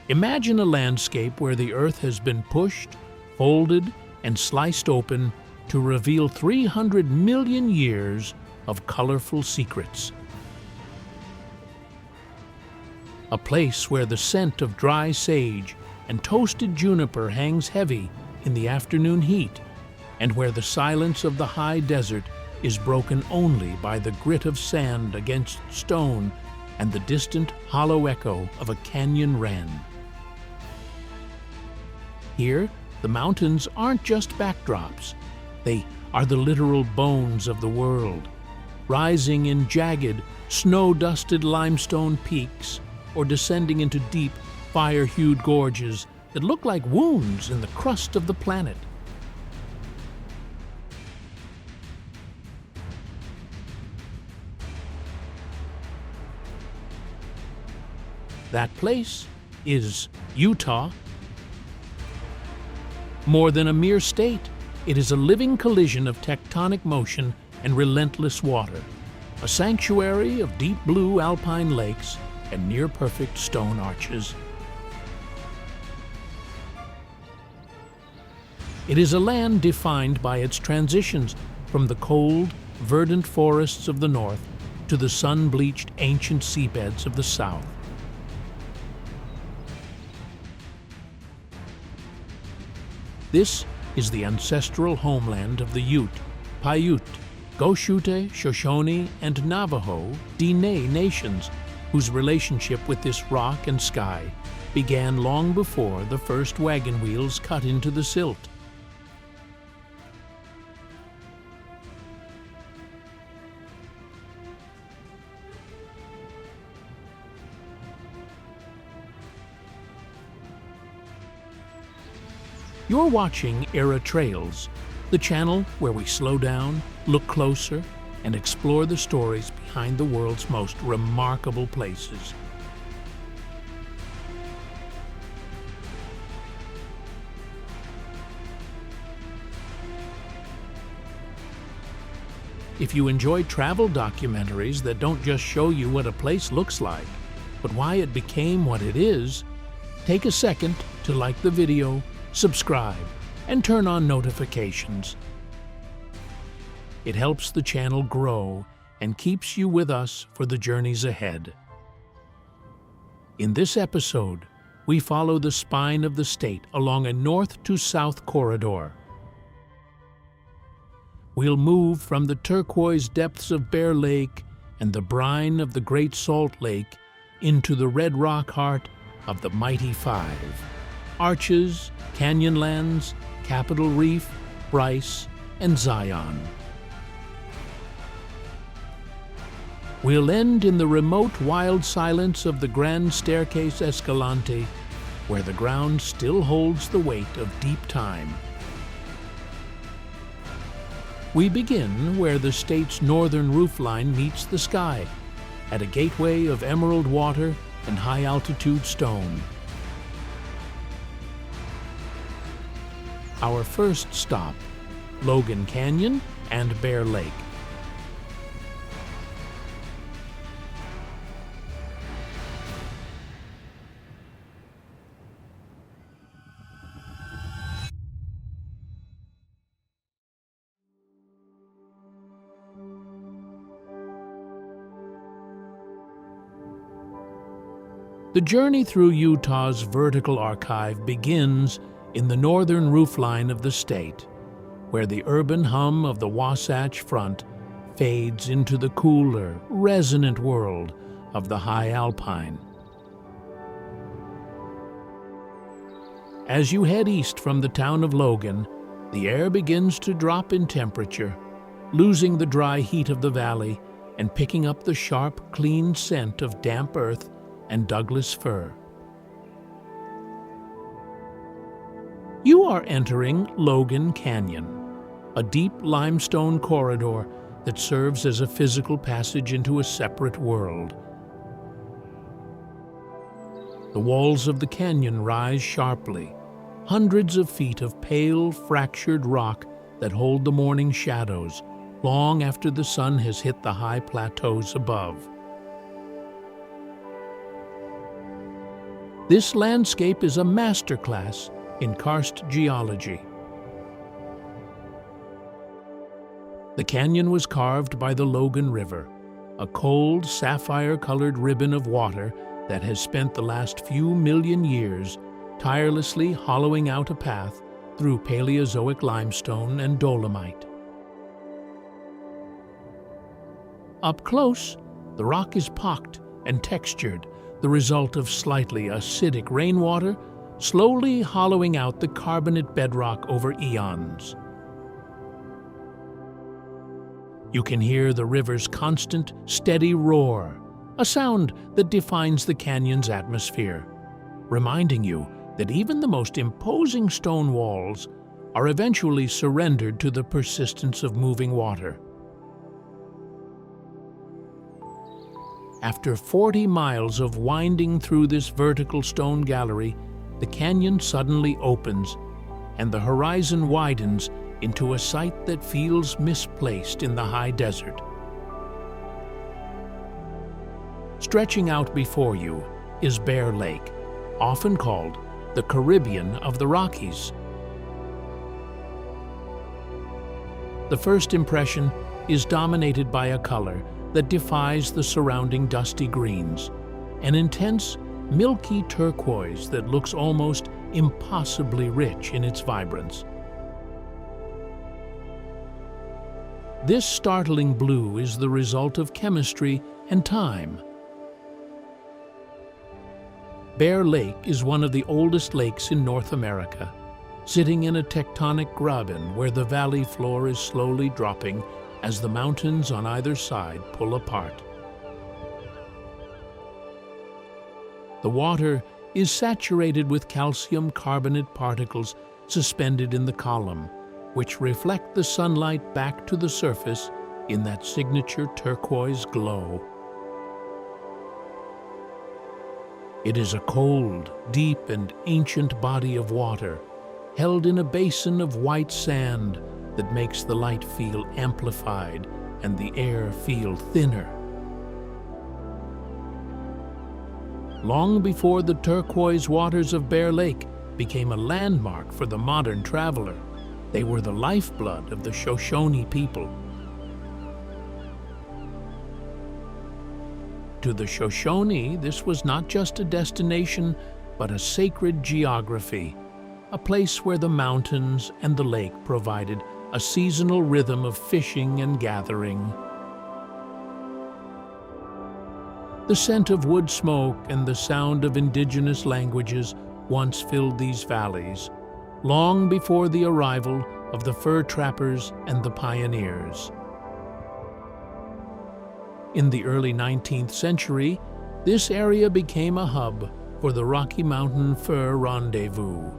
Imagine a landscape where the earth has been pushed, folded, and sliced open to reveal 300 million years of colorful secrets. A place where the scent of dry sage and toasted juniper hangs heavy in the afternoon heat, and where the silence of the high desert is broken only by the grit of sand against stone and the distant hollow echo of a canyon wren. Here, the mountains aren't just backdrops. They are the literal bones of the world, rising in jagged, snow-dusted limestone peaks or descending into deep, fire-hued gorges that look like wounds in the crust of the planet. That place is Utah. More than a mere state, it is a living collision of tectonic motion and relentless water, a sanctuary of deep blue alpine lakes and near-perfect stone arches. It is a land defined by its transitions from the cold, verdant forests of the north to the sun-bleached ancient seabeds of the south. This is the ancestral homeland of the Ute, Paiute, Goshute, Shoshone, and Navajo Diné nations, whose relationship with this rock and sky began long before the first wagon wheels cut into the silt. You're watching Era Trails, the channel where we slow down, look closer, and explore the stories behind the world's most remarkable places. If you enjoy travel documentaries that don't just show you what a place looks like, but why it became what it is, take a second to like the video, subscribe, and turn on notifications. It helps the channel grow and keeps you with us for the journeys ahead. In this episode, we follow the spine of the state along a north to south corridor. We'll move from the turquoise depths of Bear Lake and the brine of the Great Salt Lake into the red rock heart of the Mighty Five: Arches, Canyonlands, Capitol Reef, Bryce, and Zion. We'll end in the remote wild silence of the grand Staircase-Escalante, where the ground still holds the weight of deep time. We begin where the state's northern roofline meets the sky, at a gateway of emerald water and high-altitude stone. Our first stop, Logan Canyon and Bear Lake. The journey through Utah's vertical archive begins in the northern roofline of the state, where the urban hum of the Wasatch Front fades into the cooler, resonant world of the high alpine. As you head east from the town of Logan, the air begins to drop in temperature, losing the dry heat of the valley and picking up the sharp, clean scent of damp earth and Douglas fir. You are entering Logan Canyon, a deep limestone corridor that serves as a physical passage into a separate world. The walls of the canyon rise sharply, hundreds of feet of pale, fractured rock that hold the morning shadows long after the sun has hit the high plateaus above. This landscape is a masterclass in karst geology. The canyon was carved by the Logan River, a cold, sapphire-colored ribbon of water that has spent the last few million years tirelessly hollowing out a path through Paleozoic limestone and dolomite. Up close, the rock is pocked and textured, the result of slightly acidic rainwater slowly hollowing out the carbonate bedrock over eons. You can hear the river's constant, steady roar, a sound that defines the canyon's atmosphere, reminding you that even the most imposing stone walls are eventually surrendered to the persistence of moving water. After 40 miles of winding through this vertical stone gallery, the canyon suddenly opens, and the horizon widens into a sight that feels misplaced in the high desert. Stretching out before you is Bear Lake, often called the Caribbean of the Rockies. The first impression is dominated by a color that defies the surrounding dusty greens, an intense, milky turquoise that looks almost impossibly rich in its vibrance. This startling blue is the result of chemistry and time. Bear Lake is one of the oldest lakes in North America, sitting in a tectonic graben where the valley floor is slowly dropping as the mountains on either side pull apart. The water is saturated with calcium carbonate particles suspended in the column, which reflect the sunlight back to the surface in that signature turquoise glow. It is a cold, deep, and ancient body of water, held in a basin of white sand that makes the light feel amplified and the air feel thinner. Long before the turquoise waters of Bear Lake became a landmark for the modern traveler, they were the lifeblood of the Shoshone people. To the Shoshone, this was not just a destination, but a sacred geography, a place where the mountains and the lake provided a seasonal rhythm of fishing and gathering. The scent of wood smoke and the sound of indigenous languages once filled these valleys, long before the arrival of the fur trappers and the pioneers. In the early 19th century, this area became a hub for the Rocky Mountain Fur Rendezvous,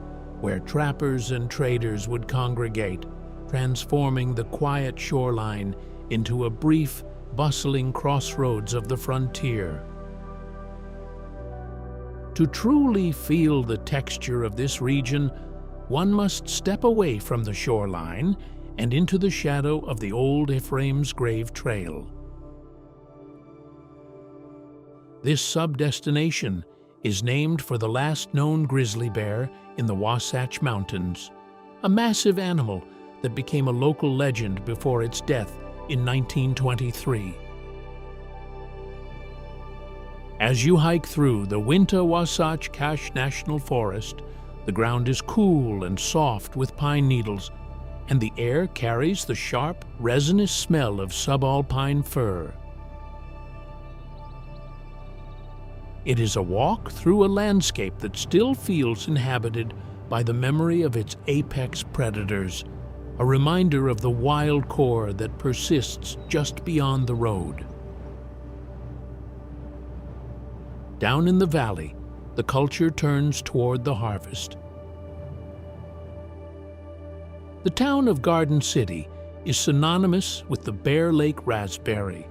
where trappers and traders would congregate, transforming the quiet shoreline into a brief, bustling crossroads of the frontier. To truly feel the texture of this region, one must step away from the shoreline and into the shadow of the old Ephraim's Grave Trail. This sub-destination is named for the last known grizzly bear in the Wasatch Mountains, a massive animal that became a local legend before its death in 1923. As you hike through the Winter-Wasatch Cache National Forest, the ground is cool and soft with pine needles, and the air carries the sharp, resinous smell of subalpine fir. It is a walk through a landscape that still feels inhabited by the memory of its apex predators, a reminder of the wild core that persists just beyond the road. Down in the valley, the culture turns toward the harvest. The town of Garden City is synonymous with the Bear Lake raspberry,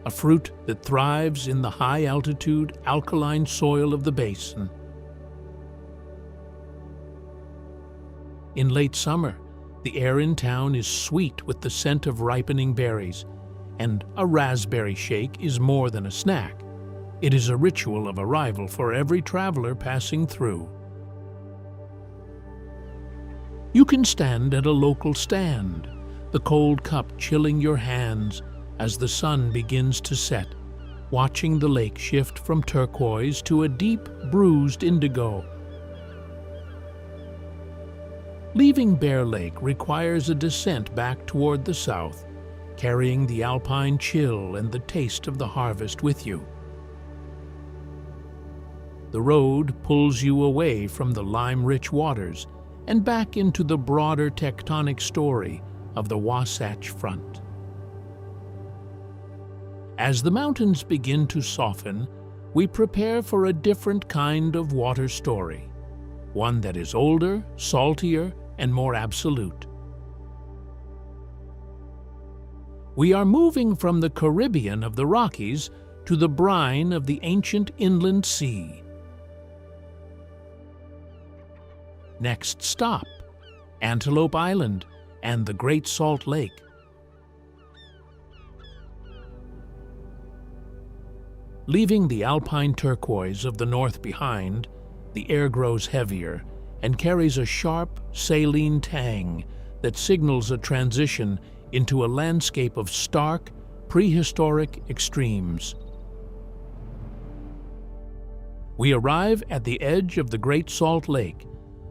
a fruit that thrives in the high-altitude, alkaline soil of the basin. In late summer, the air in town is sweet with the scent of ripening berries, and a raspberry shake is more than a snack. It is a ritual of arrival for every traveler passing through. You can stand at a local stand, the cold cup chilling your hands as the sun begins to set, watching the lake shift from turquoise to a deep, bruised indigo. Leaving Bear Lake requires a descent back toward the south, carrying the alpine chill and the taste of the harvest with you. The road pulls you away from the lime-rich waters and back into the broader tectonic story of the Wasatch Front. As the mountains begin to soften, we prepare for a different kind of water story, one that is older, saltier, and more absolute. We are moving from the Caribbean of the Rockies to the brine of the ancient inland sea. Next stop, Antelope Island and the Great Salt Lake. Leaving the alpine turquoise of the north behind, the air grows heavier and carries a sharp, saline tang that signals a transition into a landscape of stark, prehistoric extremes. We arrive at the edge of the Great Salt Lake,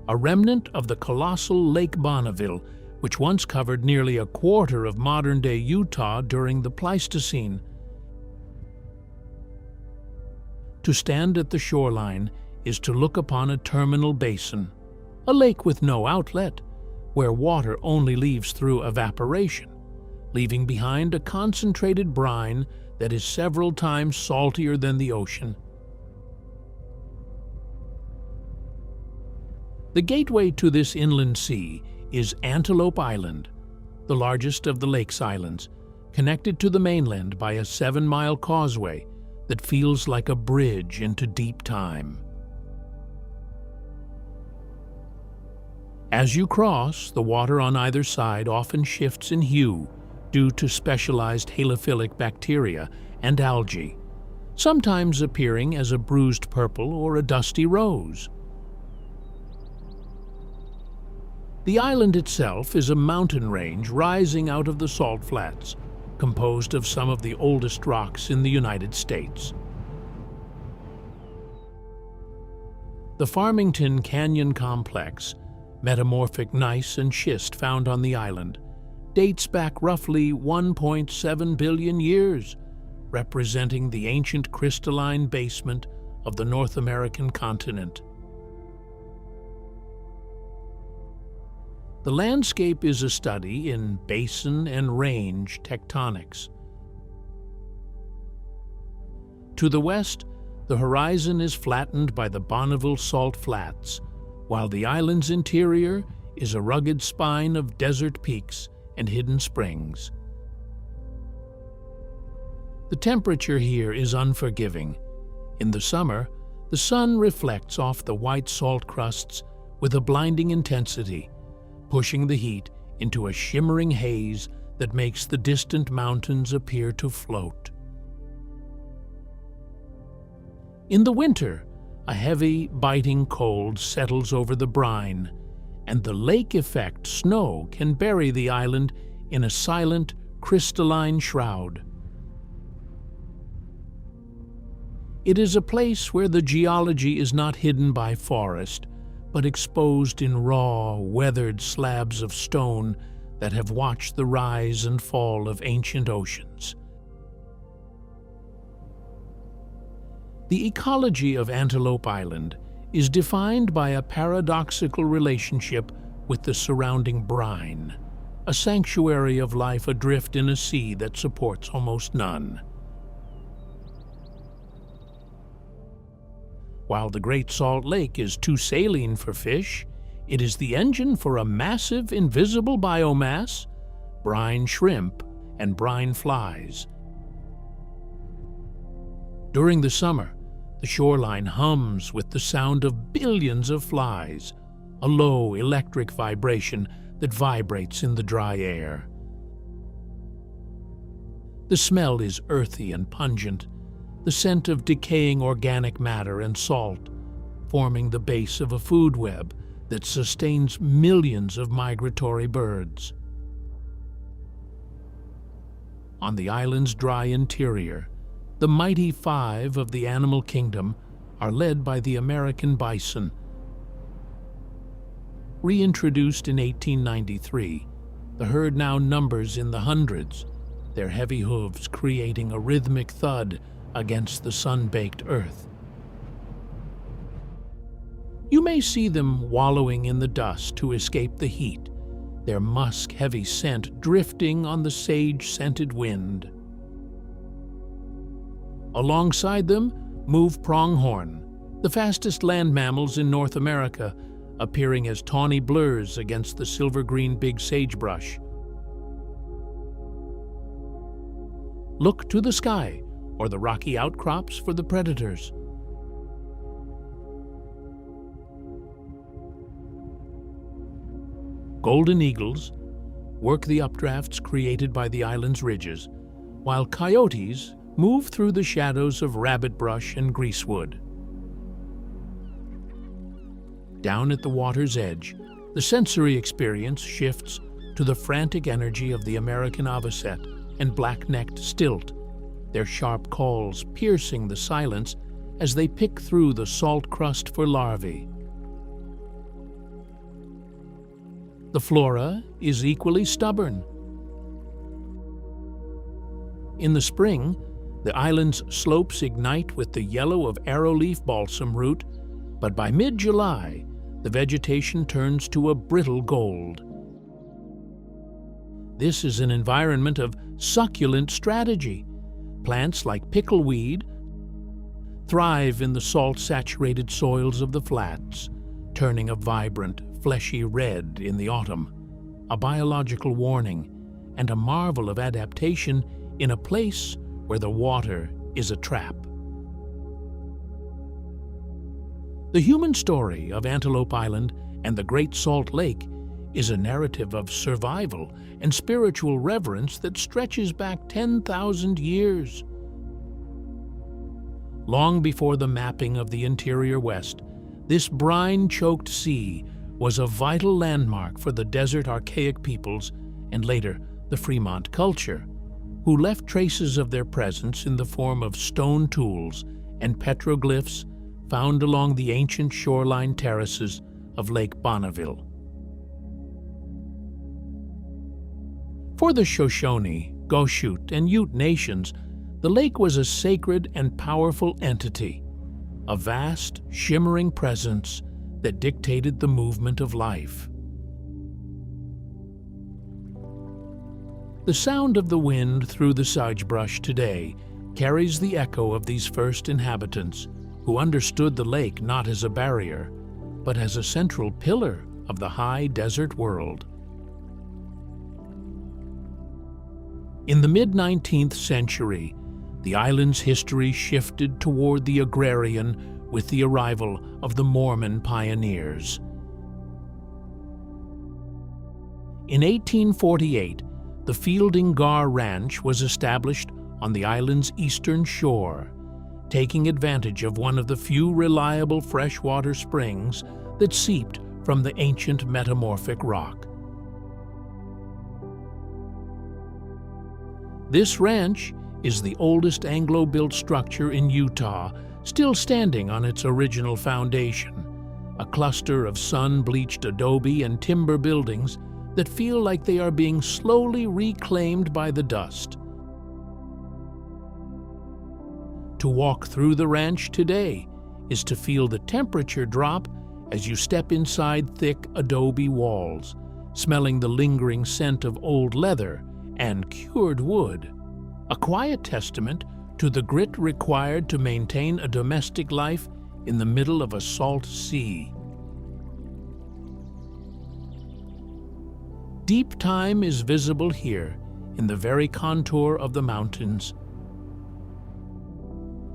a remnant of the colossal Lake Bonneville, which once covered nearly a quarter of modern-day Utah during the Pleistocene. To stand at the shoreline is to look upon a terminal basin, a lake with no outlet, where water only leaves through evaporation, leaving behind a concentrated brine that is several times saltier than the ocean. The gateway to this inland sea is Antelope Island, the largest of the lake's islands, connected to the mainland by a 7-mile causeway that feels like a bridge into deep time. As you cross, the water on either side often shifts in hue due to specialized halophilic bacteria and algae, sometimes appearing as a bruised purple or a dusty rose. The island itself is a mountain range rising out of the salt flats, composed of some of the oldest rocks in the United States. The Farmington Canyon Complex, metamorphic gneiss and schist found on the island, dates back roughly 1.7 billion years, representing the ancient crystalline basement of the North American continent. The landscape is a study in basin and range tectonics. To the west, the horizon is flattened by the Bonneville Salt Flats, while the island's interior is a rugged spine of desert peaks and hidden springs. The temperature here is unforgiving. In the summer, the sun reflects off the white salt crusts with a blinding intensity, pushing the heat into a shimmering haze that makes the distant mountains appear to float. In the winter, a heavy, biting cold settles over the brine, and the lake-effect snow can bury the island in a silent, crystalline shroud. It is a place where the geology is not hidden by forest, but exposed in raw, weathered slabs of stone that have watched the rise and fall of ancient oceans. The ecology of Antelope Island is defined by a paradoxical relationship with the surrounding brine, a sanctuary of life adrift in a sea that supports almost none. While the Great Salt Lake is too saline for fish, it is the engine for a massive invisible biomass, brine shrimp, and brine flies. During the summer, the shoreline hums with the sound of billions of flies, a low electric vibration that vibrates in the dry air. The smell is earthy and pungent, the scent of decaying organic matter and salt, forming the base of a food web that sustains millions of migratory birds. On the island's dry interior, the mighty five of the animal kingdom are led by the American bison. Reintroduced in 1893, the herd now numbers in the hundreds, their heavy hooves creating a rhythmic thud against the sun-baked earth. You may see them wallowing in the dust to escape the heat, their musk-heavy scent drifting on the sage-scented wind. Alongside them move pronghorn, the fastest land mammals in North America, appearing as tawny blurs against the silver-green big sagebrush. Look to the sky or the rocky outcrops for the predators. Golden eagles work the updrafts created by the island's ridges, while coyotes move through the shadows of rabbit brush and greasewood. Down at the water's edge, the sensory experience shifts to the frantic energy of the American avocet and black-necked stilt, their sharp calls piercing the silence as they pick through the salt crust for larvae. The flora is equally stubborn. In the spring, the island's slopes ignite with the yellow of arrowleaf balsam root, but by mid-July, the vegetation turns to a brittle gold. This is an environment of succulent strategy. Plants like pickleweed thrive in the salt-saturated soils of the flats, turning a vibrant, fleshy red in the autumn, a biological warning and a marvel of adaptation in a place where the water is a trap. The human story of Antelope Island and the Great Salt Lake is a narrative of survival and spiritual reverence that stretches back 10,000 years. Long before the mapping of the interior West, this brine-choked sea was a vital landmark for the desert archaic peoples and later the Fremont culture, who left traces of their presence in the form of stone tools and petroglyphs found along the ancient shoreline terraces of Lake Bonneville. For the Shoshone, Goshute, and Ute nations, the lake was a sacred and powerful entity, a vast, shimmering presence that dictated the movement of life. The sound of the wind through the sagebrush today carries the echo of these first inhabitants, who understood the lake not as a barrier, but as a central pillar of the high desert world. In the mid-19th century, the island's history shifted toward the agrarian with the arrival of the Mormon pioneers. In 1848, the Fielding Gar Ranch was established on the island's eastern shore, taking advantage of one of the few reliable freshwater springs that seeped from the ancient metamorphic rock. This ranch is the oldest Anglo-built structure in Utah, still standing on its original foundation, a cluster of sun-bleached adobe and timber buildings that feel like they are being slowly reclaimed by the dust. To walk through the ranch today is to feel the temperature drop as you step inside thick adobe walls, smelling the lingering scent of old leather and cured wood, a quiet testament to the grit required to maintain a domestic life in the middle of a salt sea. Deep time is visible here in the very contour of the mountains.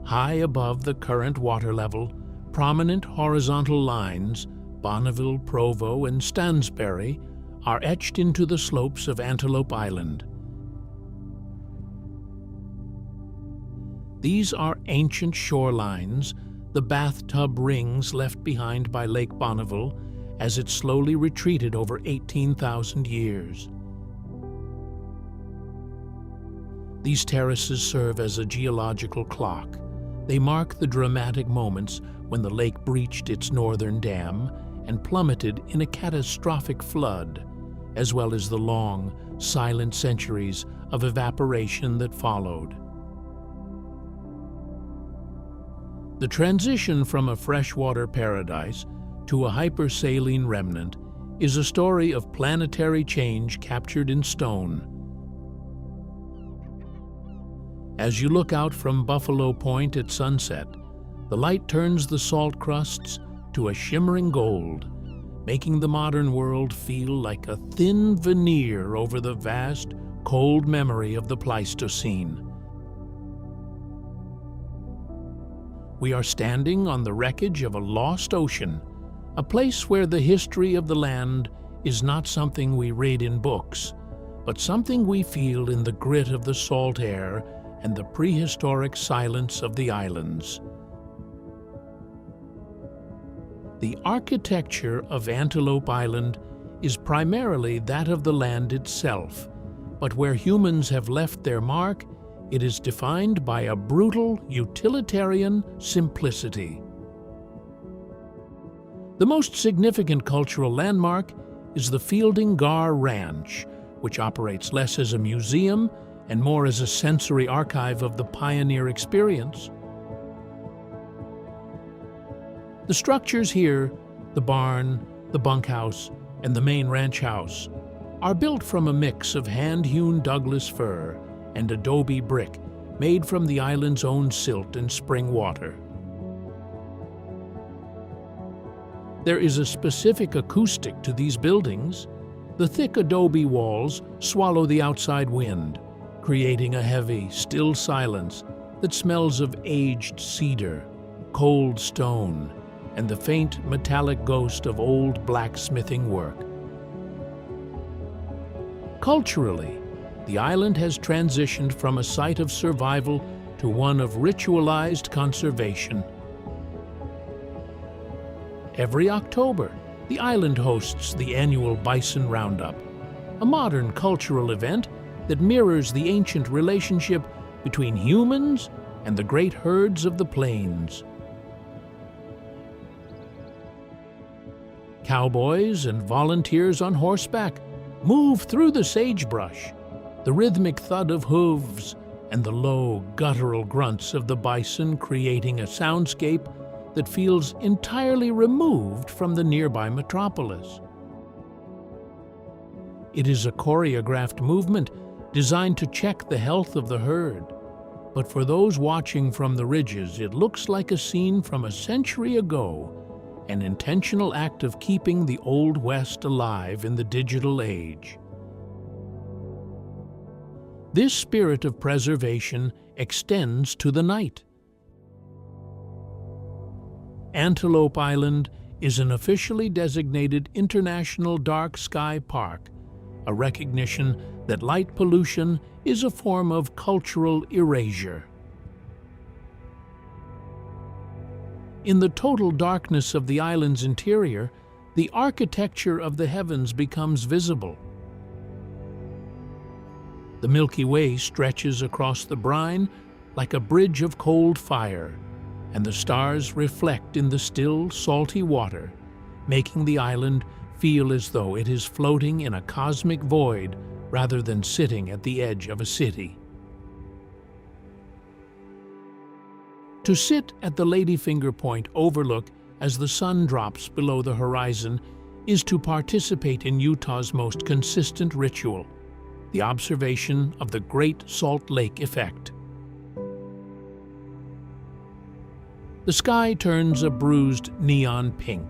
High above the current water level, prominent horizontal lines, Bonneville, Provo, and Stansbury, are etched into the slopes of Antelope Island. These are ancient shorelines, the bathtub rings left behind by Lake Bonneville as it slowly retreated over 18,000 years. These terraces serve as a geological clock. They mark the dramatic moments when the lake breached its northern dam and plummeted in a catastrophic flood, as well as the long, silent centuries of evaporation that followed. The transition from a freshwater paradise to a hypersaline remnant is a story of planetary change captured in stone. As you look out from Buffalo Point at sunset, the light turns the salt crusts to a shimmering gold, making the modern world feel like a thin veneer over the vast, cold memory of the Pleistocene. We are standing on the wreckage of a lost ocean, a place where the history of the land is not something we read in books, but something we feel in the grit of the salt air and the prehistoric silence of the islands. The architecture of Antelope Island is primarily that of the land itself, but where humans have left their mark, it is defined by a brutal, utilitarian simplicity. The most significant cultural landmark is the Fielding Gar Ranch, which operates less as a museum and more as a sensory archive of the pioneer experience. The structures here, the barn, the bunkhouse, and the main ranch house, are built from a mix of hand-hewn Douglas fir and adobe brick made from the island's own silt and spring water. There is a specific acoustic to these buildings. The thick adobe walls swallow the outside wind, creating a heavy, still silence that smells of aged cedar, cold stone, and the faint metallic ghost of old blacksmithing work. Culturally, the island has transitioned from a site of survival to one of ritualized conservation. Every October, the island hosts the annual Bison Roundup, a modern cultural event that mirrors the ancient relationship between humans and the great herds of the plains. Cowboys and volunteers on horseback move through the sagebrush, the rhythmic thud of hooves and the low, guttural grunts of the bison creating a soundscape that feels entirely removed from the nearby metropolis. It is a choreographed movement designed to check the health of the herd, but for those watching from the ridges, it looks like a scene from a century ago, an intentional act of keeping the Old West alive in the digital age. This spirit of preservation extends to the night. Antelope Island is an officially designated International Dark Sky Park, a recognition that light pollution is a form of cultural erasure. In the total darkness of the island's interior, the architecture of the heavens becomes visible. The Milky Way stretches across the brine like a bridge of cold fire, and the stars reflect in the still, salty water, making the island feel as though it is floating in a cosmic void rather than sitting at the edge of a city. To sit at the Ladyfinger Point overlook as the sun drops below the horizon is to participate in Utah's most consistent ritual, the observation of the Great Salt Lake effect. The sky turns a bruised neon pink,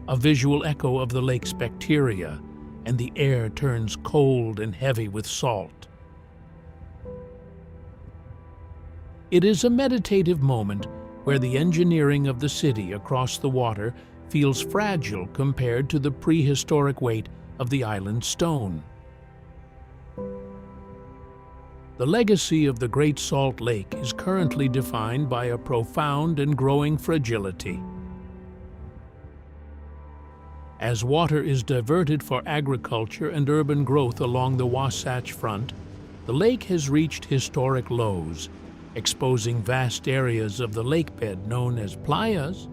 a visual echo of the lake's bacteria, and the air turns cold and heavy with salt. It is a meditative moment where the engineering of the city across the water feels fragile compared to the prehistoric weight of the island's stone. The The legacy of the Great Salt Lake is currently defined by a profound and growing fragility. As water is diverted for agriculture and urban growth along the Wasatch Front, the lake has reached historic lows, exposing vast areas of the lakebed known as playas.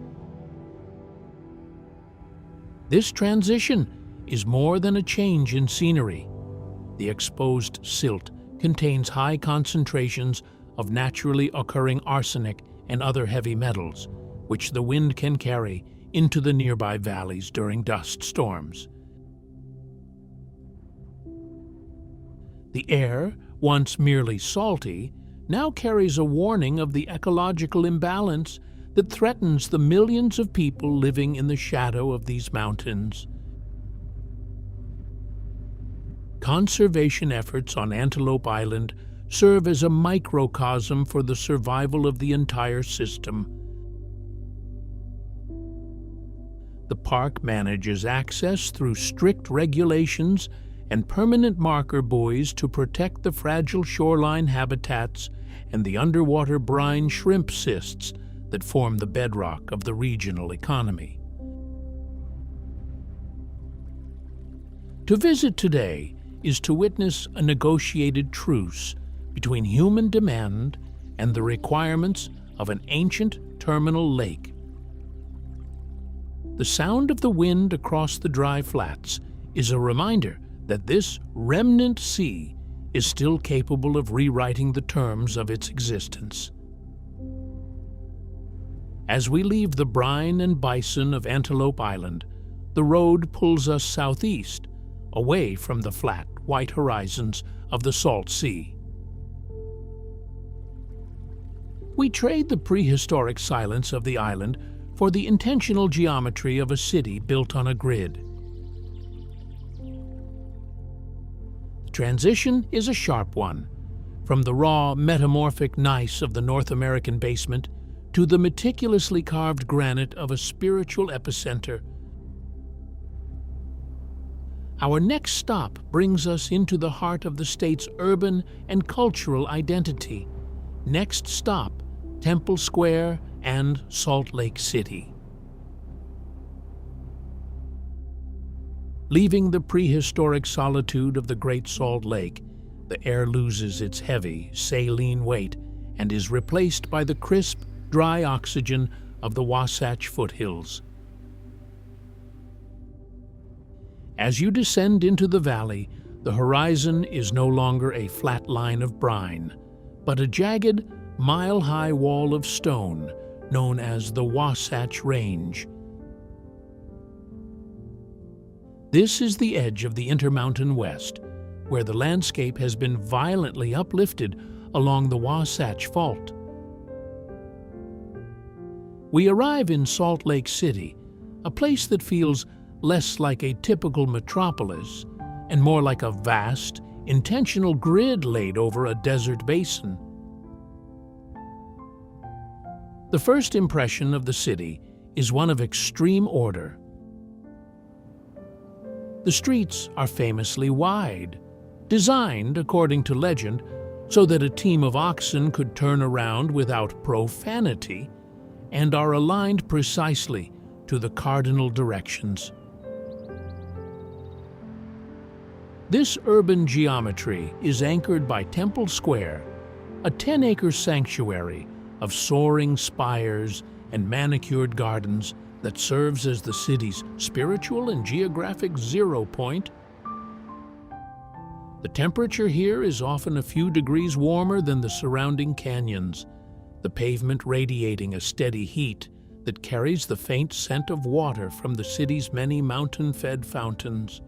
This transition is more than a change in scenery. The exposed silt contains high concentrations of naturally occurring arsenic and other heavy metals, which the wind can carry into the nearby valleys during dust storms. The air, once merely salty, now carries a warning of the ecological imbalance that threatens the millions of people living in the shadow of these mountains. Conservation efforts on Antelope Island serve as a microcosm for the survival of the entire system. The park manages access through strict regulations and permanent marker buoys to protect the fragile shoreline habitats and the underwater brine shrimp cysts that form the bedrock of the regional economy. To visit today is to witness a negotiated truce between human demand and the requirements of an ancient terminal lake. The sound of the wind across the dry flats is a reminder that this remnant sea is still capable of rewriting the terms of its existence. As we leave the brine and bison of Antelope Island, the road pulls us southeast, away from the flat, white horizons of the Salt Sea. We trade the prehistoric silence of the island for the intentional geometry of a city built on a grid. The transition is a sharp one, from the raw, metamorphic gneiss of the North American basement to the meticulously carved granite of a spiritual epicenter. Our next stop brings us into the heart of the state's urban and cultural identity. Next stop, Temple Square and Salt Lake City. Leaving the prehistoric solitude of the Great Salt Lake, the air loses its heavy, saline weight and is replaced by the crisp, dry oxygen of the Wasatch foothills. As you descend into the valley, the horizon is no longer a flat line of brine, but a jagged, mile-high wall of stone known as the Wasatch Range. This is the edge of the Intermountain West, where the landscape has been violently uplifted along the Wasatch Fault. We arrive in Salt Lake City, a place that feels less like a typical metropolis and more like a vast, intentional grid laid over a desert basin. The first impression of the city is one of extreme order. The streets are famously wide, designed, according to legend, so that a team of oxen could turn around without profanity, and are aligned precisely to the cardinal directions. This urban geometry is anchored by Temple Square, a 10-acre sanctuary of soaring spires and manicured gardens that serves as the city's spiritual and geographic zero point. The temperature here is often a few degrees warmer than the surrounding canyons, the pavement radiating a steady heat that carries the faint scent of water from the city's many mountain-fed fountains.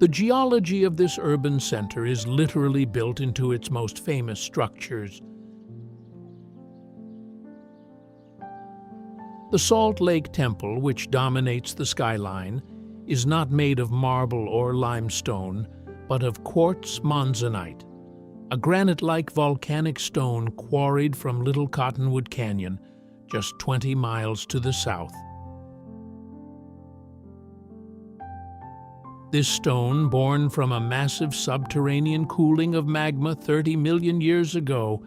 The geology of this urban center is literally built into its most famous structures. The Salt Lake Temple, which dominates the skyline, is not made of marble or limestone, but of quartz monzonite, a granite-like volcanic stone quarried from Little Cottonwood Canyon, just 20 miles to the south. This stone, born from a massive subterranean cooling of magma 30 million years ago,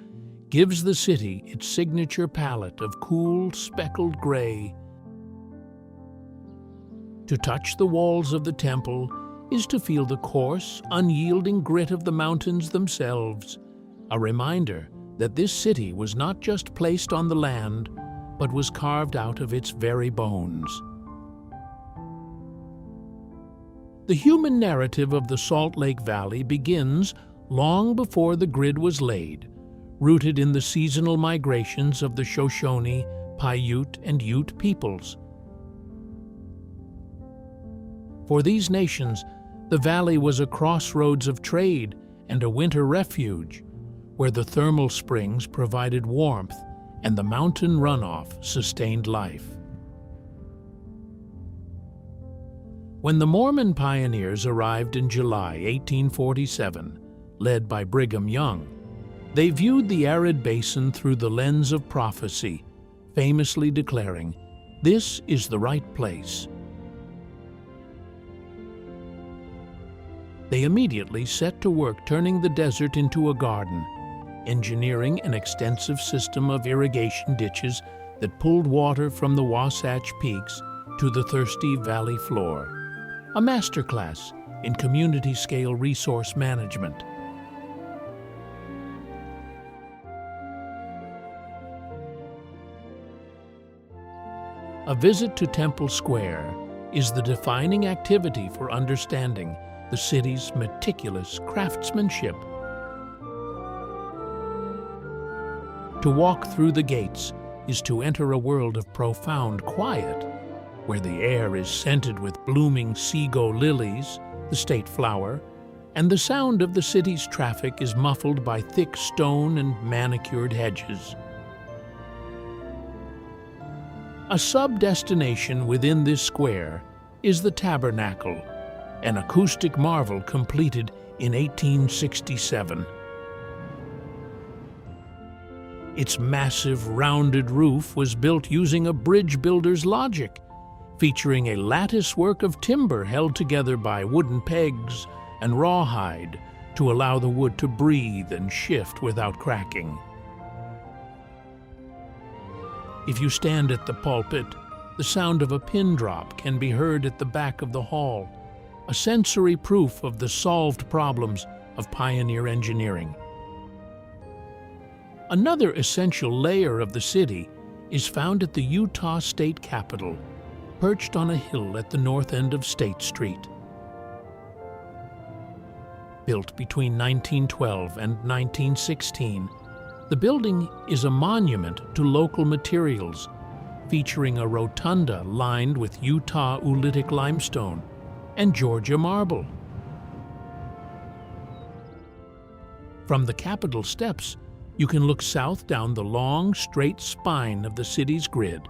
gives the city its signature palette of cool, speckled gray. To touch the walls of the temple is to feel the coarse, unyielding grit of the mountains themselves, a reminder that this city was not just placed on the land, but was carved out of its very bones. The human narrative of the Salt Lake Valley begins long before the grid was laid, rooted in the seasonal migrations of the Shoshone, Paiute, and Ute peoples. For these nations, the valley was a crossroads of trade and a winter refuge, where the thermal springs provided warmth and the mountain runoff sustained life. When the Mormon pioneers arrived in July 1847, led by Brigham Young, they viewed the arid basin through the lens of prophecy, famously declaring, "This is the right place." They immediately set to work turning the desert into a garden, engineering an extensive system of irrigation ditches that pulled water from the Wasatch Peaks to the thirsty valley floor. A masterclass in community-scale resource management. A visit to Temple Square is the defining activity for understanding the city's meticulous craftsmanship. To walk through the gates is to enter a world of profound quiet, where the air is scented with blooming sego lilies, the state flower, and the sound of the city's traffic is muffled by thick stone and manicured hedges. A sub-destination within this square is the Tabernacle, an acoustic marvel completed in 1867. Its massive, rounded roof was built using a bridge builder's logic, featuring a lattice work of timber held together by wooden pegs and rawhide to allow the wood to breathe and shift without cracking. If you stand at the pulpit, the sound of a pin drop can be heard at the back of the hall, a sensory proof of the solved problems of pioneer engineering. Another essential layer of the city is found at the Utah State Capitol, perched on a hill at the north end of State Street. Built between 1912 and 1916, the building is a monument to local materials, featuring a rotunda lined with Utah oolitic limestone and Georgia marble. From the Capitol steps, you can look south down the long, straight spine of the city's grid,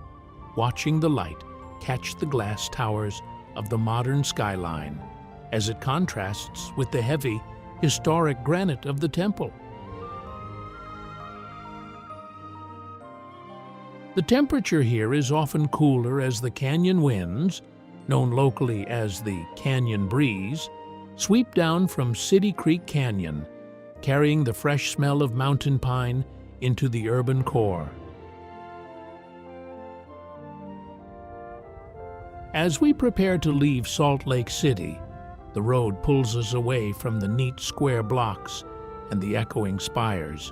watching the light catch the glass towers of the modern skyline as it contrasts with the heavy, historic granite of the temple. The temperature here is often cooler as the canyon winds, known locally as the canyon breeze, sweep down from City Creek Canyon, carrying the fresh smell of mountain pine into the urban core. As we prepare to leave Salt Lake City, the road pulls us away from the neat square blocks and the echoing spires.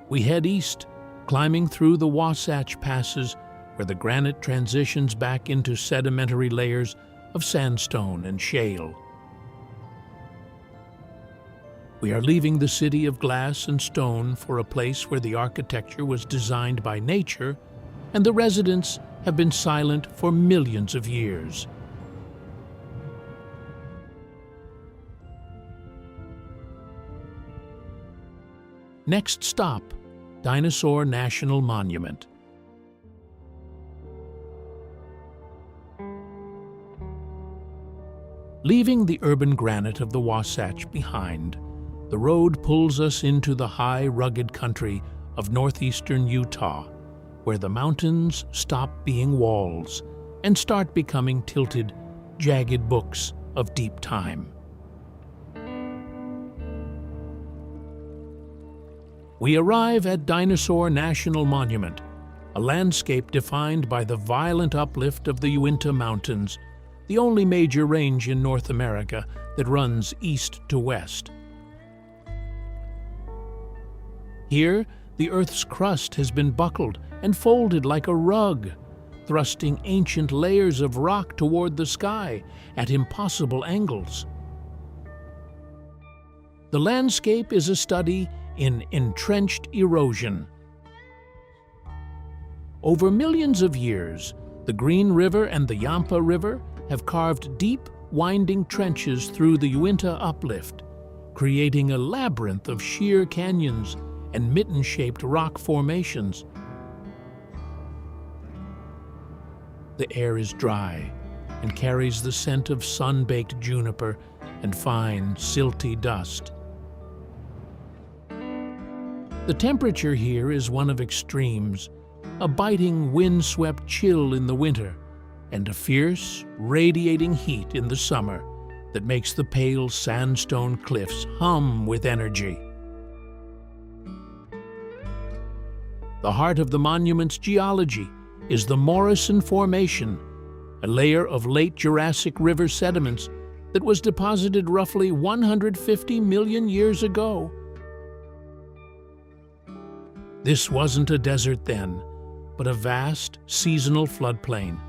We head east, climbing through the Wasatch Passes, where the granite transitions back into sedimentary layers of sandstone and shale. We are leaving the city of glass and stone for a place where the architecture was designed by nature and the residents have been silent for millions of years. Next stop, Dinosaur National Monument. Leaving the urban granite of the Wasatch behind, the road pulls us into the high, rugged country of northeastern Utah, where the mountains stop being walls and start becoming tilted, jagged books of deep time. We arrive at Dinosaur National Monument, a landscape defined by the violent uplift of the Uinta Mountains, the only major range in North America that runs east to west. Here, the Earth's crust has been buckled and folded like a rug, thrusting ancient layers of rock toward the sky at impossible angles. The landscape is a study in entrenched erosion. Over millions of years, the Green River and the Yampa River have carved deep, winding trenches through the Uinta uplift, creating a labyrinth of sheer canyons and mitten-shaped rock formations. The air is dry and carries the scent of sun-baked juniper and fine, silty dust. The temperature here is one of extremes, a biting wind-swept chill in the winter, and a fierce, radiating heat in the summer that makes the pale sandstone cliffs hum with energy. The heart of the monument's geology is the Morrison Formation, a layer of late Jurassic River sediments that was deposited roughly 150 million years ago. This wasn't a desert then, but a vast seasonal floodplain.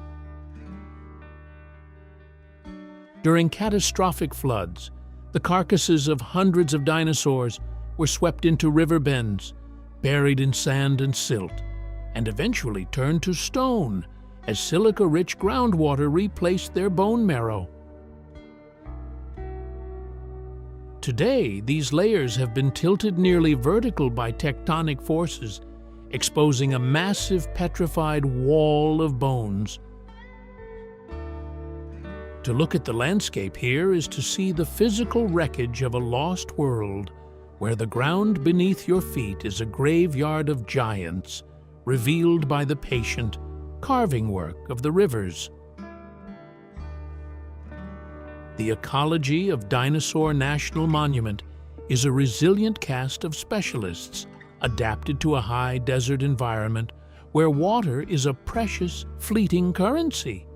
During catastrophic floods, the carcasses of hundreds of dinosaurs were swept into river bends, buried in sand and silt, and eventually turned to stone as silica-rich groundwater replaced their bone marrow. Today, these layers have been tilted nearly vertical by tectonic forces, exposing a massive petrified wall of bones. To look at the landscape here is to see the physical wreckage of a lost world, where the ground beneath your feet is a graveyard of giants, revealed by the patient carving work of the rivers. The ecology of Dinosaur National Monument is a resilient cast of specialists adapted to a high desert environment where water is a precious, fleeting currency.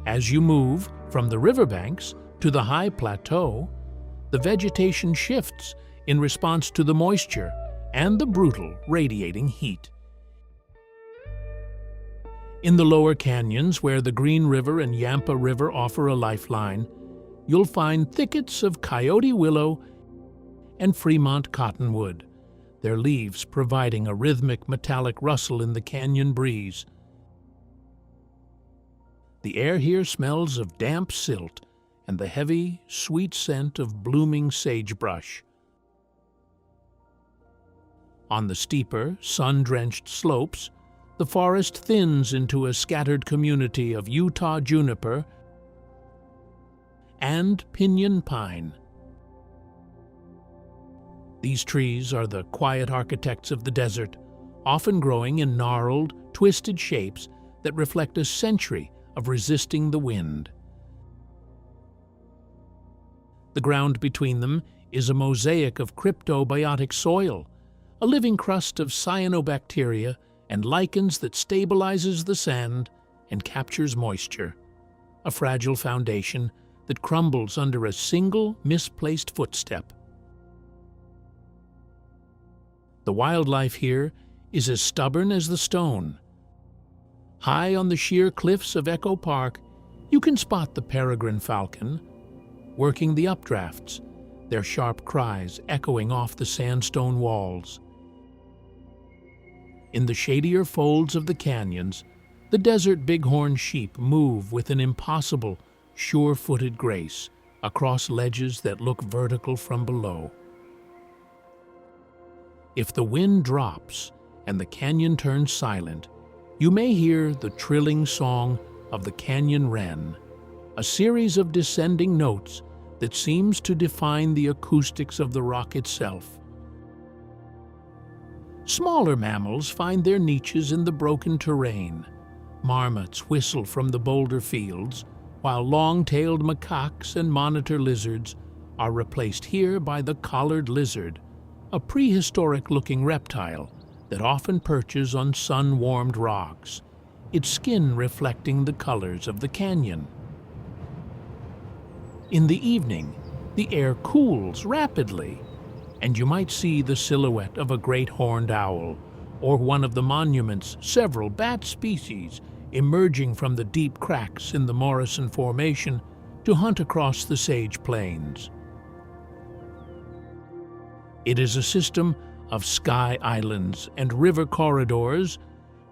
As you move from the riverbanks to the high plateau, the vegetation shifts in response to the moisture and the brutal, radiating heat. In the lower canyons, where the Green River and Yampa River offer a lifeline, you'll find thickets of coyote willow and Fremont cottonwood, their leaves providing a rhythmic metallic rustle in the canyon breeze. The air here smells of damp silt and the heavy, sweet scent of blooming sagebrush. On the steeper, sun-drenched slopes, the forest thins into a scattered community of Utah juniper and pinyon pine. These trees are the quiet architects of the desert, often growing in gnarled, twisted shapes that reflect a century of resisting the wind. The ground between them is a mosaic of cryptobiotic soil, a living crust of cyanobacteria and lichens that stabilizes the sand and captures moisture, a fragile foundation that crumbles under a single misplaced footstep. The wildlife here is as stubborn as the stone. High on the sheer cliffs of Echo Park, you can spot the peregrine falcon, working the updrafts, their sharp cries echoing off the sandstone walls. In the shadier folds of the canyons, the desert bighorn sheep move with an impossible, sure-footed grace across ledges that look vertical from below. If the wind drops and the canyon turns silent, you may hear the trilling song of the canyon wren, a series of descending notes that seems to define the acoustics of the rock itself. Smaller mammals find their niches in the broken terrain, Marmots whistle from the boulder fields, while long-tailed macaques and monitor lizards are replaced here by the collared lizard, a prehistoric-looking reptile that often perches on sun-warmed rocks, its skin reflecting the colors of the canyon. In the evening, the air cools rapidly, and you might see the silhouette of a great horned owl, or one of the monument's several bat species emerging from the deep cracks in the Morrison Formation to hunt across the Sage Plains. It is a system of sky islands and river corridors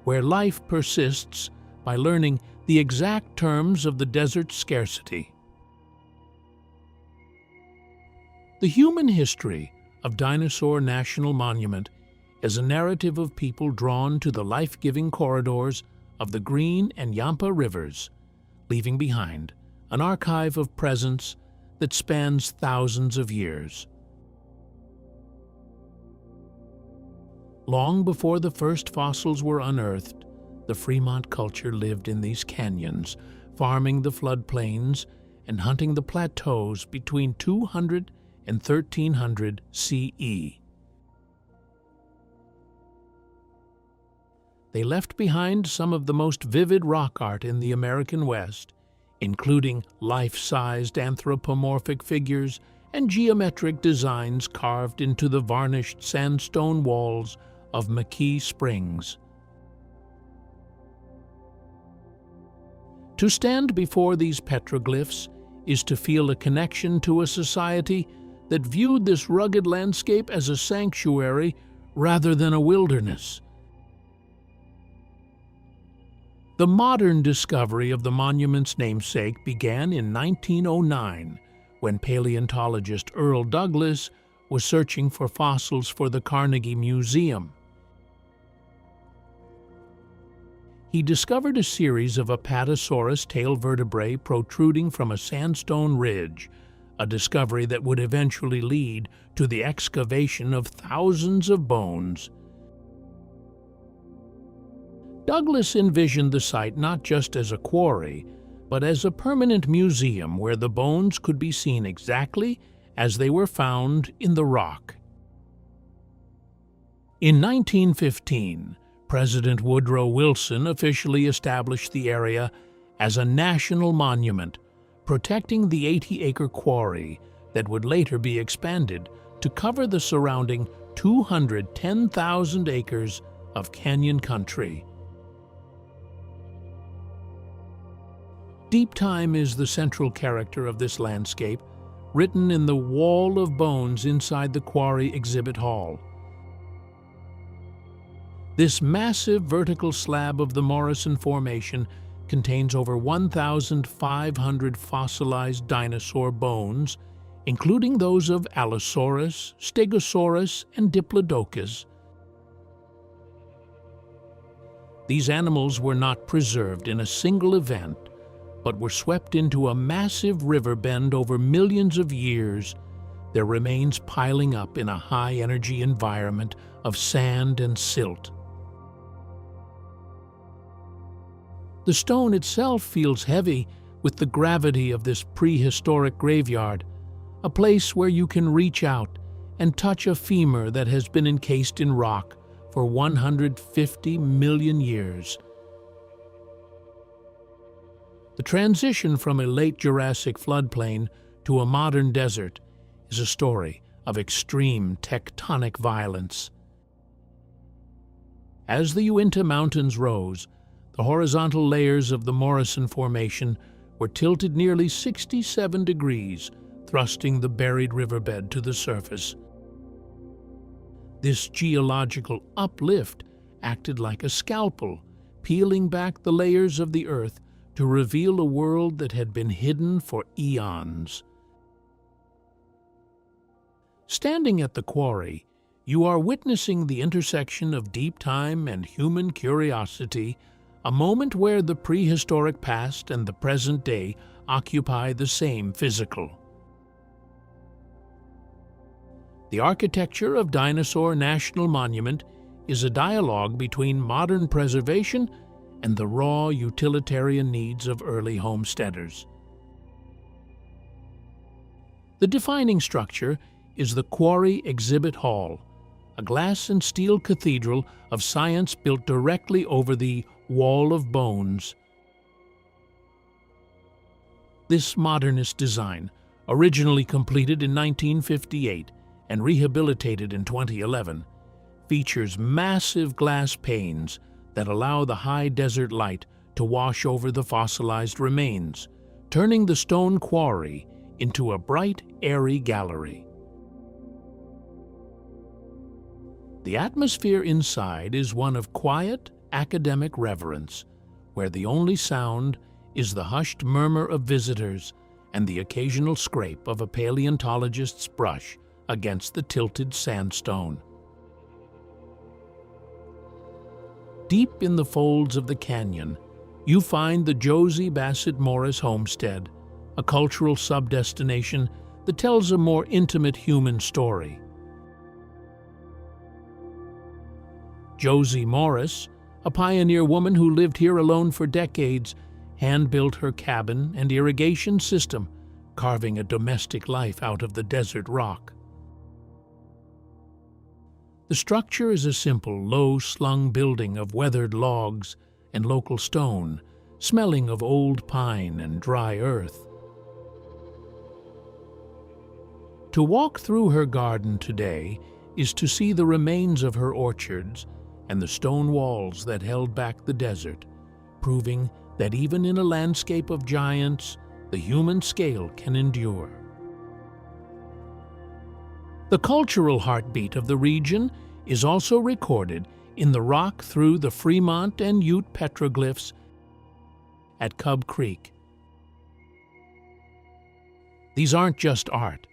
where life persists by learning the exact terms of the desert's scarcity. The human history of Dinosaur National Monument is a narrative of people drawn to the life-giving corridors of the Green and Yampa rivers, leaving behind an archive of presence that spans thousands of years. Long before the first fossils were unearthed, the Fremont culture lived in these canyons, farming the floodplains and hunting the plateaus between 200 and 1300 CE. They left behind some of the most vivid rock art in the American West, including life-sized anthropomorphic figures and geometric designs carved into the varnished sandstone walls of McKee Springs. To stand before these petroglyphs is to feel a connection to a society that viewed this rugged landscape as a sanctuary rather than a wilderness. The modern discovery of the monument's namesake began in 1909, when paleontologist Earl Douglas was searching for fossils for the Carnegie Museum. He discovered a series of Apatosaurus tail vertebrae protruding from a sandstone ridge, a discovery that would eventually lead to the excavation of thousands of bones. Douglas envisioned the site not just as a quarry, but as a permanent museum where the bones could be seen exactly as they were found in the rock. In 1915, President Woodrow Wilson officially established the area as a national monument, protecting the 80-acre quarry that would later be expanded to cover the surrounding 210,000 acres of canyon country. Deep time is the central character of this landscape, written in the wall of bones inside the quarry exhibit hall. This massive vertical slab of the Morrison Formation contains over 1,500 fossilized dinosaur bones, including those of Allosaurus, Stegosaurus, and Diplodocus. These animals were not preserved in a single event, but were swept into a massive river bend over millions of years, their remains piling up in a high-energy environment of sand and silt. The stone itself feels heavy with the gravity of this prehistoric graveyard, a place where you can reach out and touch a femur that has been encased in rock for 150 million years. The transition from a late Jurassic floodplain to a modern desert is a story of extreme tectonic violence. As the Uinta Mountains rose, the horizontal layers of the Morrison Formation were tilted nearly 67 degrees, thrusting the buried riverbed to the surface. This geological uplift acted like a scalpel, peeling back the layers of the earth to reveal a world that had been hidden for eons. Standing at the quarry, you are witnessing the intersection of deep time and human curiosity, a moment where the prehistoric past and the present day occupy the same physical. The architecture of Dinosaur National Monument is a dialogue between modern preservation and the raw utilitarian needs of early homesteaders. The defining structure is the Quarry Exhibit Hall, a glass and steel cathedral of science built directly over the Wall of Bones. This modernist design, originally completed in 1958 and rehabilitated in 2011, features massive glass panes that allow the high desert light to wash over the fossilized remains, turning the stone quarry into a bright, airy gallery. The atmosphere inside is one of quiet, academic reverence, where the only sound is the hushed murmur of visitors and the occasional scrape of a paleontologist's brush against the tilted sandstone. Deep in the folds of the canyon, you find the Josie Bassett Morris Homestead, a cultural subdestination that tells a more intimate human story. Josie Morris, a pioneer woman who lived here alone for decades, hand-built her cabin and irrigation system, carving a domestic life out of the desert rock. The structure is a simple, low-slung building of weathered logs and local stone, smelling of old pine and dry earth. To walk through her garden today is to see the remains of her orchards and the stone walls that held back the desert, proving that even in a landscape of giants, the human scale can endure. The cultural heartbeat of the region is also recorded in the rock through the Fremont and Ute petroglyphs at Cub Creek. These aren't just art.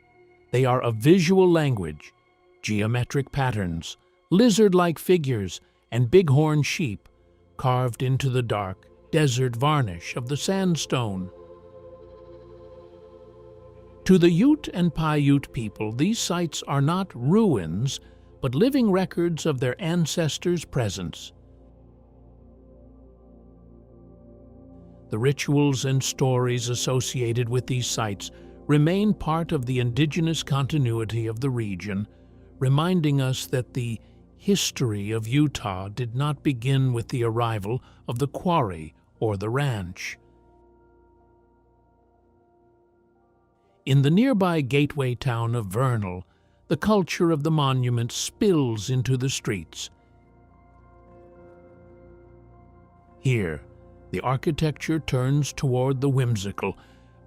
They are a visual language, geometric patterns, lizard-like figures, and bighorn sheep carved into the dark desert varnish of the sandstone. To the Ute and Paiute people, these sites are not ruins, but living records of their ancestors' presence. The rituals and stories associated with these sites remain part of the indigenous continuity of the region, reminding us that the history of Utah did not begin with the arrival of the quarry or the ranch. In the nearby gateway town of Vernal, the culture of the monument spills into the streets. Here, the architecture turns toward the whimsical,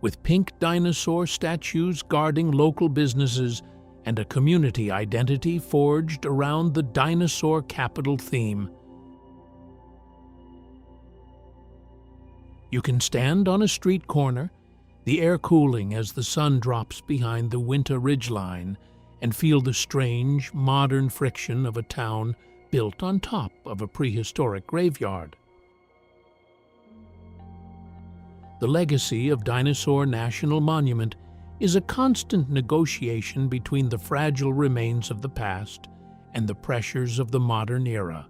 with pink dinosaur statues guarding local businesses and a community identity forged around the dinosaur capital theme. You can stand on a street corner, the air cooling as the sun drops behind the Winter ridgeline, and feel the strange, modern friction of a town built on top of a prehistoric graveyard. The legacy of Dinosaur National Monument is a constant negotiation between the fragile remains of the past and the pressures of the modern era.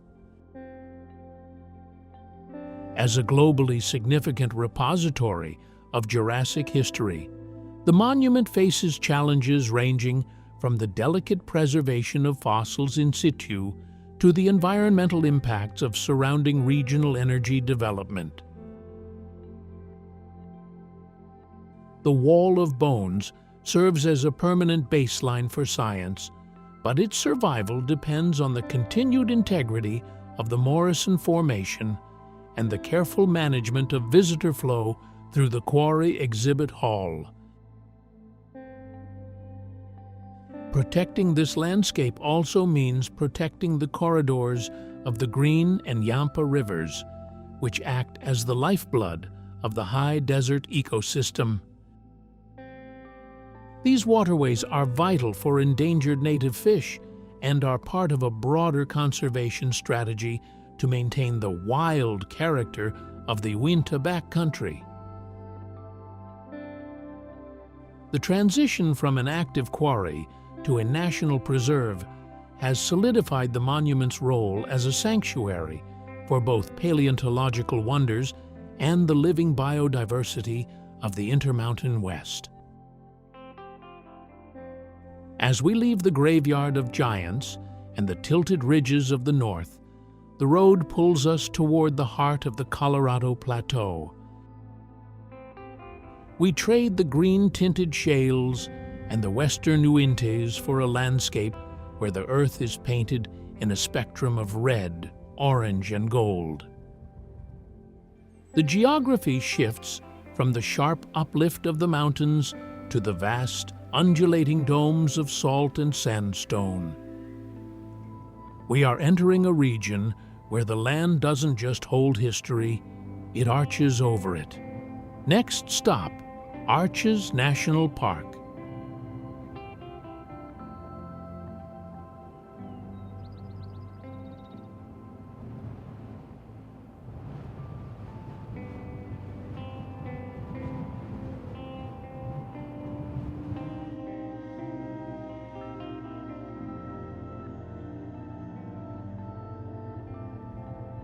As a globally significant repository of Jurassic history, the monument faces challenges ranging from the delicate preservation of fossils in situ to the environmental impacts of surrounding regional energy development. The Wall of Bones serves as a permanent baseline for science, but its survival depends on the continued integrity of the Morrison Formation and the careful management of visitor flow through the Quarry Exhibit Hall. Protecting this landscape also means protecting the corridors of the Green and Yampa rivers, which act as the lifeblood of the high desert ecosystem. These waterways are vital for endangered native fish and are part of a broader conservation strategy to maintain the wild character of the Uinta backcountry. The transition from an active quarry to a national preserve has solidified the monument's role as a sanctuary, for both paleontological wonders and the living biodiversity of the Intermountain West. As we leave the graveyard of giants and the tilted ridges of the north, the road pulls us toward the heart of the Colorado Plateau. We trade the green-tinted shales and the western Uintas for a landscape where the earth is painted in a spectrum of red, orange, and gold. The geography shifts from the sharp uplift of the mountains to the vast, undulating domes of salt and sandstone. We are entering a region where the land doesn't just hold history, it arches over it. Next stop, Arches National Park.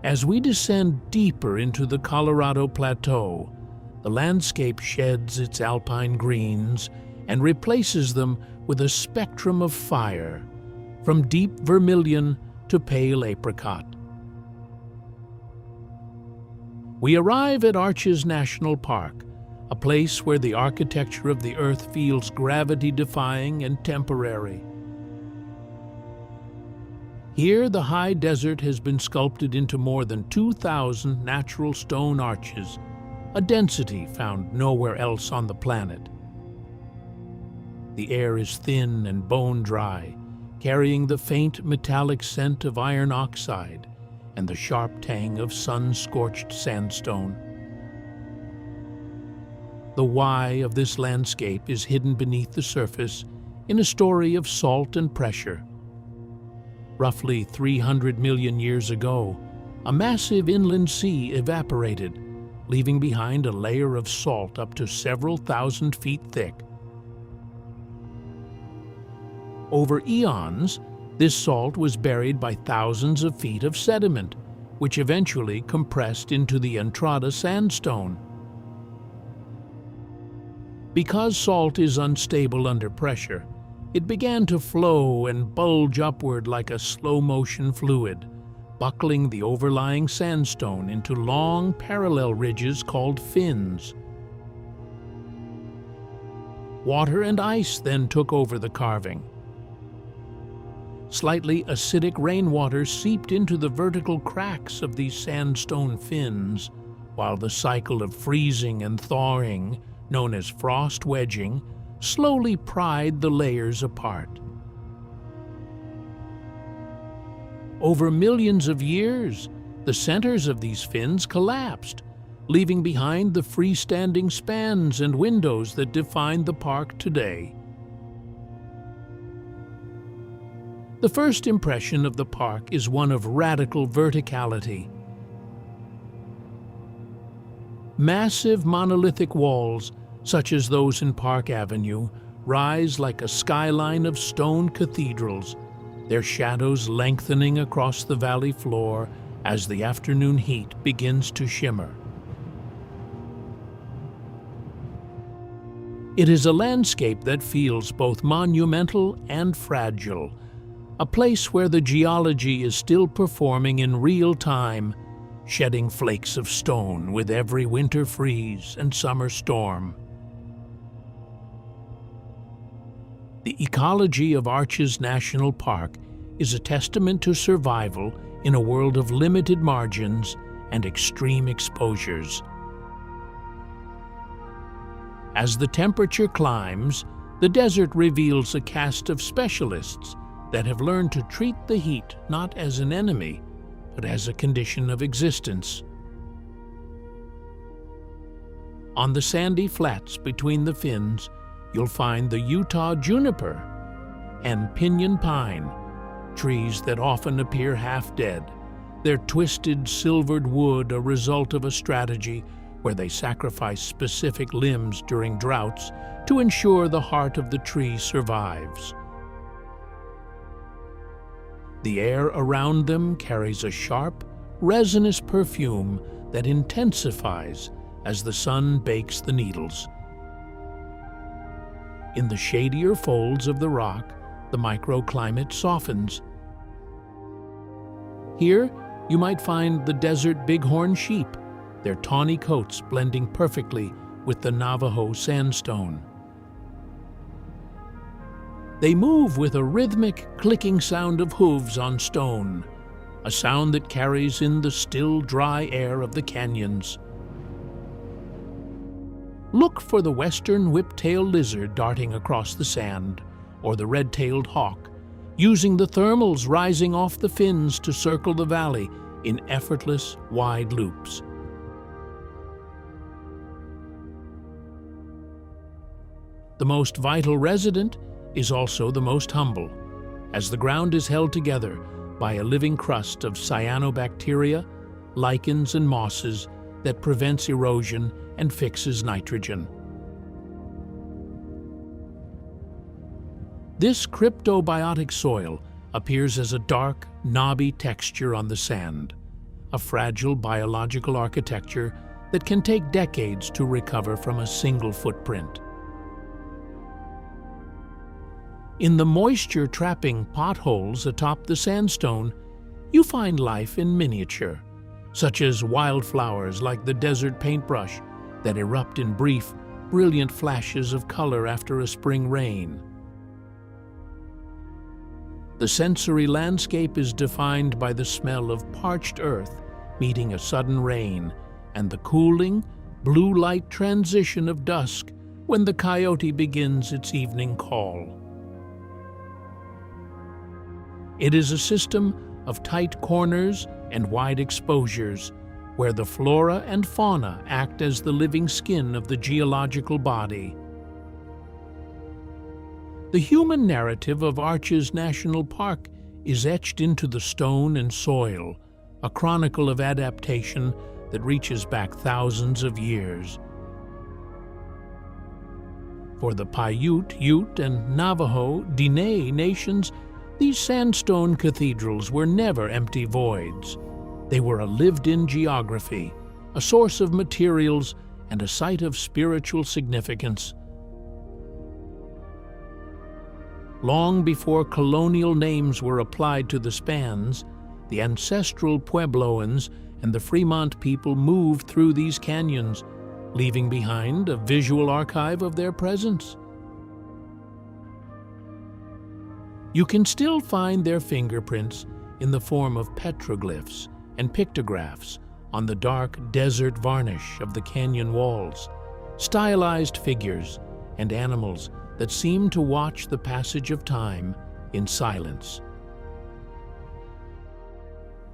As we descend deeper into the Colorado Plateau, the landscape sheds its alpine greens and replaces them with a spectrum of fire, from deep vermilion to pale apricot. We arrive at Arches National Park, a place where the architecture of the earth feels gravity-defying and temporary. Here, the high desert has been sculpted into more than 2,000 natural stone arches, a density found nowhere else on the planet. The air is thin and bone-dry, carrying the faint metallic scent of iron oxide and the sharp tang of sun-scorched sandstone. The why of this landscape is hidden beneath the surface in a story of salt and pressure. Roughly 300 million years ago, a massive inland sea evaporated, leaving behind a layer of salt up to several thousand feet thick. Over eons, this salt was buried by thousands of feet of sediment, which eventually compressed into the Entrada sandstone. Because salt is unstable under pressure, it began to flow and bulge upward like a slow-motion fluid, buckling the overlying sandstone into long parallel ridges called fins. Water and ice then took over the carving. Slightly acidic rainwater seeped into the vertical cracks of these sandstone fins, while the cycle of freezing and thawing, known as frost wedging, slowly pried the layers apart. Over millions of years, the centers of these fins collapsed, leaving behind the freestanding spans and windows that define the park today. The first impression of the park is one of radical verticality. Massive monolithic walls, such as those in Park Avenue, rise like a skyline of stone cathedrals, their shadows lengthening across the valley floor as the afternoon heat begins to shimmer. It is a landscape that feels both monumental and fragile, a place where the geology is still performing in real time, shedding flakes of stone with every winter freeze and summer storm. The ecology of Arches National Park is a testament to survival in a world of limited margins and extreme exposures. As the temperature climbs, the desert reveals a cast of specialists that have learned to treat the heat not as an enemy, but as a condition of existence. On the sandy flats between the fins, you'll find the Utah juniper and pinyon pine, trees that often appear half-dead, their twisted, silvered wood a result of a strategy where they sacrifice specific limbs during droughts to ensure the heart of the tree survives. The air around them carries a sharp, resinous perfume that intensifies as the sun bakes the needles. In the shadier folds of the rock, the microclimate softens. Here, you might find the desert bighorn sheep, their tawny coats blending perfectly with the Navajo sandstone. They move with a rhythmic, clicking sound of hooves on stone, a sound that carries in the still, dry air of the canyons. Look for the western whip-tailed lizard darting across the sand, or the red-tailed hawk, using the thermals rising off the fins to circle the valley in effortless, wide loops. The most vital resident is also the most humble, as the ground is held together by a living crust of cyanobacteria, lichens, and mosses that prevents erosion and fixes nitrogen. This cryptobiotic soil appears as a dark, knobby texture on the sand, a fragile biological architecture that can take decades to recover from a single footprint. In the moisture-trapping potholes atop the sandstone, you find life in miniature, such as wildflowers like the desert paintbrush that erupt in brief, brilliant flashes of color after a spring rain. The sensory landscape is defined by the smell of parched earth meeting a sudden rain and the cooling, blue-light transition of dusk when the coyote begins its evening call. It is a system of tight corners and wide exposures where the flora and fauna act as the living skin of the geological body. The human narrative of Arches National Park is etched into the stone and soil, a chronicle of adaptation that reaches back thousands of years. For the Paiute, Ute, and Navajo, Diné nations, these sandstone cathedrals were never empty voids. They were a lived-in geography, a source of materials, and a site of spiritual significance. Long before colonial names were applied to the spans, the ancestral Puebloans and the Fremont people moved through these canyons, leaving behind a visual archive of their presence. You can still find their fingerprints in the form of petroglyphs and pictographs on the dark desert varnish of the canyon walls, stylized figures and animals that seem to watch the passage of time in silence.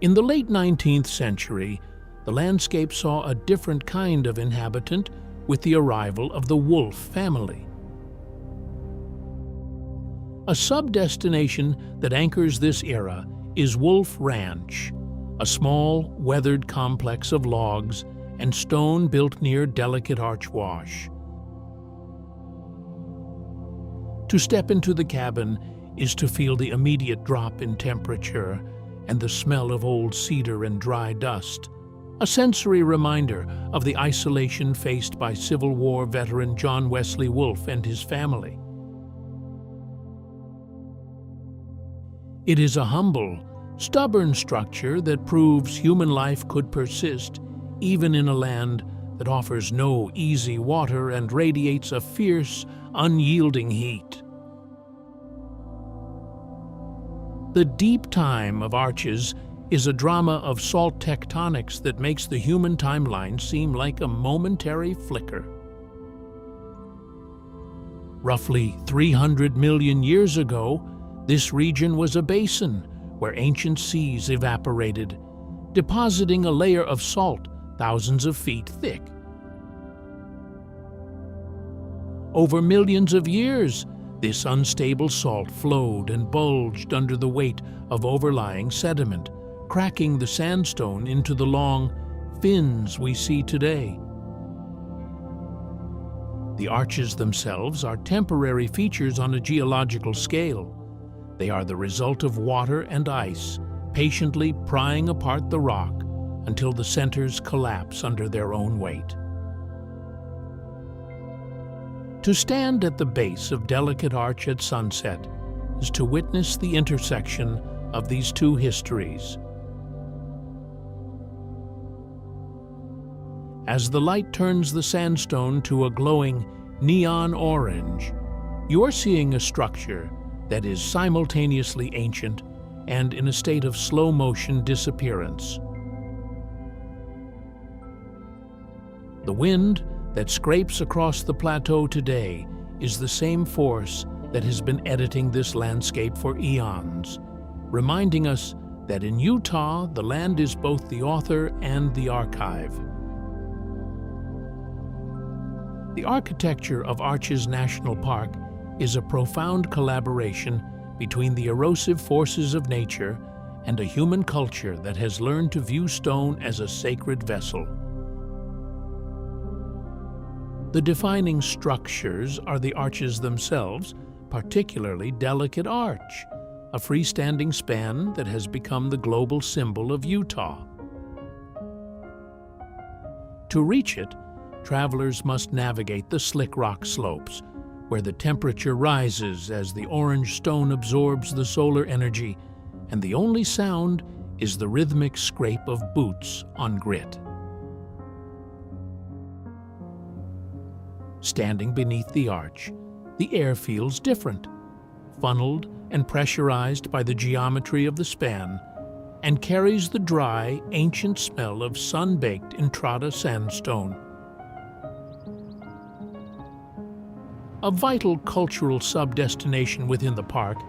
In the late 19th century, the landscape saw a different kind of inhabitant with the arrival of the wolf family. A sub-destination that anchors this era is Wolf Ranch, a small, weathered complex of logs and stone built near Delicate Arch Wash. To step into the cabin is to feel the immediate drop in temperature and the smell of old cedar and dry dust, a sensory reminder of the isolation faced by Civil War veteran John Wesley Wolfe and his family. It is a humble, stubborn structure that proves human life could persist even in a land that offers no easy water and radiates a fierce, unyielding heat. The deep time of Arches is a drama of salt tectonics that makes the human timeline seem like a momentary flicker. Roughly 300 million years ago, this region was a basin where ancient seas evaporated, depositing a layer of salt thousands of feet thick. Over millions of years, this unstable salt flowed and bulged under the weight of overlying sediment, cracking the sandstone into the long fins we see today. The arches themselves are temporary features on a geological scale. They are the result of water and ice patiently prying apart the rock until the centers collapse under their own weight. To stand at the base of Delicate Arch at sunset is to witness the intersection of these two histories. As the light turns the sandstone to a glowing neon orange, you are seeing a structure that is simultaneously ancient and in a state of slow-motion disappearance. The wind that scrapes across the plateau today is the same force that has been editing this landscape for eons, reminding us that in Utah, the land is both the author and the archive. The architecture of Arches National Park is a profound collaboration between the erosive forces of nature and a human culture that has learned to view stone as a sacred vessel. The defining structures are the arches themselves, particularly Delicate Arch, a freestanding span that has become the global symbol of Utah. To reach it, travelers must navigate the slick rock slopes, where the temperature rises as the orange stone absorbs the solar energy, and the only sound is the rhythmic scrape of boots on grit. Standing beneath the arch, the air feels different, funneled and pressurized by the geometry of the span, and carries the dry, ancient smell of sun-baked Entrada sandstone. A vital cultural sub-destination within the park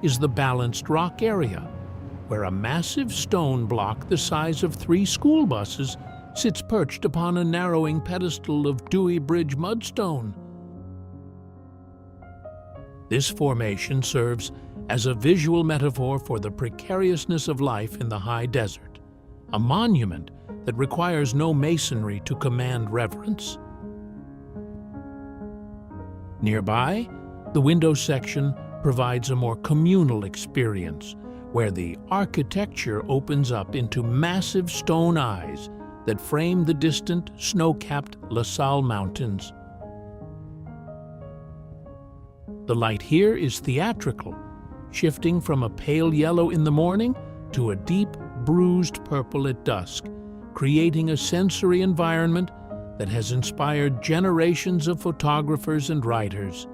is the Balanced Rock area, where a massive stone block the size of 3 school buses sits perched upon a narrowing pedestal of Dewey Bridge mudstone. This formation serves as a visual metaphor for the precariousness of life in the high desert, a monument that requires no masonry to command reverence. Nearby, the window section provides a more communal experience, where the architecture opens up into massive stone eyes that frame the distant, snow-capped La Salle Mountains. The light here is theatrical, shifting from a pale yellow in the morning to a deep, bruised purple at dusk, creating a sensory environment that has inspired generations of photographers and writers.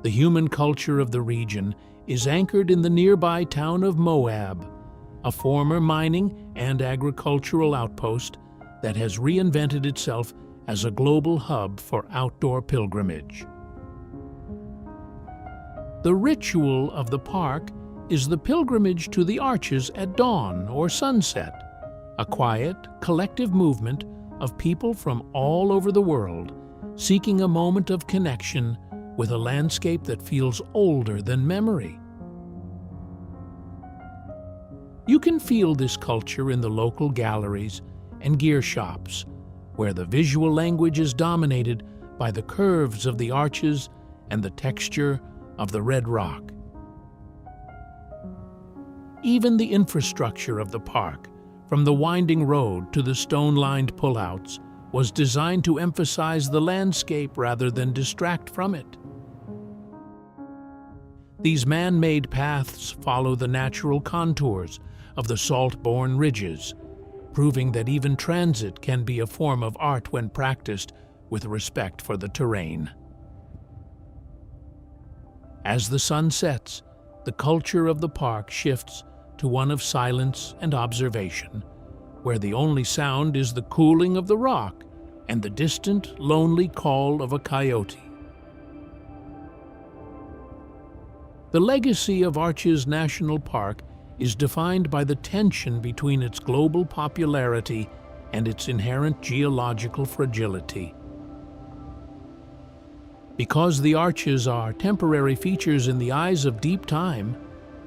The human culture of the region is anchored in the nearby town of Moab, a former mining and agricultural outpost that has reinvented itself as a global hub for outdoor pilgrimage. The ritual of the park is the pilgrimage to the arches at dawn or sunset, a quiet, collective movement of people from all over the world seeking a moment of connection with a landscape that feels older than memory. You can feel this culture in the local galleries and gear shops, where the visual language is dominated by the curves of the arches and the texture of the red rock. Even the infrastructure of the park, from the winding road to the stone-lined pullouts, was designed to emphasize the landscape rather than distract from it. These man-made paths follow the natural contours of the salt-borne ridges, proving that even transit can be a form of art when practiced with respect for the terrain. As the sun sets, the culture of the park shifts to one of silence and observation, where the only sound is the cooling of the rock and the distant, lonely call of a coyote. The legacy of Arches National Park is defined by the tension between its global popularity and its inherent geological fragility. Because the arches are temporary features in the eyes of deep time,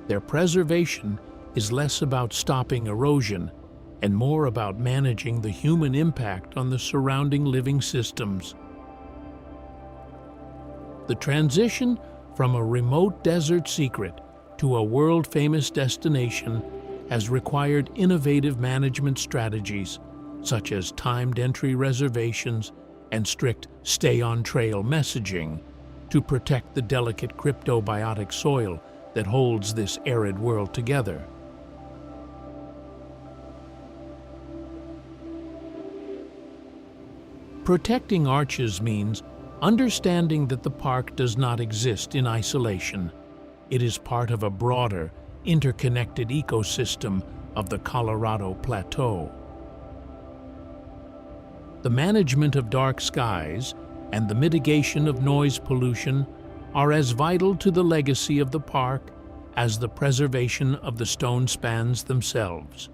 their preservation is less about stopping erosion and more about managing the human impact on the surrounding living systems. The transition from a remote desert secret to a world-famous destination has required innovative management strategies, such as timed entry reservations and strict stay-on-trail messaging, to protect the delicate cryptobiotic soil that holds this arid world together. Protecting arches means understanding that the park does not exist in isolation. It is part of a broader, interconnected ecosystem of the Colorado Plateau. The management of dark skies and the mitigation of noise pollution are as vital to the legacy of the park as the preservation of the stone spans themselves.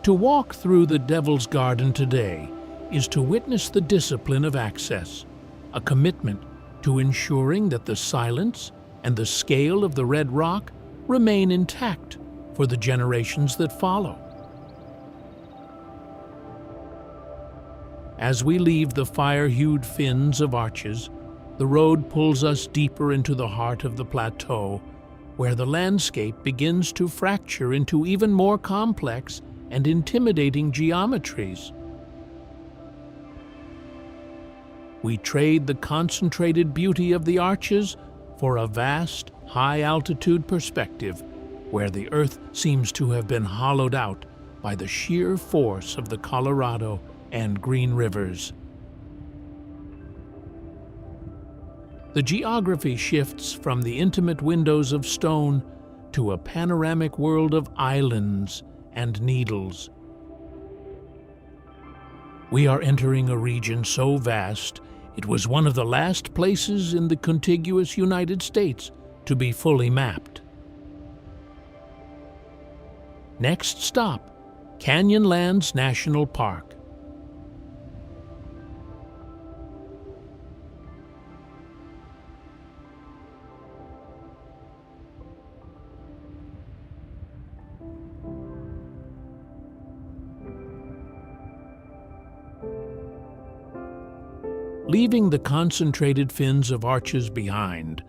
To walk through the Devil's Garden today is to witness the discipline of access, a commitment to ensuring that the silence and the scale of the red rock remain intact for the generations that follow. As we leave the fire-hued fins of arches, the road pulls us deeper into the heart of the plateau, where the landscape begins to fracture into even more complex and intimidating geometries. We trade the concentrated beauty of the arches for a vast, high-altitude perspective where the earth seems to have been hollowed out by the sheer force of the Colorado and Green Rivers. The geography shifts from the intimate windows of stone to a panoramic world of islands and needles. We are entering a region so vast, it was one of the last places in the contiguous United States to be fully mapped. Next stop, Canyonlands National Park. Leaving the concentrated fins of arches behind,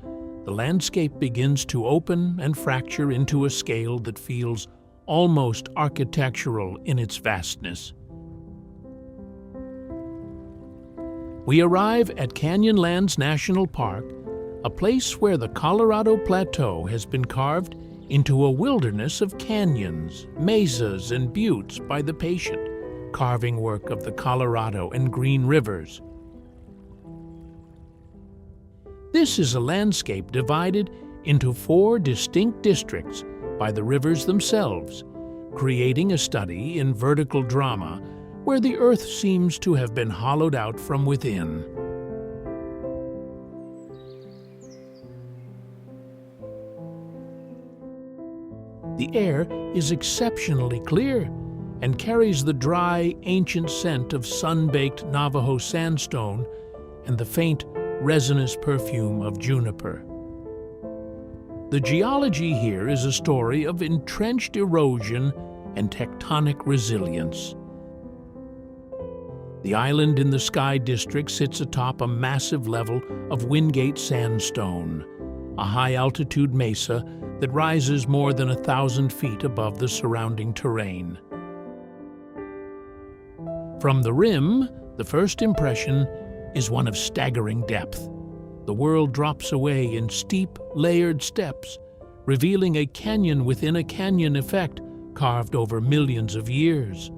the landscape begins to open and fracture into a scale that feels almost architectural in its vastness. We arrive at Canyonlands National Park, a place where the Colorado Plateau has been carved into a wilderness of canyons, mesas, and buttes by the patient carving work of the Colorado and Green Rivers. This is a landscape divided into 4 distinct districts by the rivers themselves, creating a study in vertical drama where the earth seems to have been hollowed out from within. The air is exceptionally clear and carries the dry, ancient scent of sun-baked Navajo sandstone and the faint, resinous perfume of juniper. The geology here is a story of entrenched erosion and tectonic resilience. The island in the Sky District sits atop a massive level of Wingate sandstone, a high-altitude mesa that rises more than 1,000 feet above the surrounding terrain. From the rim, the first impression is one of staggering depth. The world drops away in steep, layered steps, revealing a canyon within a canyon effect carved over millions of years.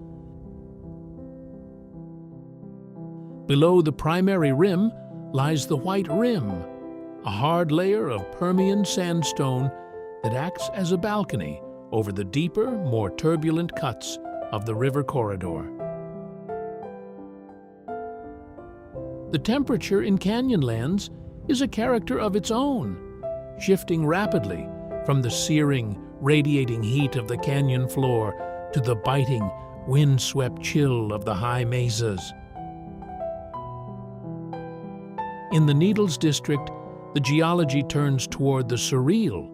Below the primary rim lies the White Rim, a hard layer of Permian sandstone that acts as a balcony over the deeper, more turbulent cuts of the river corridor. The temperature in Canyonlands is a character of its own, shifting rapidly from the searing, radiating heat of the canyon floor to the biting, wind-swept chill of the high mesas. In the Needles District, the geology turns toward the surreal,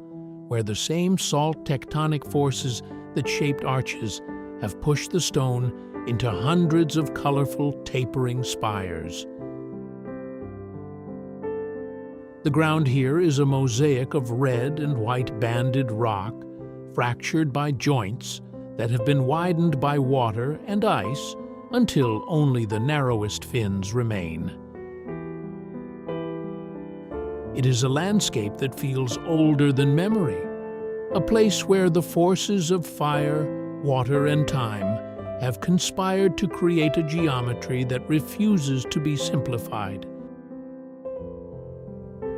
where the same salt tectonic forces that shaped arches have pushed the stone into hundreds of colorful, tapering spires. The ground here is a mosaic of red and white banded rock, fractured by joints that have been widened by water and ice until only the narrowest fins remain. It is a landscape that feels older than memory, a place where the forces of fire, water, and time have conspired to create a geometry that refuses to be simplified.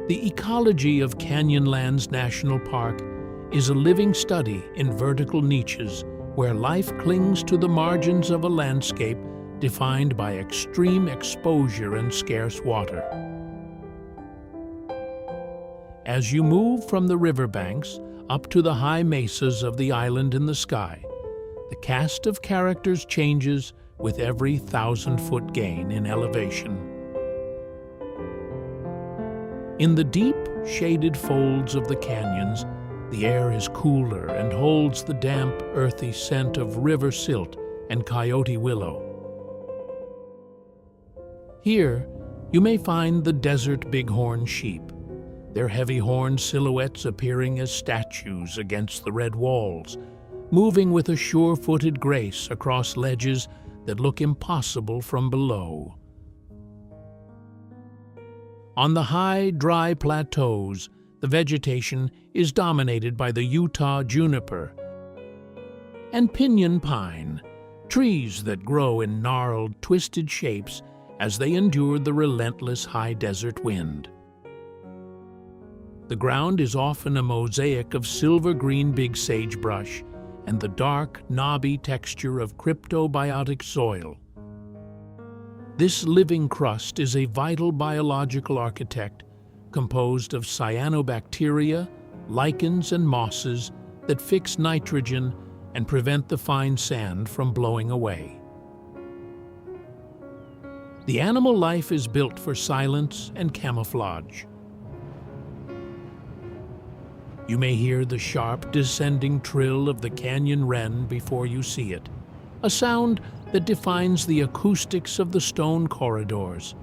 The ecology of Canyonlands National Park is a living study in vertical niches where life clings to the margins of a landscape defined by extreme exposure and scarce water. As you move from the riverbanks up to the high mesas of the island in the sky, the cast of characters changes with every 1,000-foot gain in elevation. In the deep, shaded folds of the canyons, the air is cooler and holds the damp, earthy scent of river silt and coyote willow. Here, you may find the desert bighorn sheep, their heavy horned silhouettes appearing as statues against the red walls, moving with a sure-footed grace across ledges that look impossible from below. On the high, dry plateaus, the vegetation is dominated by the Utah juniper and pinyon pine, trees that grow in gnarled, twisted shapes as they endure the relentless high desert wind. The ground is often a mosaic of silver-green big sagebrush and the dark, knobby texture of cryptobiotic soil. This living crust is a vital biological architect composed of cyanobacteria, lichens, and mosses that fix nitrogen and prevent the fine sand from blowing away. The animal life is built for silence and camouflage. You may hear the sharp, descending trill of the canyon wren before you see it, a sound that defines the acoustics of the stone corridors.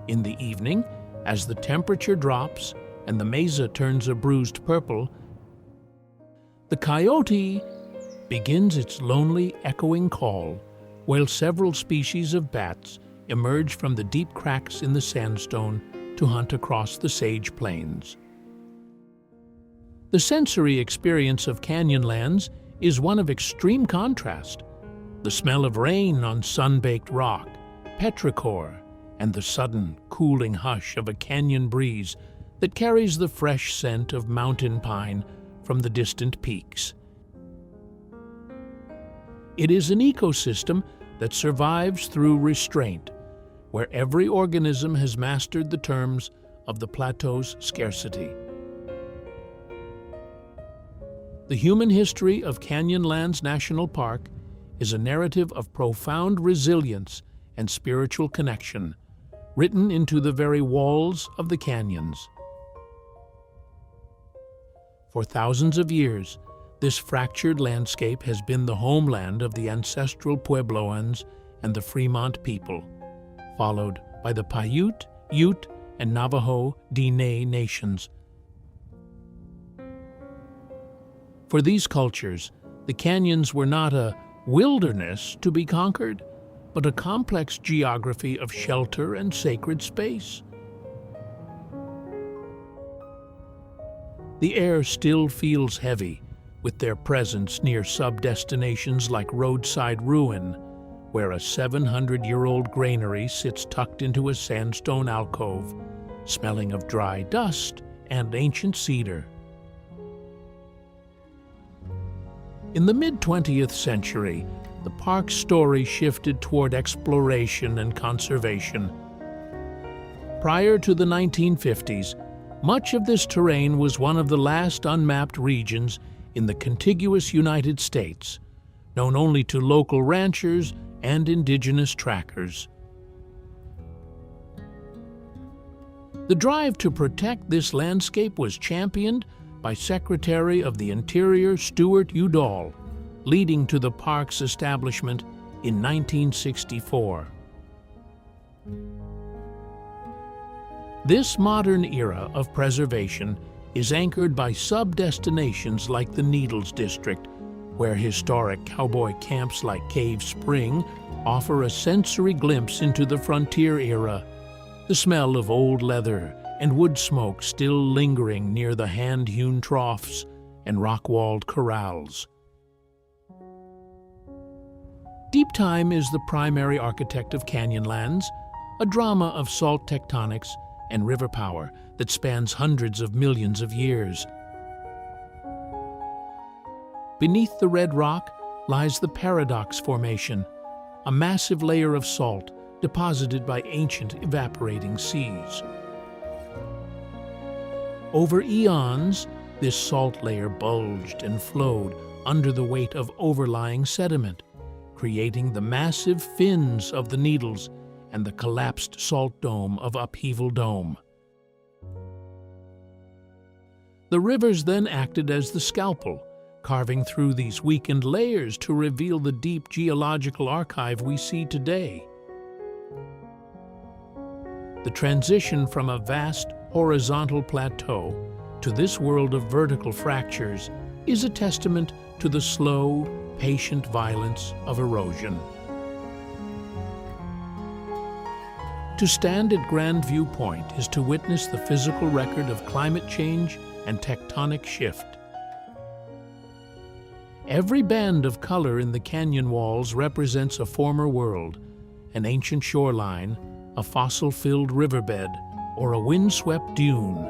In the evening, as the temperature drops and the mesa turns a bruised purple, the coyote begins its lonely, echoing call, while several species of bats emerge from the deep cracks in the sandstone to hunt across the sage plains. The sensory experience of Canyonlands is one of extreme contrast. The smell of rain on sun-baked rock, petrichor, and the sudden, cooling hush of a canyon breeze that carries the fresh scent of mountain pine from the distant peaks. It is an ecosystem that survives through restraint, where every organism has mastered the terms of the plateau's scarcity. The human history of Canyonlands National Park is a narrative of profound resilience and spiritual connection, written into the very walls of the canyons. For thousands of years, this fractured landscape has been the homeland of the ancestral Puebloans and the Fremont people, followed by the Paiute, Ute, and Navajo Diné nations. For these cultures, the canyons were not a wilderness to be conquered, but a complex geography of shelter and sacred space. The air still feels heavy with their presence near sub-destinations like Roadside Ruin, where a 700-year-old granary sits tucked into a sandstone alcove, smelling of dry dust and ancient cedar. In the mid-20th century, the park's story shifted toward exploration and conservation. Prior to the 1950s, much of this terrain was one of the last unmapped regions in the contiguous United States, known only to local ranchers and indigenous trackers. The drive to protect this landscape was championed by Secretary of the Interior Stuart Udall, leading to the park's establishment in 1964. This modern era of preservation is anchored by sub-destinations like the Needles District, where historic cowboy camps like Cave Spring offer a sensory glimpse into the frontier era, the smell of old leather and wood smoke still lingering near the hand-hewn troughs and rock-walled corrals. Deep Time is the primary architect of Canyonlands, a drama of salt tectonics and river power that spans hundreds of millions of years. Beneath the red rock lies the Paradox Formation, a massive layer of salt deposited by ancient evaporating seas. Over eons, this salt layer bulged and flowed under the weight of overlying sediment, creating the massive fins of the Needles and the collapsed salt dome of Upheaval Dome. The rivers then acted as the scalpel, carving through these weakened layers to reveal the deep geological archive we see today. The transition from a vast horizontal plateau to this world of vertical fractures is a testament to the slow, patient violence of erosion. To stand at Grand Viewpoint is to witness the physical record of climate change and tectonic shift. Every band of color in the canyon walls represents a former world, an ancient shoreline, a fossil-filled riverbed, or a windswept dune,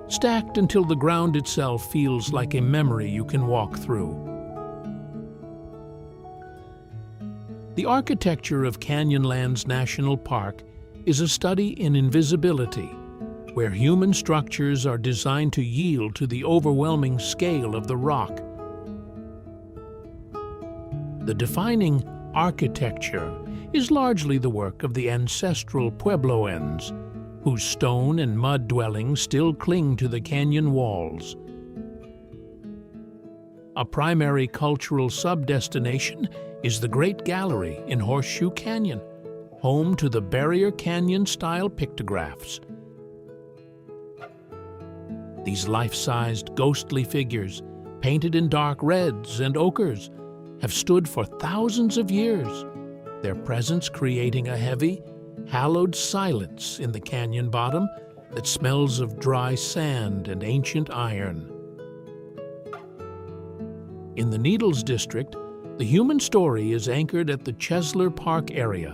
stacked until the ground itself feels like a memory you can walk through. The architecture of Canyonlands National Park is a study in invisibility, where human structures are designed to yield to the overwhelming scale of the rock. The defining architecture is largely the work of the ancestral Puebloans, whose stone and mud dwellings still cling to the canyon walls. A primary cultural sub-destination is the Great Gallery in Horseshoe Canyon, home to the Barrier Canyon-style pictographs. These life-sized, ghostly figures, painted in dark reds and ochres, have stood for thousands of years, their presence creating a heavy, hallowed silence in the canyon bottom that smells of dry sand and ancient iron. In the Needles District, the human story is anchored at the Chesler Park area,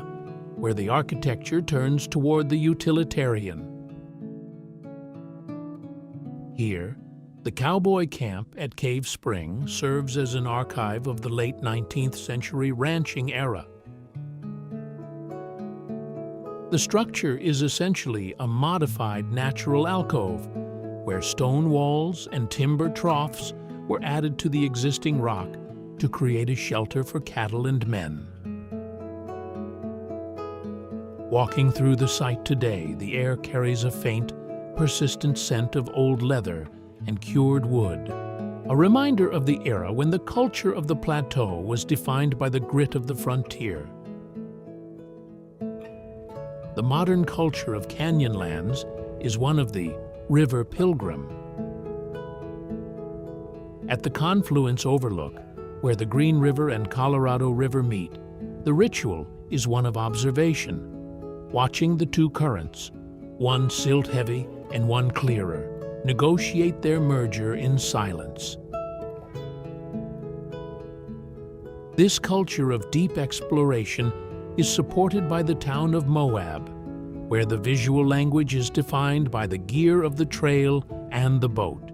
where the architecture turns toward the utilitarian. Here, the cowboy camp at Cave Spring serves as an archive of the late 19th century ranching era. The structure is essentially a modified natural alcove, where stone walls and timber troughs were added to the existing rock to create a shelter for cattle and men. Walking through the site today, the air carries a faint, persistent scent of old leather and cured wood, a reminder of the era when the culture of the plateau was defined by the grit of the frontier. The modern culture of Canyonlands is one of the river pilgrim. At the confluence overlook, where the Green River and Colorado River meet, the ritual is one of observation, watching the two currents, one silt-heavy and one clearer, negotiate their merger in silence. This culture of deep exploration is supported by the town of Moab, where the visual language is defined by the gear of the trail and the boat.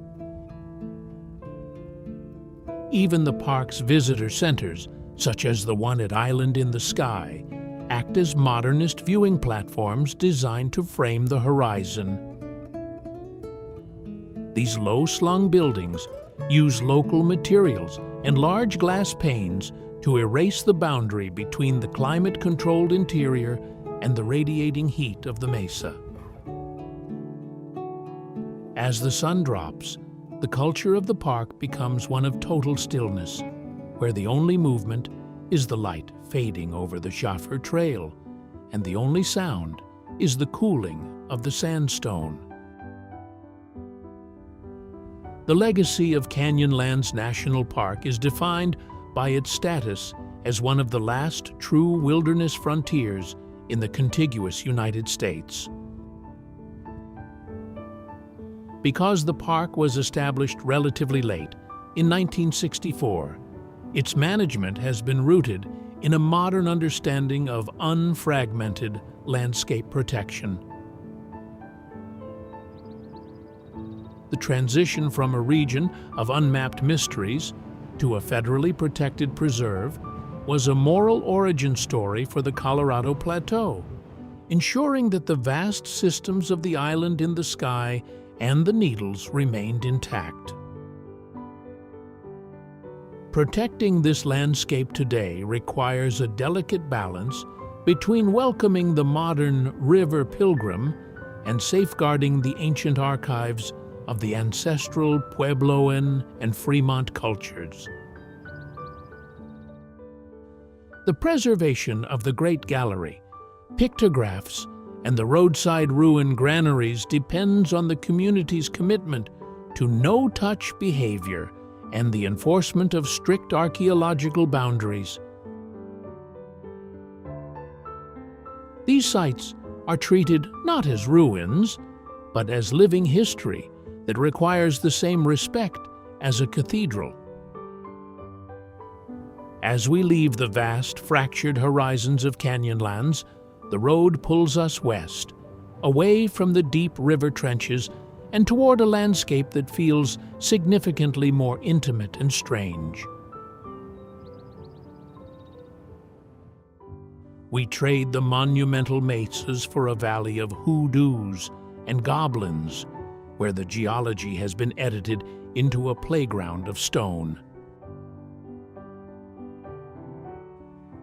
Even the park's visitor centers, such as the one at Island in the Sky, act as modernist viewing platforms designed to frame the horizon. These low-slung buildings use local materials and large glass panes to erase the boundary between the climate-controlled interior and the radiating heat of the mesa. As the sun drops, the culture of the park becomes one of total stillness, where the only movement is the light fading over the Schaffer Trail, and the only sound is the cooling of the sandstone. The legacy of Canyonlands National Park is defined by its status as one of the last true wilderness frontiers in the contiguous United States. Because the park was established relatively late, in 1964, its management has been rooted in a modern understanding of unfragmented landscape protection. The transition from a region of unmapped mysteries to a federally protected preserve was a moral origin story for the Colorado Plateau, ensuring that the vast systems of the island in the sky and the Needles remained intact. Protecting this landscape today requires a delicate balance between welcoming the modern river pilgrim and safeguarding the ancient archives of the ancestral Puebloan and Fremont cultures. The preservation of the Great Gallery, pictographs, and the roadside ruin granaries depends on the community's commitment to no-touch behavior and the enforcement of strict archaeological boundaries. These sites are treated not as ruins, but as living history that requires the same respect as a cathedral. As we leave the vast, fractured horizons of Canyonlands, the road pulls us west, away from the deep river trenches and toward a landscape that feels significantly more intimate and strange. We trade the monumental mesas for a valley of hoodoos and goblins, where the geology has been edited into a playground of stone.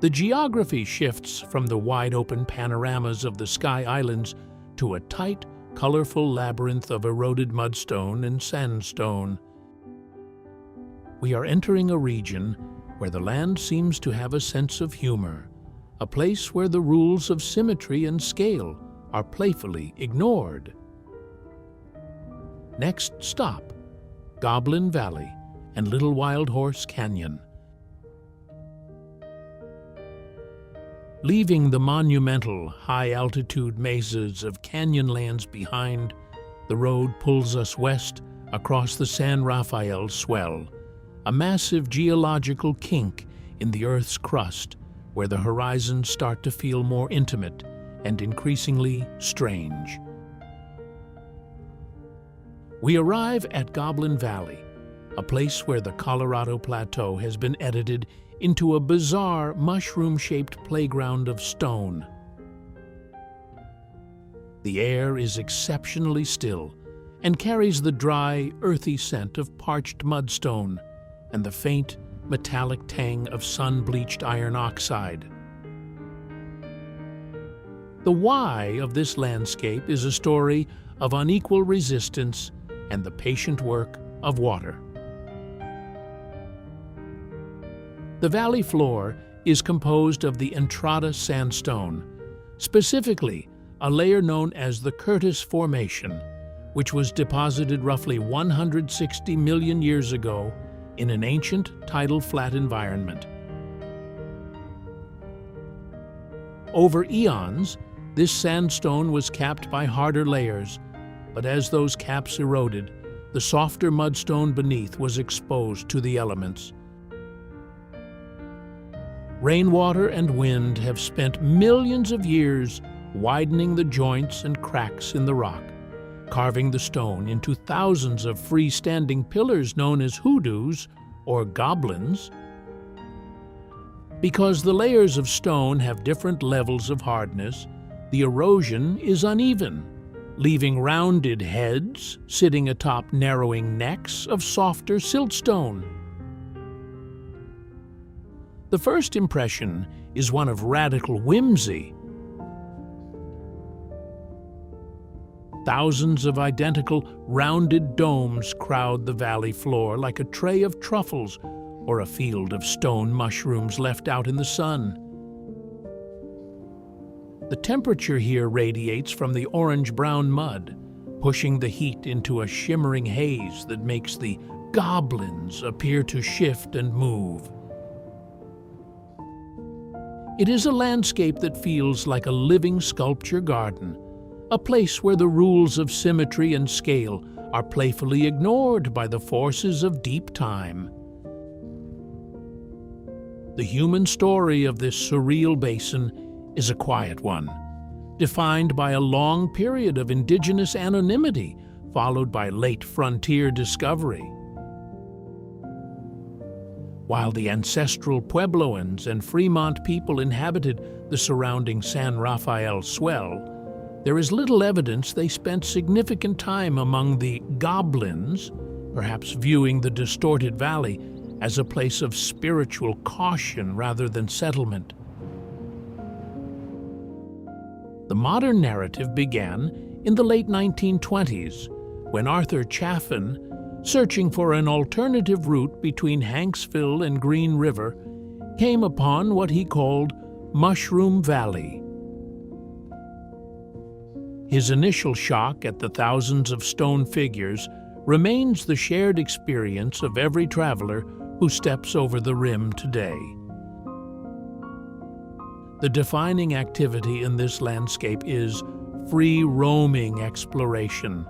The geography shifts from the wide-open panoramas of the Sky Islands to a tight, colorful labyrinth of eroded mudstone and sandstone. We are entering a region where the land seems to have a sense of humor, a place where the rules of symmetry and scale are playfully ignored. Next stop, Goblin Valley and Little Wild Horse Canyon. Leaving the monumental, high-altitude mesas of Canyonlands behind, the road pulls us west across the San Rafael Swell, a massive geological kink in the Earth's crust where the horizons start to feel more intimate and increasingly strange. We arrive at Goblin Valley, a place where the Colorado Plateau has been edited into a bizarre mushroom-shaped playground of stone. The air is exceptionally still and carries the dry, earthy scent of parched mudstone and the faint, metallic tang of sun-bleached iron oxide. The why of this landscape is a story of unequal resistance and the patient work of water. The valley floor is composed of the Entrada sandstone, specifically a layer known as the Curtis Formation, which was deposited roughly 160 million years ago in an ancient tidal flat environment. Over eons, this sandstone was capped by harder layers, but as those caps eroded, the softer mudstone beneath was exposed to the elements. Rainwater and wind have spent millions of years widening the joints and cracks in the rock, carving the stone into thousands of freestanding pillars known as hoodoos or goblins. Because the layers of stone have different levels of hardness, the erosion is uneven, leaving rounded heads sitting atop narrowing necks of softer siltstone. The first impression is one of radical whimsy. Thousands of identical, rounded domes crowd the valley floor like a tray of truffles or a field of stone mushrooms left out in the sun. The temperature here radiates from the orange-brown mud, pushing the heat into a shimmering haze that makes the goblins appear to shift and move. It is a landscape that feels like a living sculpture garden, a place where the rules of symmetry and scale are playfully ignored by the forces of deep time. The human story of this surreal basin is a quiet one, defined by a long period of indigenous anonymity followed by late frontier discovery. While the ancestral Puebloans and Fremont people inhabited the surrounding San Rafael swell, there is little evidence they spent significant time among the Goblins, perhaps viewing the distorted valley as a place of spiritual caution rather than settlement. The modern narrative began in the late 1920s, when Arthur Chaffin, searching for an alternative route between Hanksville and Green River, came upon what he called Mushroom Valley. His initial shock at the thousands of stone figures remains the shared experience of every traveler who steps over the rim today. The defining activity in this landscape is free-roaming exploration,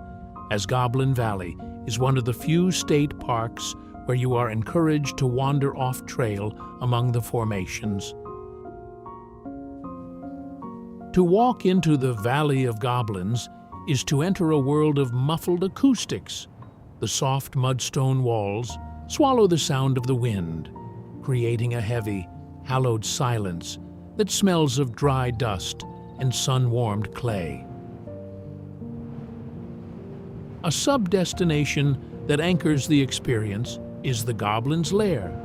as Goblin Valley is one of the few state parks where you are encouraged to wander off-trail among the formations. To walk into the Valley of Goblins is to enter a world of muffled acoustics. The soft mudstone walls swallow the sound of the wind, creating a heavy, hallowed silence that smells of dry dust and sun-warmed clay. A sub-destination that anchors the experience is the Goblin's Lair,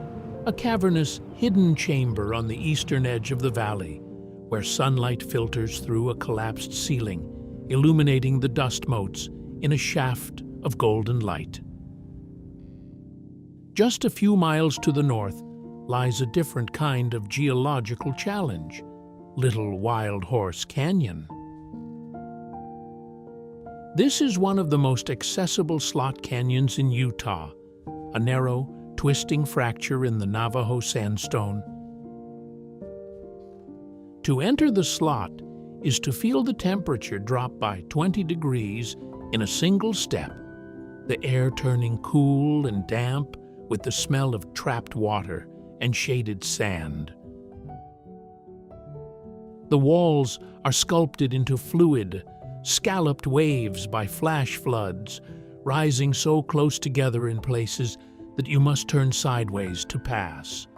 a cavernous, hidden chamber on the eastern edge of the valley, where sunlight filters through a collapsed ceiling, illuminating the dust motes in a shaft of golden light. Just a few miles to the north lies a different kind of geological challenge, Little Wild Horse Canyon. This is one of the most accessible slot canyons in Utah, a narrow, twisting fracture in the Navajo sandstone. To enter the slot is to feel the temperature drop by 20 degrees in a single step, the air turning cool and damp with the smell of trapped water and shaded sand. The walls are sculpted into fluid, scalloped waves by flash floods, rising so close together in places that you must turn sideways to pass.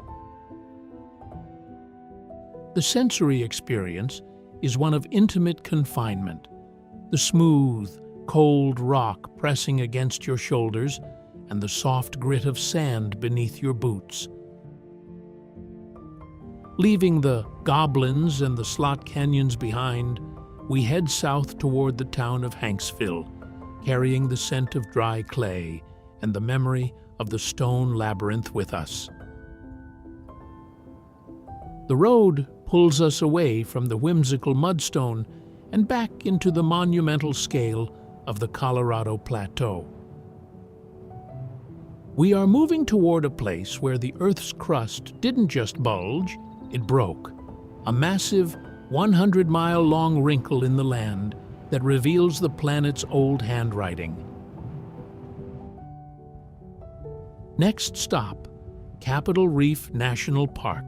The sensory experience is one of intimate confinement, the smooth, cold rock pressing against your shoulders and the soft grit of sand beneath your boots. Leaving the Goblins and the slot canyons behind, we head south toward the town of Hanksville, carrying the scent of dry clay and the memory of the stone labyrinth with us. The road pulls us away from the whimsical mudstone and back into the monumental scale of the Colorado Plateau. We are moving toward a place where the Earth's crust didn't just bulge, it broke, a massive 100-mile-long wrinkle in the land that reveals the planet's old handwriting. Next stop, Capitol Reef National Park.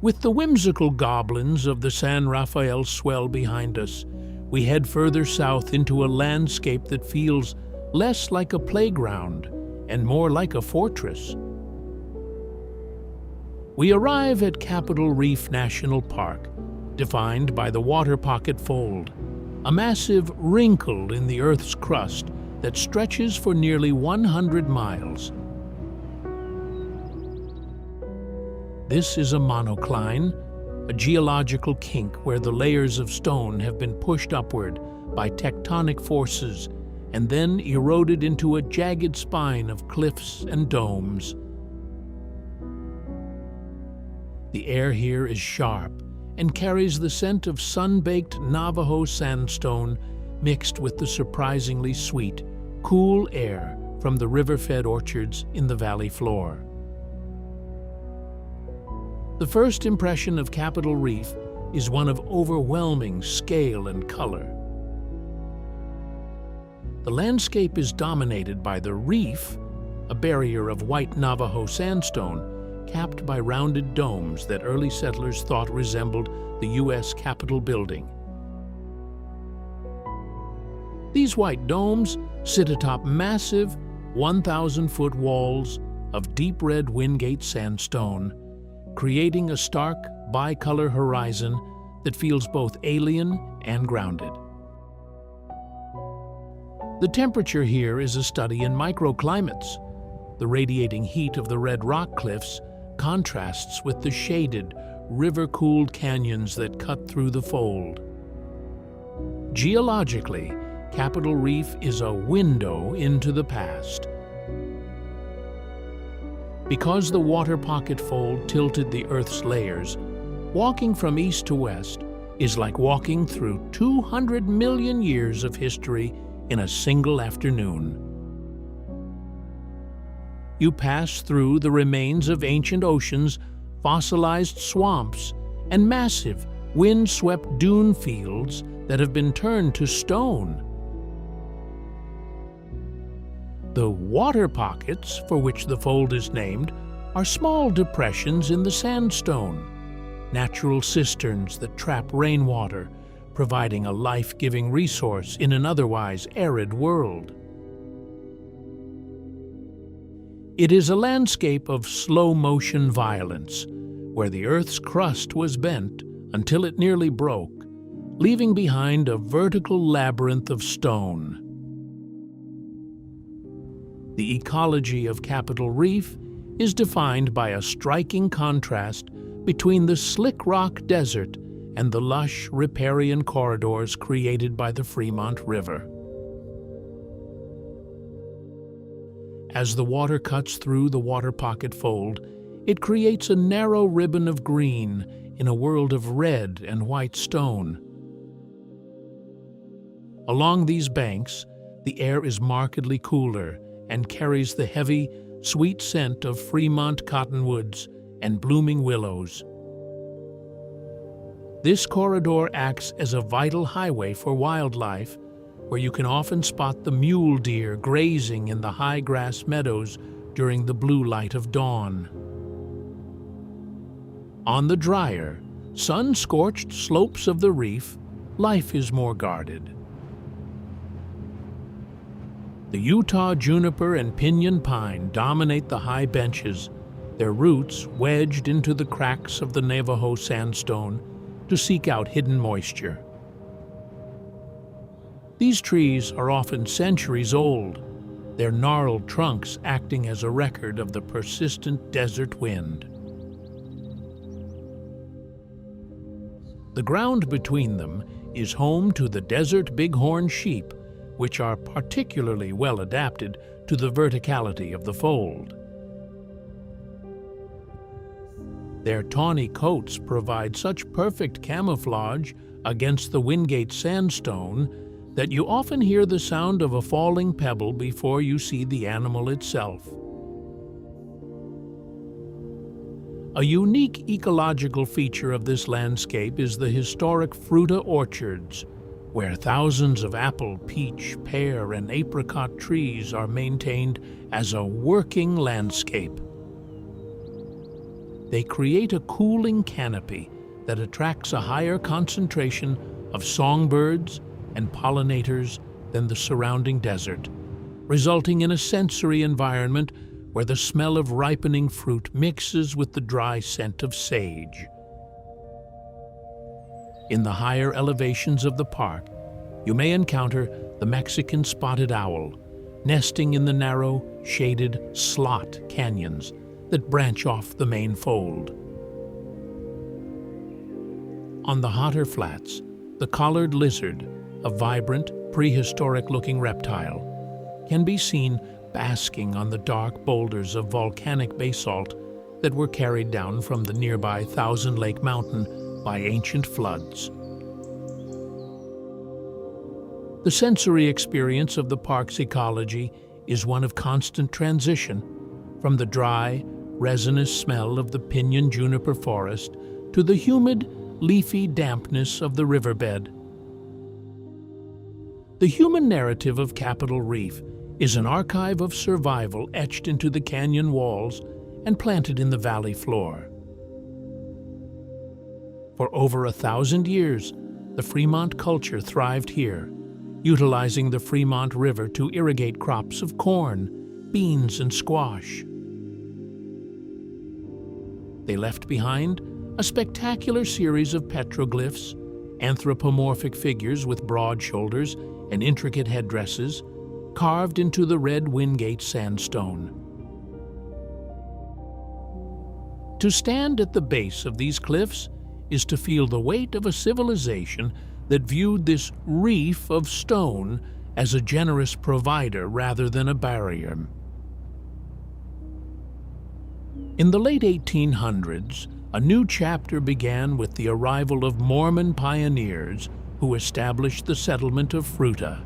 With the whimsical goblins of the San Rafael swell behind us, we head further south into a landscape that feels less like a playground and more like a fortress. We arrive at Capitol Reef National Park, defined by the Water Pocket Fold, a massive wrinkle in the Earth's crust that stretches for nearly 100 miles. This is a monocline, a geological kink where the layers of stone have been pushed upward by tectonic forces and then eroded into a jagged spine of cliffs and domes. The air here is sharp and carries the scent of sun-baked Navajo sandstone mixed with the surprisingly sweet, cool air from the river-fed orchards in the valley floor. The first impression of Capitol Reef is one of overwhelming scale and color. The landscape is dominated by the reef, a barrier of white Navajo sandstone capped by rounded domes that early settlers thought resembled the U.S. Capitol building. These white domes sit atop massive 1,000-foot walls of deep red Wingate sandstone, creating a stark, bicolor horizon that feels both alien and grounded. The temperature here is a study in microclimates. The radiating heat of the red rock cliffs contrasts with the shaded, river-cooled canyons that cut through the fold. Geologically, Capitol Reef is a window into the past. Because the water pocket fold tilted the Earth's layers, walking from east to west is like walking through 200 million years of history in a single afternoon. You pass through the remains of ancient oceans, fossilized swamps, and massive, wind-swept dune fields that have been turned to stone. The water pockets, for which the fold is named, are small depressions in the sandstone, natural cisterns that trap rainwater, providing a life-giving resource in an otherwise arid world. It is a landscape of slow-motion violence, where the Earth's crust was bent until it nearly broke, leaving behind a vertical labyrinth of stone. The ecology of Capitol Reef is defined by a striking contrast between the slick rock desert and the lush riparian corridors created by the Fremont River. As the water cuts through the water pocket fold, it creates a narrow ribbon of green in a world of red and white stone. Along these banks, the air is markedly cooler and carries the heavy, sweet scent of Fremont cottonwoods and blooming willows. This corridor acts as a vital highway for wildlife, where you can often spot the mule deer grazing in the high grass meadows during the blue light of dawn. On the drier, sun-scorched slopes of the reef, life is more guarded. The Utah juniper and pinyon pine dominate the high benches, their roots wedged into the cracks of the Navajo sandstone to seek out hidden moisture. These trees are often centuries old, their gnarled trunks acting as a record of the persistent desert wind. The ground between them is home to the desert bighorn sheep, which are particularly well adapted to the verticality of the fold. Their tawny coats provide such perfect camouflage against the Wingate sandstone that you often hear the sound of a falling pebble before you see the animal itself. A unique ecological feature of this landscape is the historic fruta orchards, where thousands of apple, peach, pear, and apricot trees are maintained as a working landscape. They create a cooling canopy that attracts a higher concentration of songbirds and pollinators than the surrounding desert, resulting in a sensory environment where the smell of ripening fruit mixes with the dry scent of sage. In the higher elevations of the park, you may encounter the Mexican spotted owl, nesting in the narrow, shaded slot canyons that branch off the main fold. On the hotter flats, the collared lizard, a vibrant, prehistoric-looking reptile, can be seen basking on the dark boulders of volcanic basalt that were carried down from the nearby Thousand Lake Mountain by ancient floods. The sensory experience of the park's ecology is one of constant transition, from the dry, resinous smell of the pinyon juniper forest to the humid, leafy dampness of the riverbed. The human narrative of Capitol Reef is an archive of survival etched into the canyon walls and planted in the valley floor. For over 1,000 years, the Fremont culture thrived here, utilizing the Fremont River to irrigate crops of corn, beans, and squash. They left behind a spectacular series of petroglyphs, anthropomorphic figures with broad shoulders and intricate headdresses, carved into the red Wingate sandstone. To stand at the base of these cliffs is to feel the weight of a civilization that viewed this reef of stone as a generous provider rather than a barrier. In the late 1800s, a new chapter began with the arrival of Mormon pioneers who established the settlement of Fruita.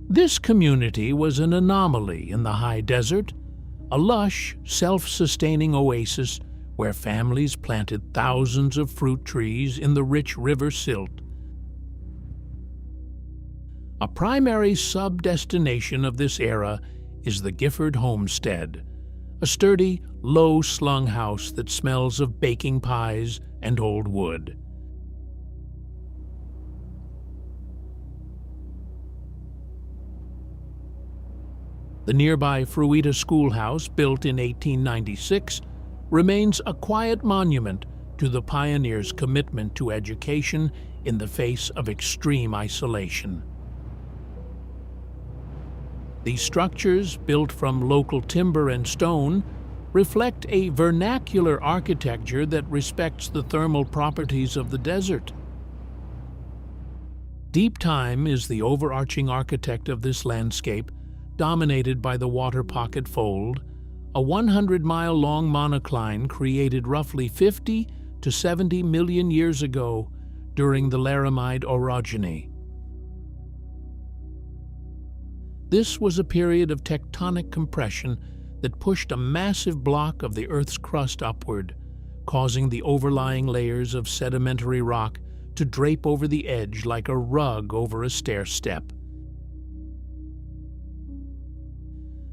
This community was an anomaly in the high desert, a lush, self-sustaining oasis where families planted thousands of fruit trees in the rich river silt. A primary sub-destination of this era is the Gifford Homestead, a sturdy, low-slung house that smells of baking pies and old wood. The nearby Fruita Schoolhouse, built in 1896, remains a quiet monument to the pioneers' commitment to education in the face of extreme isolation. These structures, built from local timber and stone, reflect a vernacular architecture that respects the thermal properties of the desert. Deep Time is the overarching architect of this landscape, dominated by the Water Pocket Fold, a 100-mile-long monocline created roughly 50 to 70 million years ago during the Laramide orogeny. This was a period of tectonic compression that pushed a massive block of the Earth's crust upward, causing the overlying layers of sedimentary rock to drape over the edge like a rug over a stair step.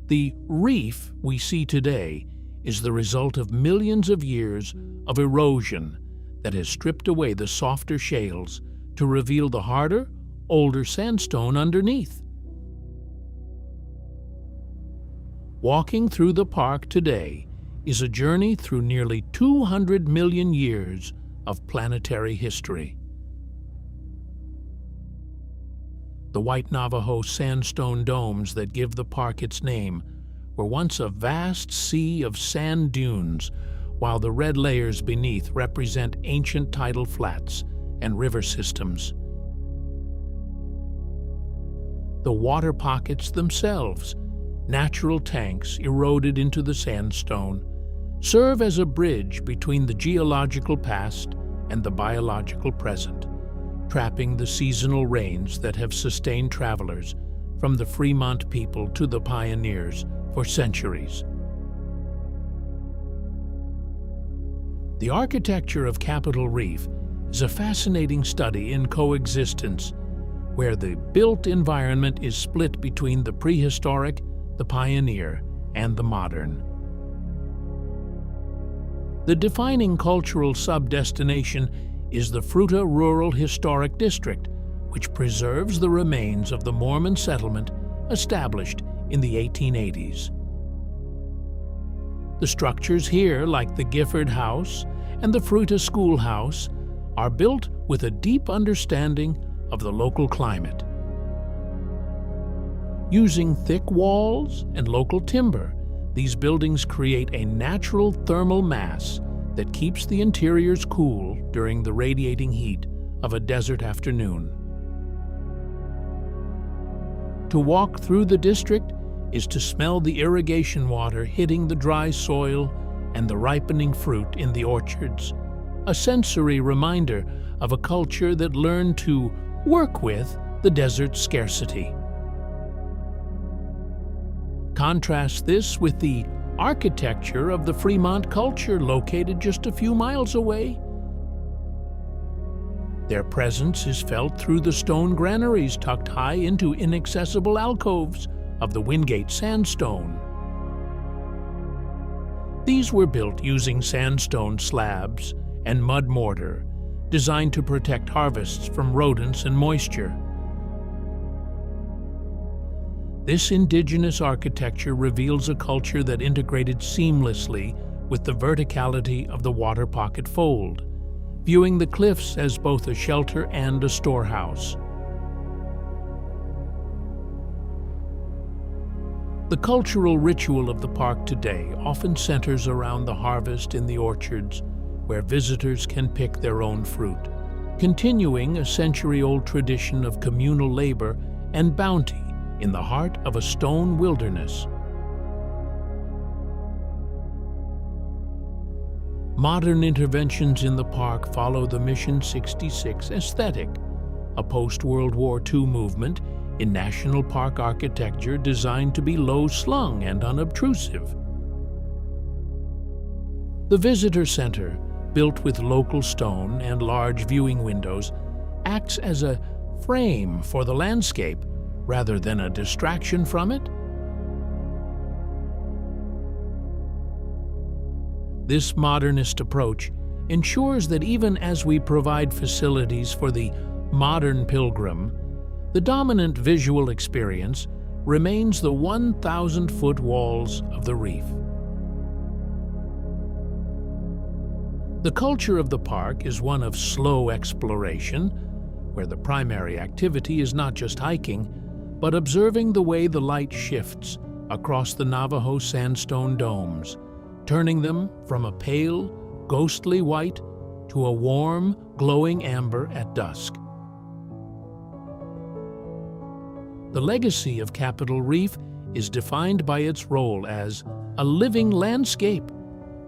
The reef we see today is the result of millions of years of erosion that has stripped away the softer shales to reveal the harder, older sandstone underneath. Walking through the park today is a journey through nearly 200 million years of planetary history. The white Navajo sandstone domes that give the park its name were once a vast sea of sand dunes, while the red layers beneath represent ancient tidal flats and river systems. The water pockets themselves, natural tanks eroded into the sandstone, serve as a bridge between the geological past and the biological present, trapping the seasonal rains that have sustained travelers from the Fremont people to the pioneers for centuries. The architecture of Capitol Reef is a fascinating study in coexistence, where the built environment is split between the prehistoric, the pioneer, and the modern. The defining cultural sub-destination is the Fruita Rural Historic District, which preserves the remains of the Mormon settlement established in the 1880s. The structures here, like the Gifford House and the Fruita Schoolhouse, are built with a deep understanding of the local climate. Using thick walls and local timber, these buildings create a natural thermal mass that keeps the interiors cool during the radiating heat of a desert afternoon. To walk through the district is to smell the irrigation water hitting the dry soil and the ripening fruit in the orchards, a sensory reminder of a culture that learned to work with the desert's scarcity. Contrast this with the architecture of the Fremont culture located just a few miles away. Their presence is felt through the stone granaries tucked high into inaccessible alcoves of the Wingate sandstone. These were built using sandstone slabs and mud mortar, designed to protect harvests from rodents and moisture. This indigenous architecture reveals a culture that integrated seamlessly with the verticality of the water pocket fold, viewing the cliffs as both a shelter and a storehouse. The cultural ritual of the park today often centers around the harvest in the orchards, where visitors can pick their own fruit, continuing a century-old tradition of communal labor and bounty in the heart of a stone wilderness. Modern interventions in the park follow the Mission 66 aesthetic, a post-World War II movement in national park architecture designed to be low-slung and unobtrusive. The visitor center, built with local stone and large viewing windows, acts as a frame for the landscape rather than a distraction from it. This modernist approach ensures that even as we provide facilities for the modern pilgrim, the dominant visual experience remains the 1,000-foot walls of the Reef. The culture of the park is one of slow exploration, where the primary activity is not just hiking, but observing the way the light shifts across the Navajo sandstone domes, turning them from a pale, ghostly white to a warm, glowing amber at dusk. The legacy of Capitol Reef is defined by its role as a living landscape,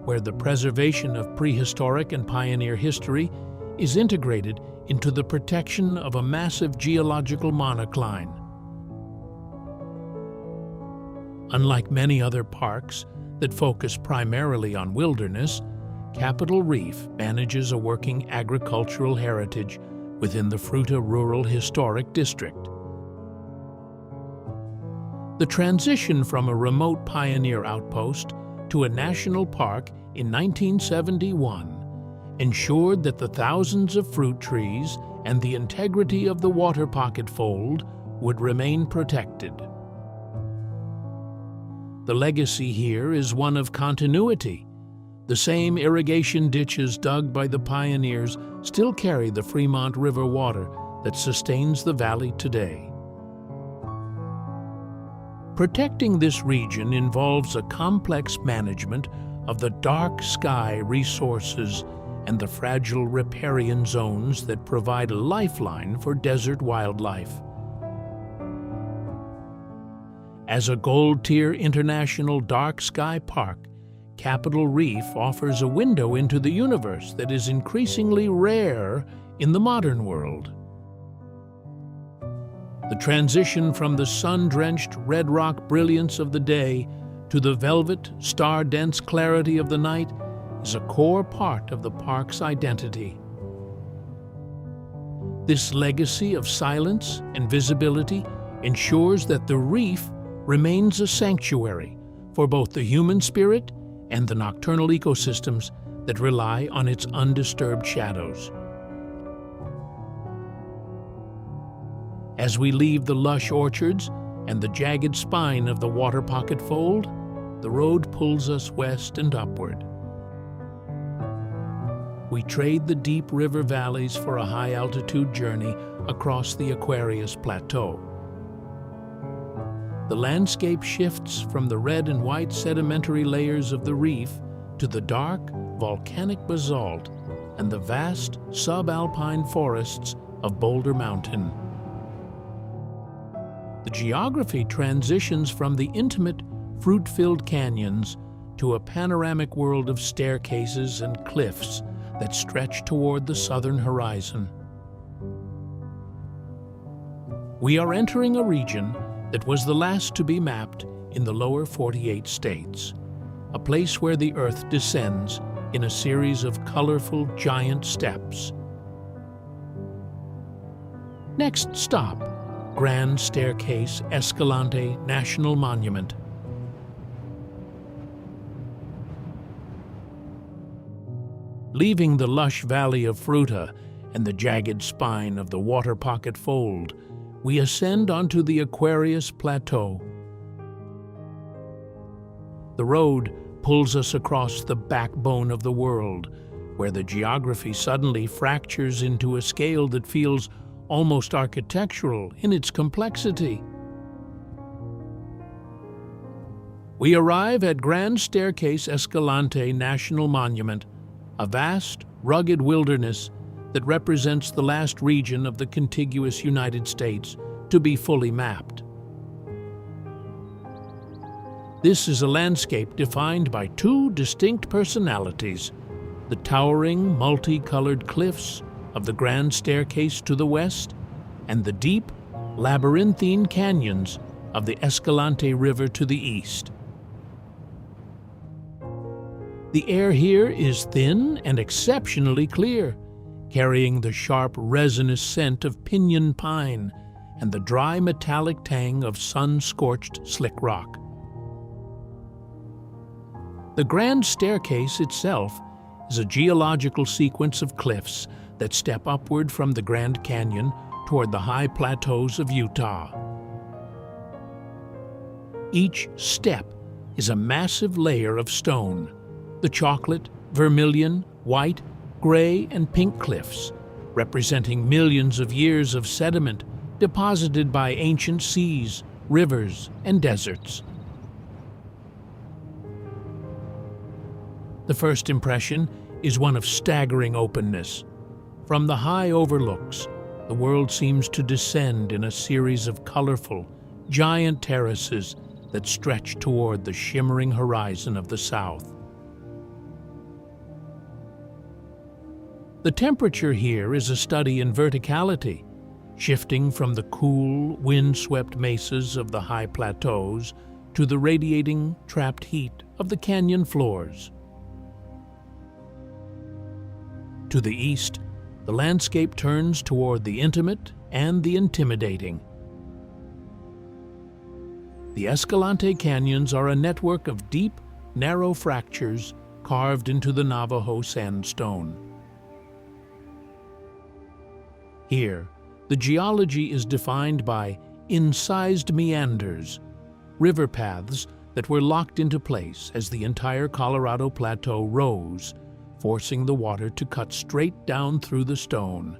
where the preservation of prehistoric and pioneer history is integrated into the protection of a massive geological monocline. Unlike many other parks that focus primarily on wilderness, Capitol Reef manages a working agricultural heritage within the Fruita Rural Historic District. The transition from a remote pioneer outpost to a national park in 1971 ensured that the thousands of fruit trees and the integrity of the water pocket fold would remain protected. The legacy here is one of continuity. The same irrigation ditches dug by the pioneers still carry the Fremont River water that sustains the valley today. Protecting this region involves a complex management of the dark sky resources and the fragile riparian zones that provide a lifeline for desert wildlife. As a gold-tier international dark sky park, Capitol Reef offers a window into the universe that is increasingly rare in the modern world. The transition from the sun-drenched red rock brilliance of the day to the velvet, star-dense clarity of the night is a core part of the park's identity. This legacy of silence and visibility ensures that the Reef remains a sanctuary for both the human spirit and the nocturnal ecosystems that rely on its undisturbed shadows. As we leave the lush orchards and the jagged spine of the water pocket fold, the road pulls us west and upward. We trade the deep river valleys for a high-altitude journey across the Aquarius Plateau. The landscape shifts from the red and white sedimentary layers of the Reef to the dark, volcanic basalt and the vast subalpine forests of Boulder Mountain. The geography transitions from the intimate, fruit-filled canyons to a panoramic world of staircases and cliffs that stretch toward the southern horizon. We are entering a region that was the last to be mapped in the lower 48 states, a place where the Earth descends in a series of colorful giant steps. Next stop, Grand Staircase-Escalante National Monument. Leaving the lush valley of Fruta and the jagged spine of the Water Pocket Fold, we ascend onto the Aquarius Plateau. The road pulls us across the backbone of the world, where the geography suddenly fractures into a scale that feels almost architectural in its complexity. We arrive at Grand Staircase-Escalante National Monument, a vast, rugged wilderness that represents the last region of the contiguous United States to be fully mapped. This is a landscape defined by two distinct personalities: the towering, multicolored cliffs of the Grand Staircase to the west, and the deep, labyrinthine canyons of the Escalante River to the east. The air here is thin and exceptionally clear, carrying the sharp, resinous scent of pinyon pine and the dry, metallic tang of sun-scorched slick rock. The Grand Staircase itself is a geological sequence of cliffs that step upward from the Grand Canyon toward the high plateaus of Utah. Each step is a massive layer of stone. The chocolate, vermilion, white, gray, and pink cliffs, representing millions of years of sediment deposited by ancient seas, rivers, and deserts. The first impression is one of staggering openness. From the high overlooks, the world seems to descend in a series of colorful, giant terraces that stretch toward the shimmering horizon of the south. The temperature here is a study in verticality, shifting from the cool, wind-swept mesas of the high plateaus to the radiating, trapped heat of the canyon floors. To the east, the landscape turns toward the intimate and the intimidating. The Escalante Canyons are a network of deep, narrow fractures carved into the Navajo sandstone. Here, the geology is defined by incised meanders, river paths that were locked into place as the entire Colorado Plateau rose, forcing the water to cut straight down through the stone.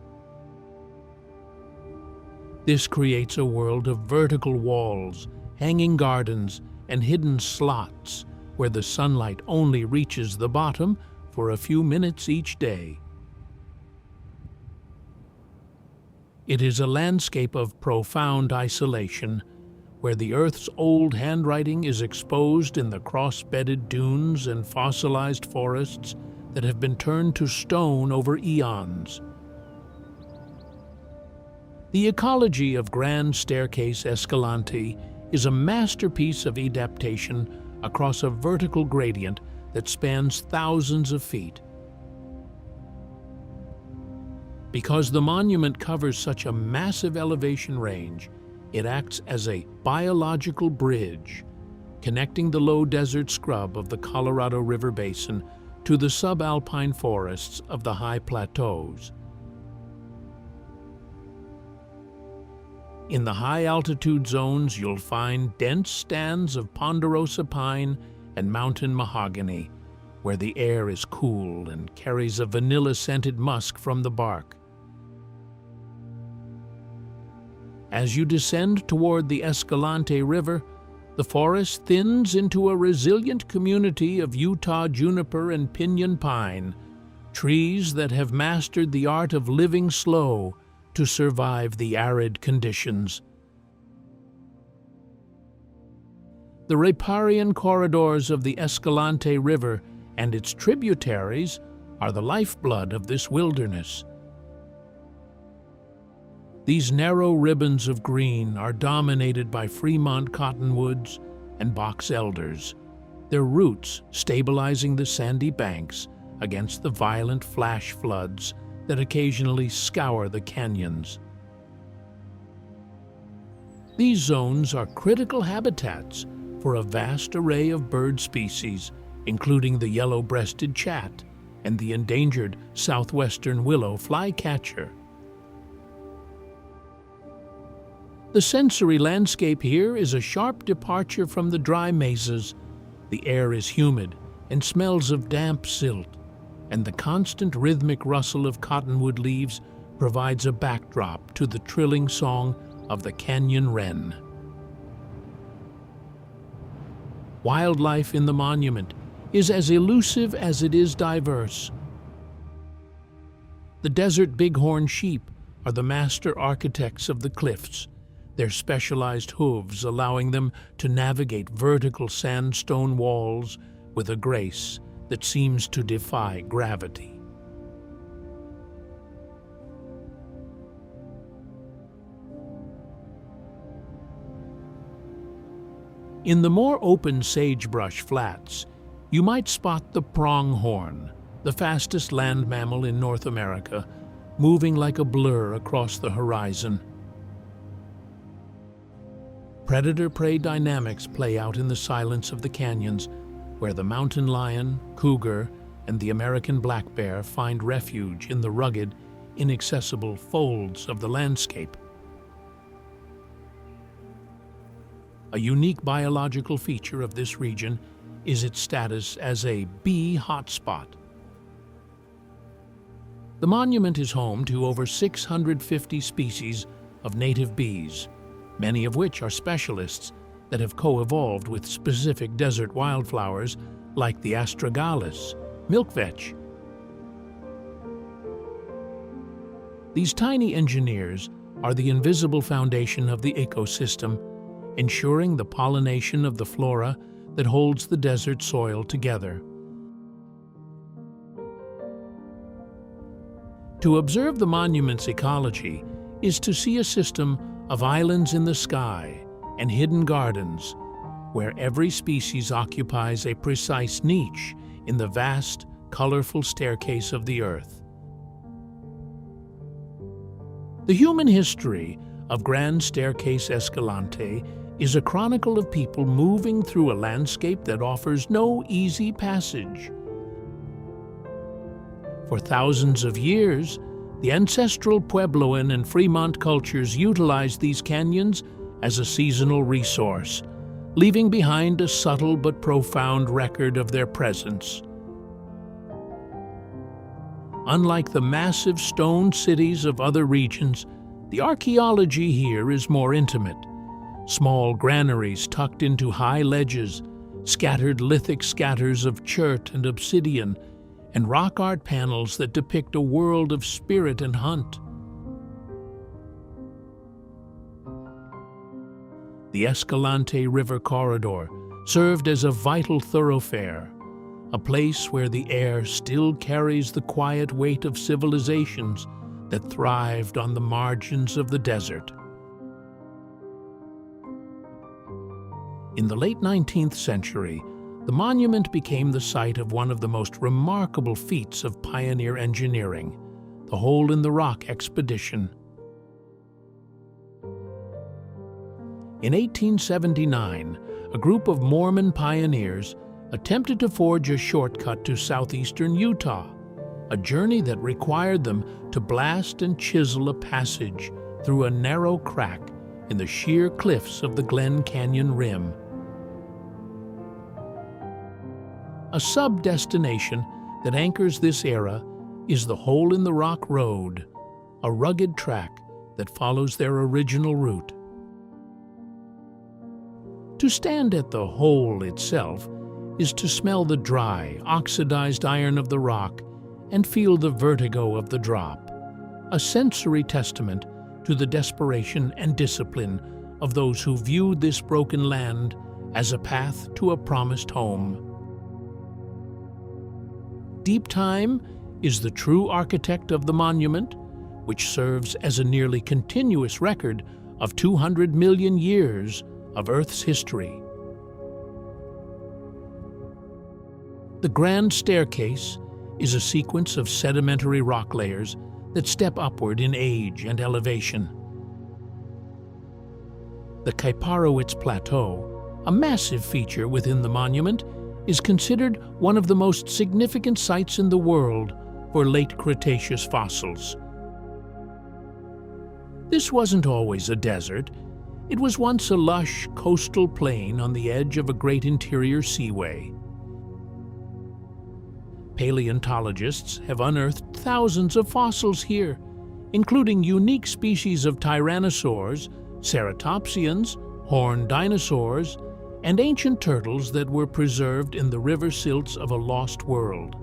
This creates a world of vertical walls, hanging gardens, and hidden slots where the sunlight only reaches the bottom for a few minutes each day. It is a landscape of profound isolation, where the Earth's old handwriting is exposed in the cross-bedded dunes and fossilized forests that have been turned to stone over eons. The ecology of Grand Staircase-Escalante is a masterpiece of adaptation across a vertical gradient that spans thousands of feet. Because the monument covers such a massive elevation range, it acts as a biological bridge, connecting the low desert scrub of the Colorado River Basin to the subalpine forests of the high plateaus. In the high-altitude zones, you'll find dense stands of ponderosa pine and mountain mahogany, where the air is cool and carries a vanilla-scented musk from the bark. As you descend toward the Escalante River, the forest thins into a resilient community of Utah juniper and pinyon pine, trees that have mastered the art of living slow to survive the arid conditions. The riparian corridors of the Escalante River and its tributaries are the lifeblood of this wilderness. These narrow ribbons of green are dominated by Fremont cottonwoods and box elders, their roots stabilizing the sandy banks against the violent flash floods that occasionally scour the canyons. These zones are critical habitats for a vast array of bird species, including the yellow-breasted chat and the endangered southwestern willow flycatcher. The sensory landscape here is a sharp departure from the dry mesas. The air is humid and smells of damp silt, and the constant rhythmic rustle of cottonwood leaves provides a backdrop to the trilling song of the canyon wren. Wildlife in the monument is as elusive as it is diverse. The desert bighorn sheep are the master architects of the cliffs, their specialized hooves allowing them to navigate vertical sandstone walls with a grace that seems to defy gravity. In the more open sagebrush flats, you might spot the pronghorn, the fastest land mammal in North America, moving like a blur across the horizon. Predator-prey dynamics play out in the silence of the canyons, where the mountain lion, cougar, and the American black bear find refuge in the rugged, inaccessible folds of the landscape. A unique biological feature of this region is its status as a bee hotspot. The monument is home to over 650 species of native bees, many of which are specialists that have co-evolved with specific desert wildflowers like the astragalus, milkvetch. These tiny engineers are the invisible foundation of the ecosystem, ensuring the pollination of the flora that holds the desert soil together. To observe the monument's ecology is to see a system of islands in the sky and hidden gardens, where every species occupies a precise niche in the vast, colorful staircase of the earth. The human history of Grand Staircase-Escalante is a chronicle of people moving through a landscape that offers no easy passage. For thousands of years, the ancestral Puebloan and Fremont cultures utilized these canyons as a seasonal resource, leaving behind a subtle but profound record of their presence. Unlike the massive stone cities of other regions, the archaeology here is more intimate. Small granaries tucked into high ledges, scattered lithic scatters of chert and obsidian, and rock art panels that depict a world of spirit and hunt. The Escalante River corridor served as a vital thoroughfare, a place where the air still carries the quiet weight of civilizations that thrived on the margins of the desert. In the late 19th century, the monument became the site of one of the most remarkable feats of pioneer engineering, the Hole-in-the-Rock expedition. In 1879, a group of Mormon pioneers attempted to forge a shortcut to southeastern Utah, a journey that required them to blast and chisel a passage through a narrow crack in the sheer cliffs of the Glen Canyon rim. A sub-destination that anchors this era is the Hole-in-the-Rock Road, a rugged track that follows their original route. To stand at the hole itself is to smell the dry, oxidized iron of the rock and feel the vertigo of the drop, a sensory testament to the desperation and discipline of those who viewed this broken land as a path to a promised home. Deep Time is the true architect of the monument, which serves as a nearly continuous record of 200 million years of Earth's history. The Grand Staircase is a sequence of sedimentary rock layers that step upward in age and elevation. The Kaiparowitz Plateau, a massive feature within the monument, is considered one of the most significant sites in the world for late Cretaceous fossils. This wasn't always a desert. It was once a lush coastal plain on the edge of a great interior seaway. Paleontologists have unearthed thousands of fossils here, including unique species of tyrannosaurs, ceratopsians, horned dinosaurs, and ancient turtles that were preserved in the river silts of a lost world.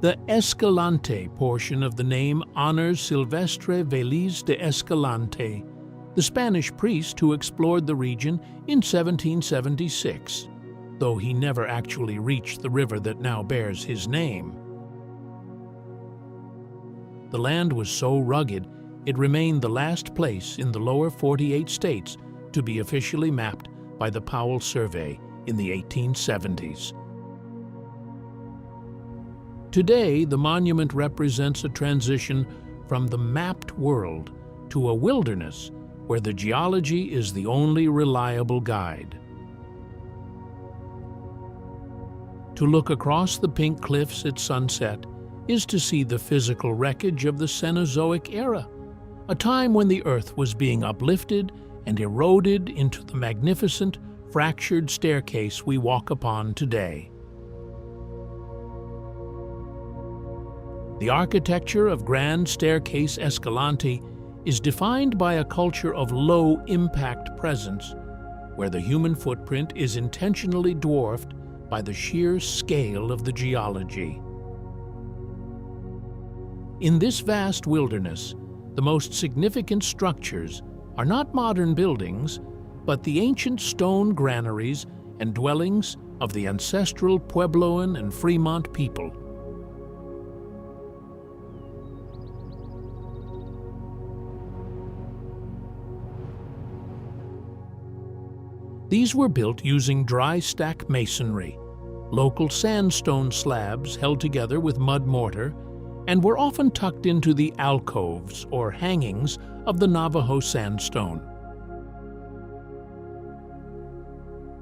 The Escalante portion of the name honors Silvestre Veliz de Escalante, the Spanish priest who explored the region in 1776, though he never actually reached the river that now bears his name. The land was so rugged, it remained the last place in the lower 48 states to be officially mapped by the Powell Survey in the 1870s. Today, the monument represents a transition from the mapped world to a wilderness where the geology is the only reliable guide. To look across the pink cliffs at sunset is to see the physical wreckage of the Cenozoic era, a time when the Earth was being uplifted and eroded into the magnificent, fractured staircase we walk upon today. The architecture of Grand Staircase-Escalante is defined by a culture of low-impact presence, where the human footprint is intentionally dwarfed by the sheer scale of the geology. In this vast wilderness, the most significant structures are not modern buildings, but the ancient stone granaries and dwellings of the ancestral Puebloan and Fremont people. These were built using dry stack masonry, local sandstone slabs held together with mud mortar, and were often tucked into the alcoves or hangings of the Navajo sandstone.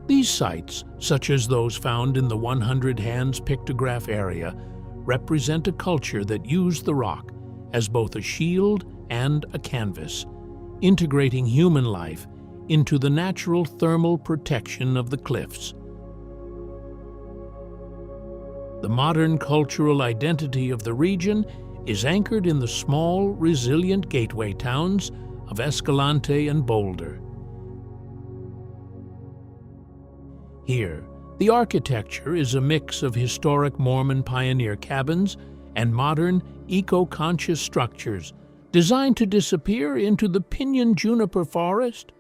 These sites, such as those found in the 100 Hands pictograph area, represent a culture that used the rock as both a shield and a canvas, integrating human life into the natural thermal protection of the cliffs. The modern cultural identity of the region is anchored in the small, resilient gateway towns of Escalante and Boulder. Here, the architecture is a mix of historic Mormon pioneer cabins and modern, eco-conscious structures designed to disappear into the pinyon juniper forest.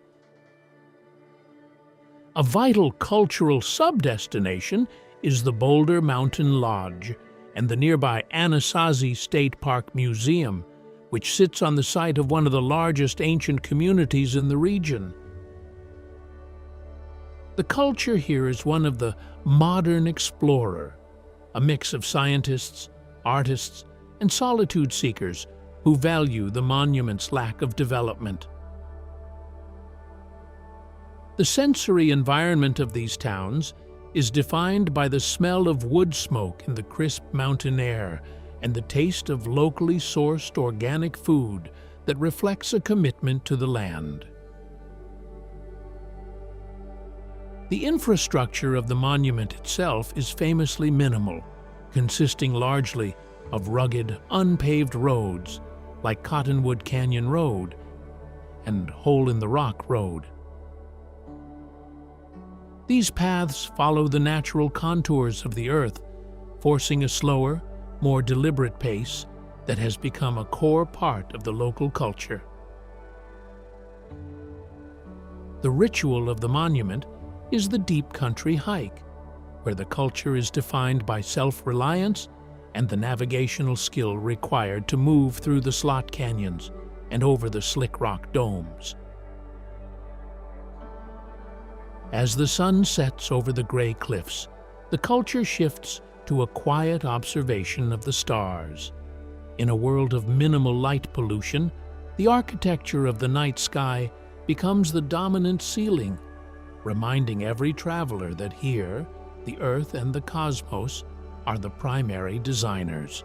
A vital cultural sub-destination is the Boulder Mountain Lodge and the nearby Anasazi State Park Museum, which sits on the site of one of the largest ancient communities in the region. The culture here is one of the modern explorer, a mix of scientists, artists, and solitude seekers who value the monument's lack of development. The sensory environment of these towns is defined by the smell of wood smoke in the crisp mountain air and the taste of locally sourced organic food that reflects a commitment to the land. The infrastructure of the monument itself is famously minimal, consisting largely of rugged, unpaved roads like Cottonwood Canyon Road and hole-in-the-rock road. These paths follow the natural contours of the Earth, forcing a slower, more deliberate pace that has become a core part of the local culture. The ritual of the monument is the deep country hike, where the culture is defined by self-reliance and the navigational skill required to move through the slot canyons and over the slick rock domes. As the sun sets over the gray cliffs, the culture shifts to a quiet observation of the stars. In a world of minimal light pollution, the architecture of the night sky becomes the dominant ceiling, reminding every traveler that here, the Earth and the cosmos are the primary designers.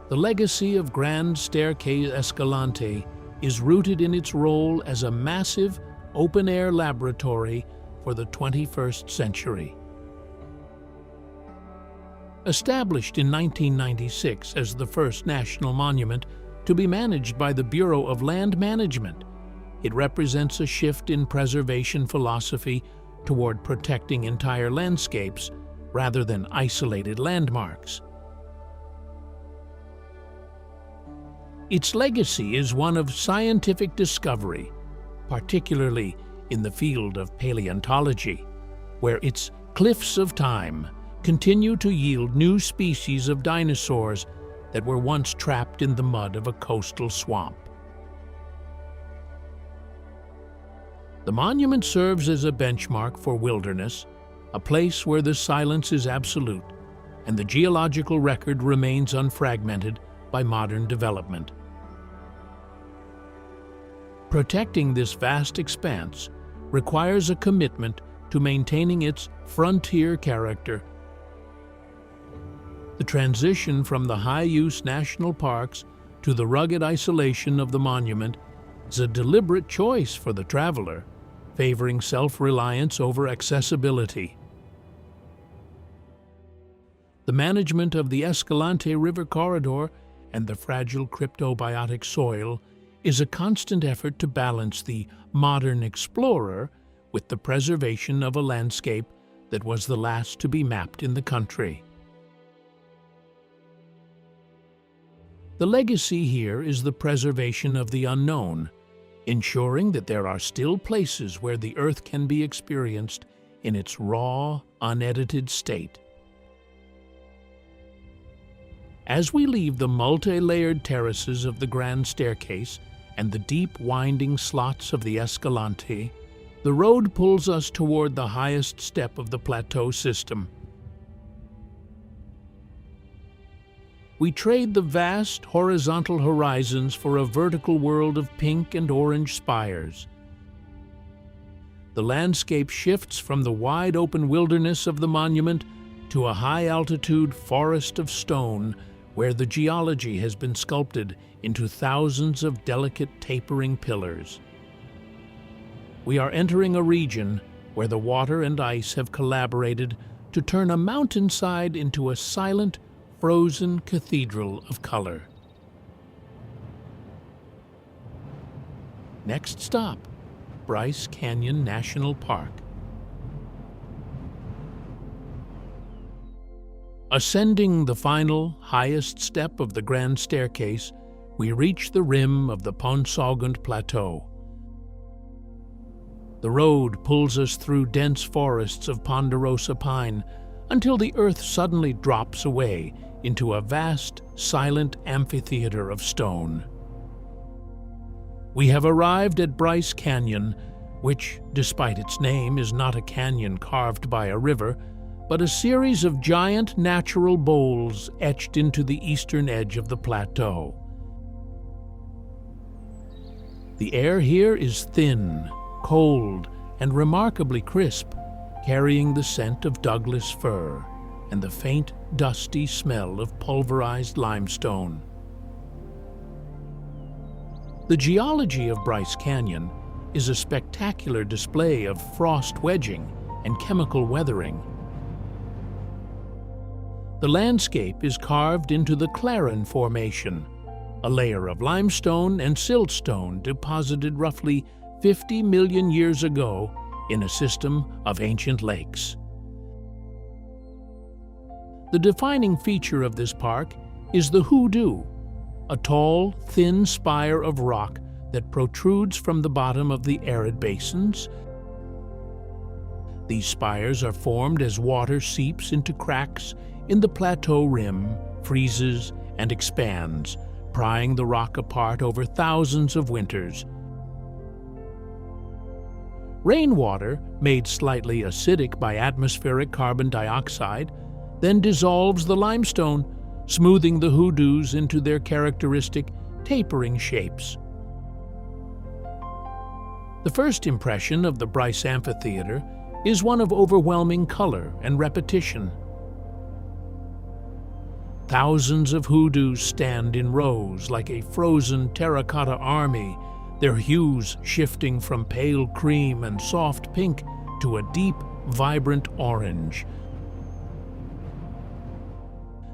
The legacy of Grand Staircase-Escalante is rooted in its role as a massive, open-air laboratory for the 21st century. Established in 1996 as the first national monument to be managed by the Bureau of Land Management, it represents a shift in preservation philosophy toward protecting entire landscapes rather than isolated landmarks. Its legacy is one of scientific discovery, particularly in the field of paleontology, where its cliffs of time continue to yield new species of dinosaurs that were once trapped in the mud of a coastal swamp. The monument serves as a benchmark for wilderness, a place where the silence is absolute and the geological record remains unfragmented by modern development. Protecting this vast expanse requires a commitment to maintaining its frontier character. The transition from the high-use national parks to the rugged isolation of the monument is a deliberate choice for the traveler, favoring self-reliance over accessibility. The management of the Escalante River corridor and the fragile cryptobiotic soil is a constant effort to balance the modern explorer with the preservation of a landscape that was the last to be mapped in the country. The legacy here is the preservation of the unknown, ensuring that there are still places where the Earth can be experienced in its raw, unedited state. As we leave the multi-layered terraces of the Grand Staircase and the deep winding slots of the Escalante, the road pulls us toward the highest step of the plateau system. We trade the vast horizontal horizons for a vertical world of pink and orange spires. The landscape shifts from the wide-open wilderness of the monument to a high-altitude forest of stone where the geology has been sculpted into thousands of delicate tapering pillars. We are entering a region where the water and ice have collaborated to turn a mountainside into a silent, frozen cathedral of color. Next stop, Bryce Canyon National Park. Ascending the final, highest step of the Grand Staircase, we reach the rim of the Ponsaugunt Plateau. The road pulls us through dense forests of ponderosa pine until the earth suddenly drops away into a vast, silent amphitheater of stone. We have arrived at Bryce Canyon, which, despite its name, is not a canyon carved by a river, but a series of giant natural bowls etched into the eastern edge of the plateau. The air here is thin, cold, and remarkably crisp, carrying the scent of Douglas fir and the faint, dusty smell of pulverized limestone. The geology of Bryce Canyon is a spectacular display of frost wedging and chemical weathering. The landscape is carved into the Claren Formation, a layer of limestone and siltstone deposited roughly 50 million years ago in a system of ancient lakes. The defining feature of this park is the hoodoo, a tall, thin spire of rock that protrudes from the bottom of the arid basins. These spires are formed as water seeps into cracks in the plateau rim, freezes, and expands, prying the rock apart over thousands of winters. Rainwater, made slightly acidic by atmospheric carbon dioxide, then dissolves the limestone, smoothing the hoodoos into their characteristic tapering shapes. The first impression of the Bryce Amphitheater is one of overwhelming color and repetition. Thousands of hoodoos stand in rows like a frozen terracotta army, their hues shifting from pale cream and soft pink to a deep, vibrant orange.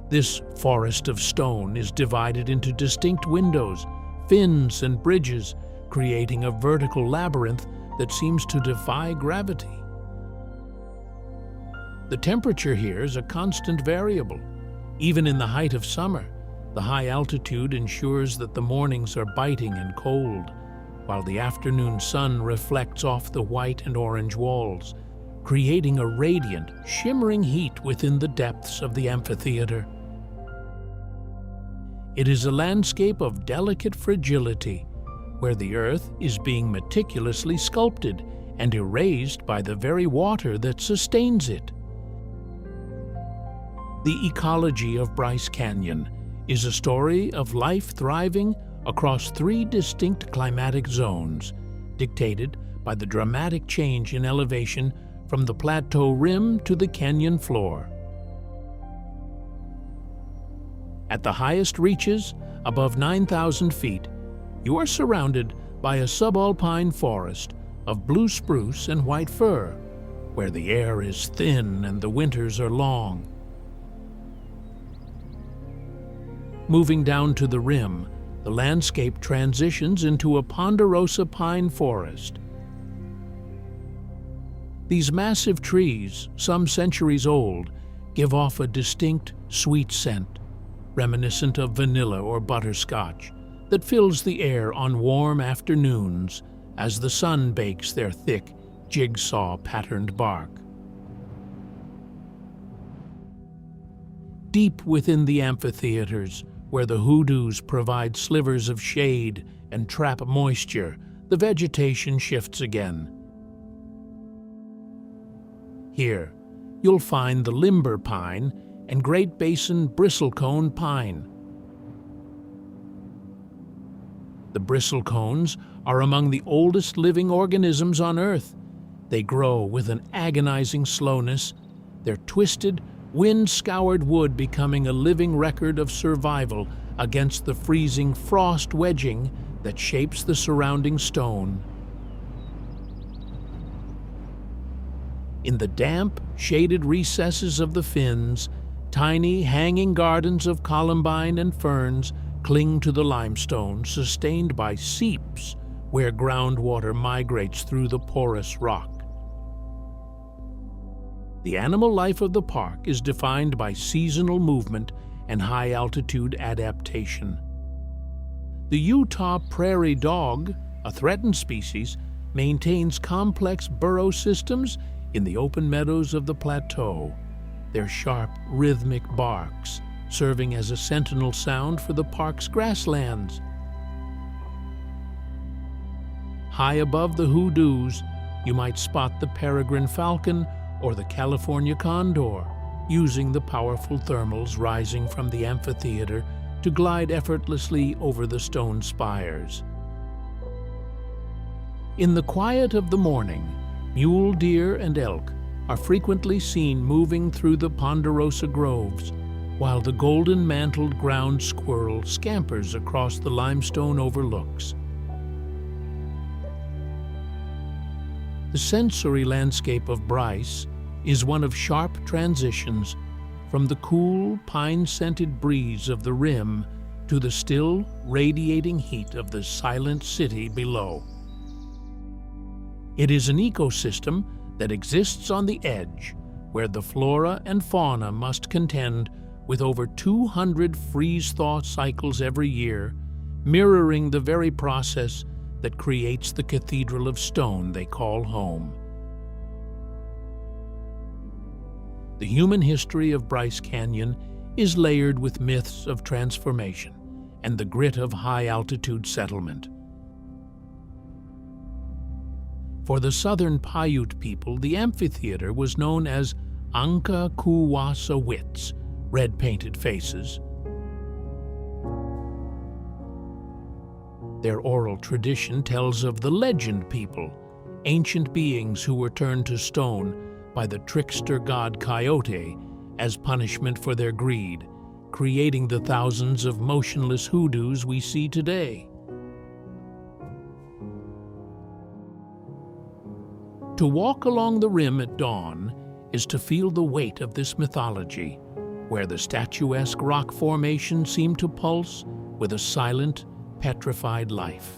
This forest of stone is divided into distinct windows, fins, and bridges, creating a vertical labyrinth that seems to defy gravity. The temperature here is a constant variable. Even in the height of summer, the high altitude ensures that the mornings are biting and cold, while the afternoon sun reflects off the white and orange walls, creating a radiant, shimmering heat within the depths of the amphitheater. It is a landscape of delicate fragility, where the earth is being meticulously sculpted and erased by the very water that sustains it. The ecology of Bryce Canyon is a story of life thriving across 3 distinct climatic zones, dictated by the dramatic change in elevation from the plateau rim to the canyon floor. At the highest reaches, above 9,000 feet, you are surrounded by a subalpine forest of blue spruce and white fir, where the air is thin and the winters are long. Moving down to the rim, the landscape transitions into a ponderosa pine forest. These massive trees, some centuries old, give off a distinct, sweet scent, reminiscent of vanilla or butterscotch, that fills the air on warm afternoons as the sun bakes their thick, jigsaw-patterned bark. Deep within the amphitheaters, where the hoodoos provide slivers of shade and trap moisture, the vegetation shifts again. Here, you'll find the limber pine and Great Basin bristlecone pine. The bristlecones are among the oldest living organisms on Earth. They grow with an agonizing slowness, their twisted, wind-scoured wood becoming a living record of survival against the freezing frost wedging that shapes the surrounding stone. In the damp, shaded recesses of the fins, tiny hanging gardens of columbine and ferns cling to the limestone, sustained by seeps where groundwater migrates through the porous rock. The animal life of the park is defined by seasonal movement and high-altitude adaptation. The Utah prairie dog, a threatened species, maintains complex burrow systems in the open meadows of the plateau, their sharp, rhythmic barks serving as a sentinel sound for the park's grasslands. High above the hoodoos, you might spot the peregrine falcon or the California condor, using the powerful thermals rising from the amphitheater to glide effortlessly over the stone spires. In the quiet of the morning, mule deer and elk are frequently seen moving through the ponderosa groves, while the golden-mantled ground squirrel scampers across the limestone overlooks. The sensory landscape of Bryce is one of sharp transitions from the cool, pine-scented breeze of the rim to the still, radiating heat of the silent city below. It is an ecosystem that exists on the edge, where the flora and fauna must contend with over 200 freeze-thaw cycles every year, mirroring the very process that creates the cathedral of stone they call home. The human history of Bryce Canyon is layered with myths of transformation and the grit of high-altitude settlement. For the southern Paiute people, the amphitheater was known as Anka Kuwasa Wits, red-painted faces. Their oral tradition tells of the legend people, ancient beings who were turned to stone by the trickster god Coyote as punishment for their greed, creating the thousands of motionless hoodoos we see today. To walk along the rim at dawn is to feel the weight of this mythology, where the statuesque rock formations seem to pulse with a silent, petrified life.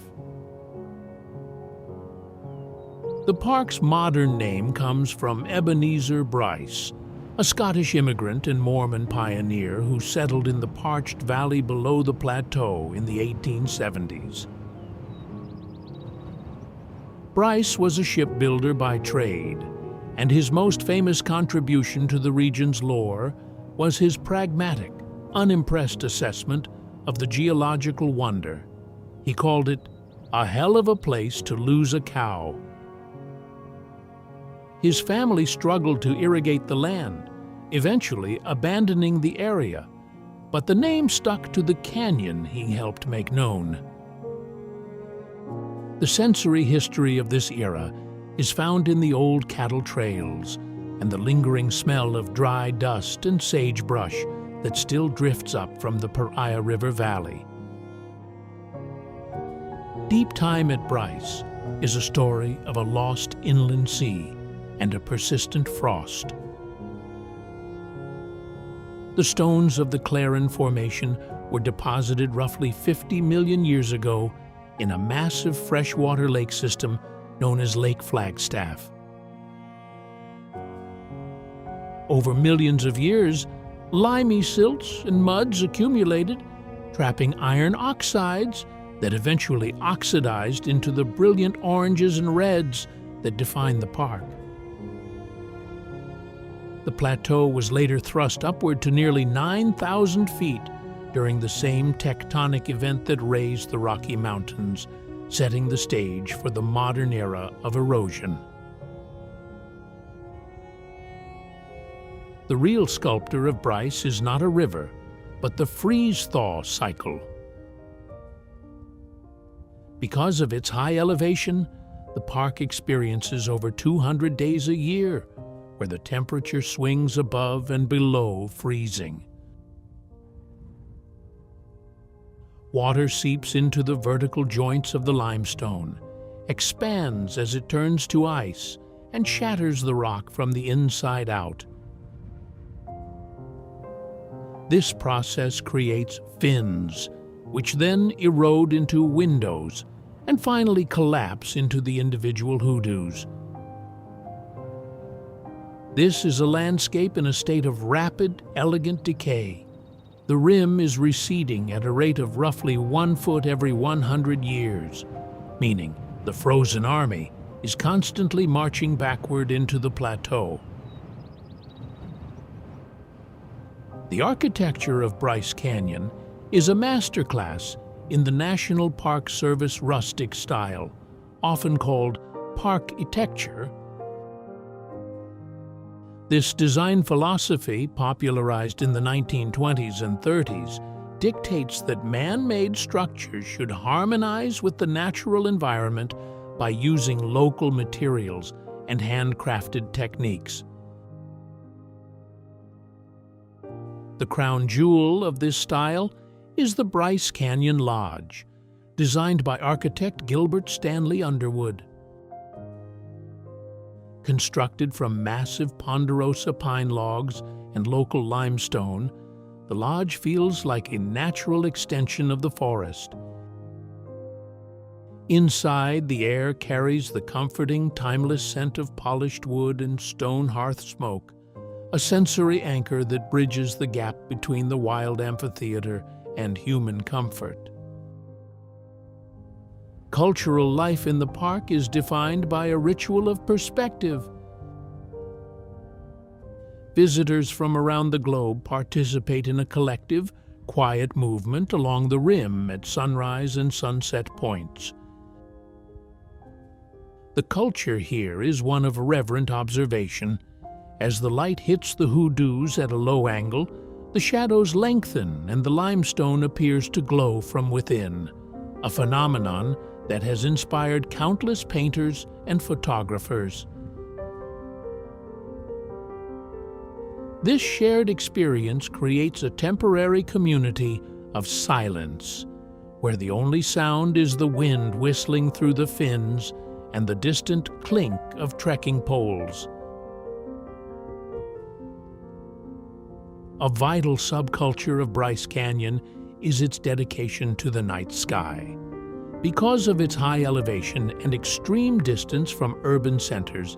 The park's modern name comes from Ebenezer Bryce, a Scottish immigrant and Mormon pioneer who settled in the parched valley below the plateau in the 1870s. Bryce was a shipbuilder by trade, and his most famous contribution to the region's lore was his pragmatic, unimpressed assessment of the geological wonder. He called it a hell of a place to lose a cow. His family struggled to irrigate the land, eventually abandoning the area, but the name stuck to the canyon he helped make known. The sensory history of this era is found in the old cattle trails and the lingering smell of dry dust and sagebrush that still drifts up from the Pariah River Valley. Deep Time at Bryce is a story of a lost inland sea and a persistent frost. The stones of the Claren Formation were deposited roughly 50 million years ago in a massive freshwater lake system known as Lake Flagstaff. Over millions of years, limey silts and muds accumulated, trapping iron oxides that eventually oxidized into the brilliant oranges and reds that define the park. The plateau was later thrust upward to nearly 9,000 feet during the same tectonic event that raised the Rocky Mountains, setting the stage for the modern era of erosion. The real sculptor of Bryce is not a river, but the freeze-thaw cycle. Because of its high elevation, the park experiences over 200 days a year, where the temperature swings above and below freezing. Water seeps into the vertical joints of the limestone, expands as it turns to ice, and shatters the rock from the inside out. This process creates fins, which then erode into windows and finally collapse into the individual hoodoos. This is a landscape in a state of rapid, elegant decay. The rim is receding at a rate of roughly 1 foot every 100 years, meaning the frozen army is constantly marching backward into the plateau. The architecture of Bryce Canyon is a masterclass in the National Park Service rustic style, often called park-itecture. This design philosophy, popularized in the 1920s and 30s, dictates that man-made structures should harmonize with the natural environment by using local materials and handcrafted techniques. The crown jewel of this style is the Bryce Canyon Lodge, designed by architect Gilbert Stanley Underwood. Constructed from massive ponderosa pine logs and local limestone, the lodge feels like a natural extension of the forest. Inside, the air carries the comforting, timeless scent of polished wood and stone hearth smoke, a sensory anchor that bridges the gap between the wild amphitheater and human comfort. Cultural life in the park is defined by a ritual of perspective. Visitors from around the globe participate in a collective, quiet movement along the rim at sunrise and sunset points. The culture here is one of reverent observation. As the light hits the hoodoos at a low angle, the shadows lengthen and the limestone appears to glow from within, a phenomenon that has inspired countless painters and photographers. This shared experience creates a temporary community of silence, where the only sound is the wind whistling through the fins and the distant clink of trekking poles. A vital subculture of Bryce Canyon is its dedication to the night sky. Because of its high elevation and extreme distance from urban centers,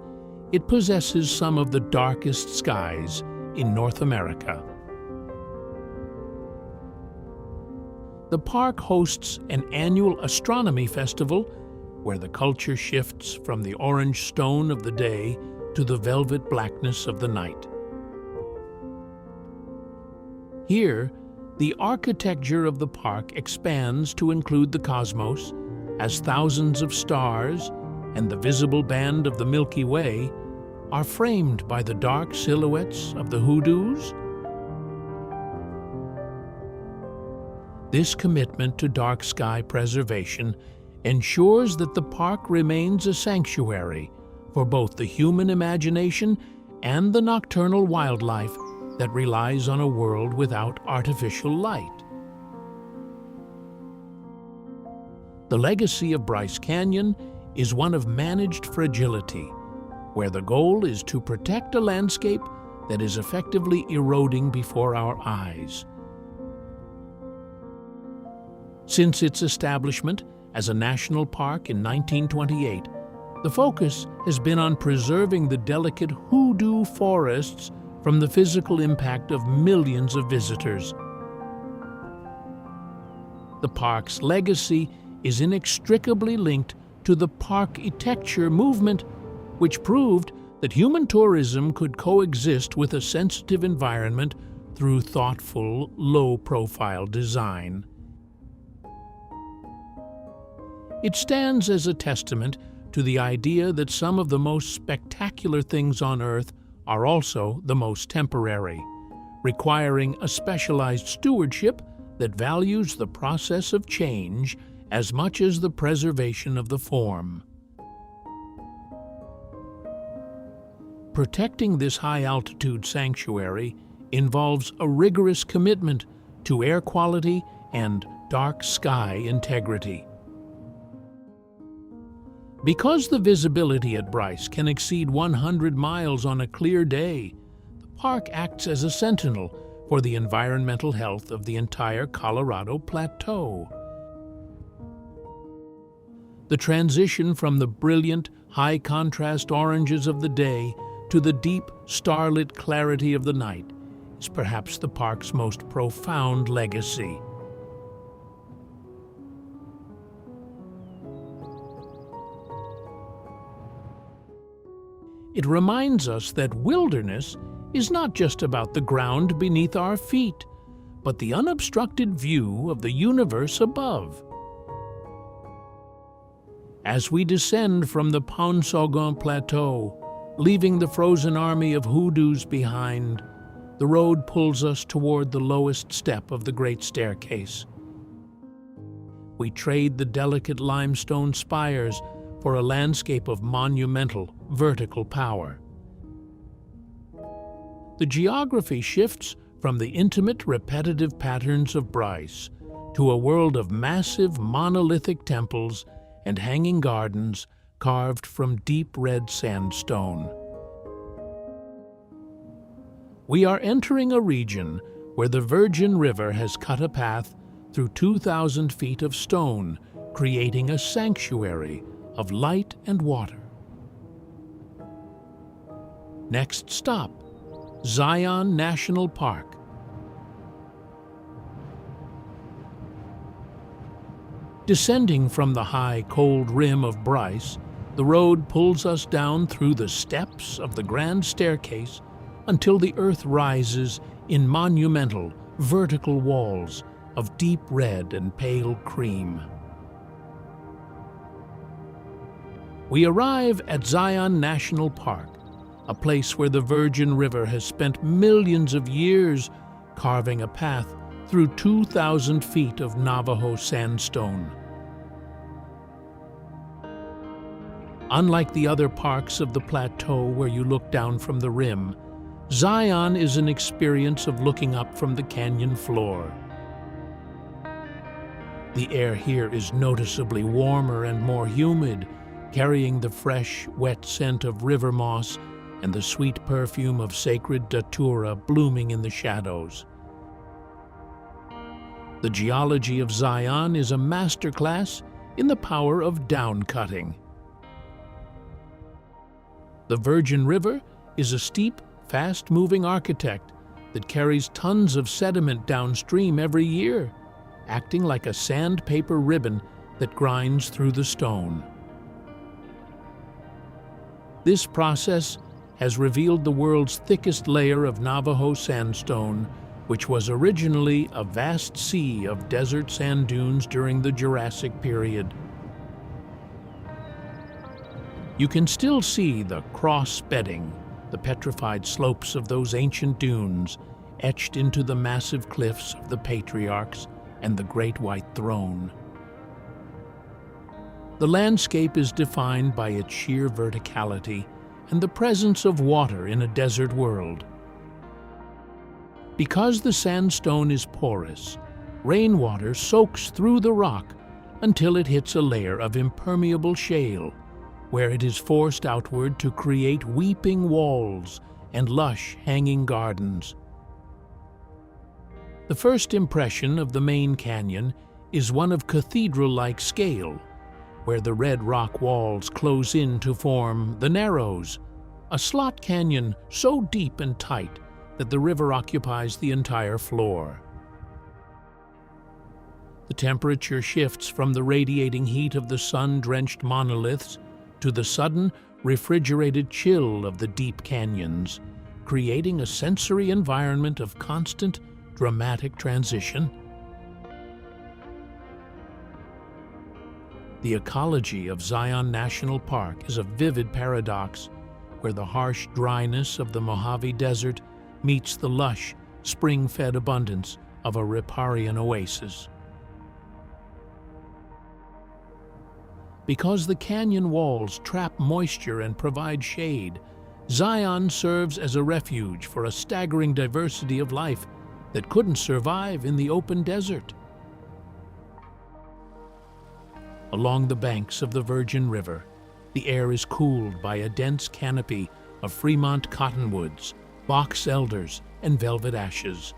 it possesses some of the darkest skies in North America. The park hosts an annual astronomy festival where the culture shifts from the orange stone of the day to the velvet blackness of the night. Here, the architecture of the park expands to include the cosmos, as thousands of stars and the visible band of the Milky Way are framed by the dark silhouettes of the hoodoos. This commitment to dark sky preservation ensures that the park remains a sanctuary for both the human imagination and the nocturnal wildlife that relies on a world without artificial light. The legacy of Bryce Canyon is one of managed fragility, where the goal is to protect a landscape that is effectively eroding before our eyes. Since its establishment as a national park in 1928, the focus has been on preserving the delicate hoodoo forests from the physical impact of millions of visitors. The park's legacy is inextricably linked to the park-itecture movement, which proved that human tourism could coexist with a sensitive environment through thoughtful, low-profile design. It stands as a testament to the idea that some of the most spectacular things on Earth are also the most temporary, requiring a specialized stewardship that values the process of change as much as the preservation of the form. Protecting this high-altitude sanctuary involves a rigorous commitment to air quality and dark sky integrity. Because the visibility at Bryce can exceed 100 miles on a clear day, the park acts as a sentinel for the environmental health of the entire Colorado Plateau. The transition from the brilliant, high-contrast oranges of the day to the deep, starlit clarity of the night is perhaps the park's most profound legacy. It reminds us that wilderness is not just about the ground beneath our feet, but the unobstructed view of the universe above. As we descend from the Pensacola Plateau, leaving the frozen army of hoodoos behind, the road pulls us toward the lowest step of the Great Staircase. We trade the delicate limestone spires for a landscape of monumental, vertical power. The geography shifts from the intimate, repetitive patterns of Bryce to a world of massive, monolithic temples and hanging gardens carved from deep red sandstone. We are entering a region where the Virgin River has cut a path through 2,000 feet of stone, creating a sanctuary of light and water. Next stop, Zion National Park. Descending from the high, cold rim of Bryce, the road pulls us down through the steps of the Grand Staircase until the earth rises in monumental, vertical walls of deep red and pale cream. We arrive at Zion National Park, a place where the Virgin River has spent millions of years carving a path through 2,000 feet of Navajo sandstone. Unlike the other parks of the plateau where you look down from the rim, Zion is an experience of looking up from the canyon floor. The air here is noticeably warmer and more humid, carrying the fresh, wet scent of river moss and the sweet perfume of sacred datura blooming in the shadows. The geology of Zion is a masterclass in the power of down-cutting. The Virgin River is a steep, fast-moving architect that carries tons of sediment downstream every year, acting like a sandpaper ribbon that grinds through the stone. This process has revealed the world's thickest layer of Navajo sandstone, which was originally a vast sea of desert sand dunes during the Jurassic period. You can still see the cross-bedding, the petrified slopes of those ancient dunes, etched into the massive cliffs of the patriarchs and the Great White Throne. The landscape is defined by its sheer verticality and the presence of water in a desert world. Because the sandstone is porous, rainwater soaks through the rock until it hits a layer of impermeable shale, where it is forced outward to create weeping walls and lush hanging gardens. The first impression of the main canyon is one of cathedral-like scale, where the red rock walls close in to form the Narrows, a slot canyon so deep and tight that the river occupies the entire floor. The temperature shifts from the radiating heat of the sun-drenched monoliths to the sudden, refrigerated chill of the deep canyons, creating a sensory environment of constant, dramatic transition. The ecology of Zion National Park is a vivid paradox, where the harsh dryness of the Mojave Desert meets the lush, spring-fed abundance of a riparian oasis. Because the canyon walls trap moisture and provide shade, Zion serves as a refuge for a staggering diversity of life that couldn't survive in the open desert. Along the banks of the Virgin River, the air is cooled by a dense canopy of Fremont cottonwoods, box elders, and velvet ashes.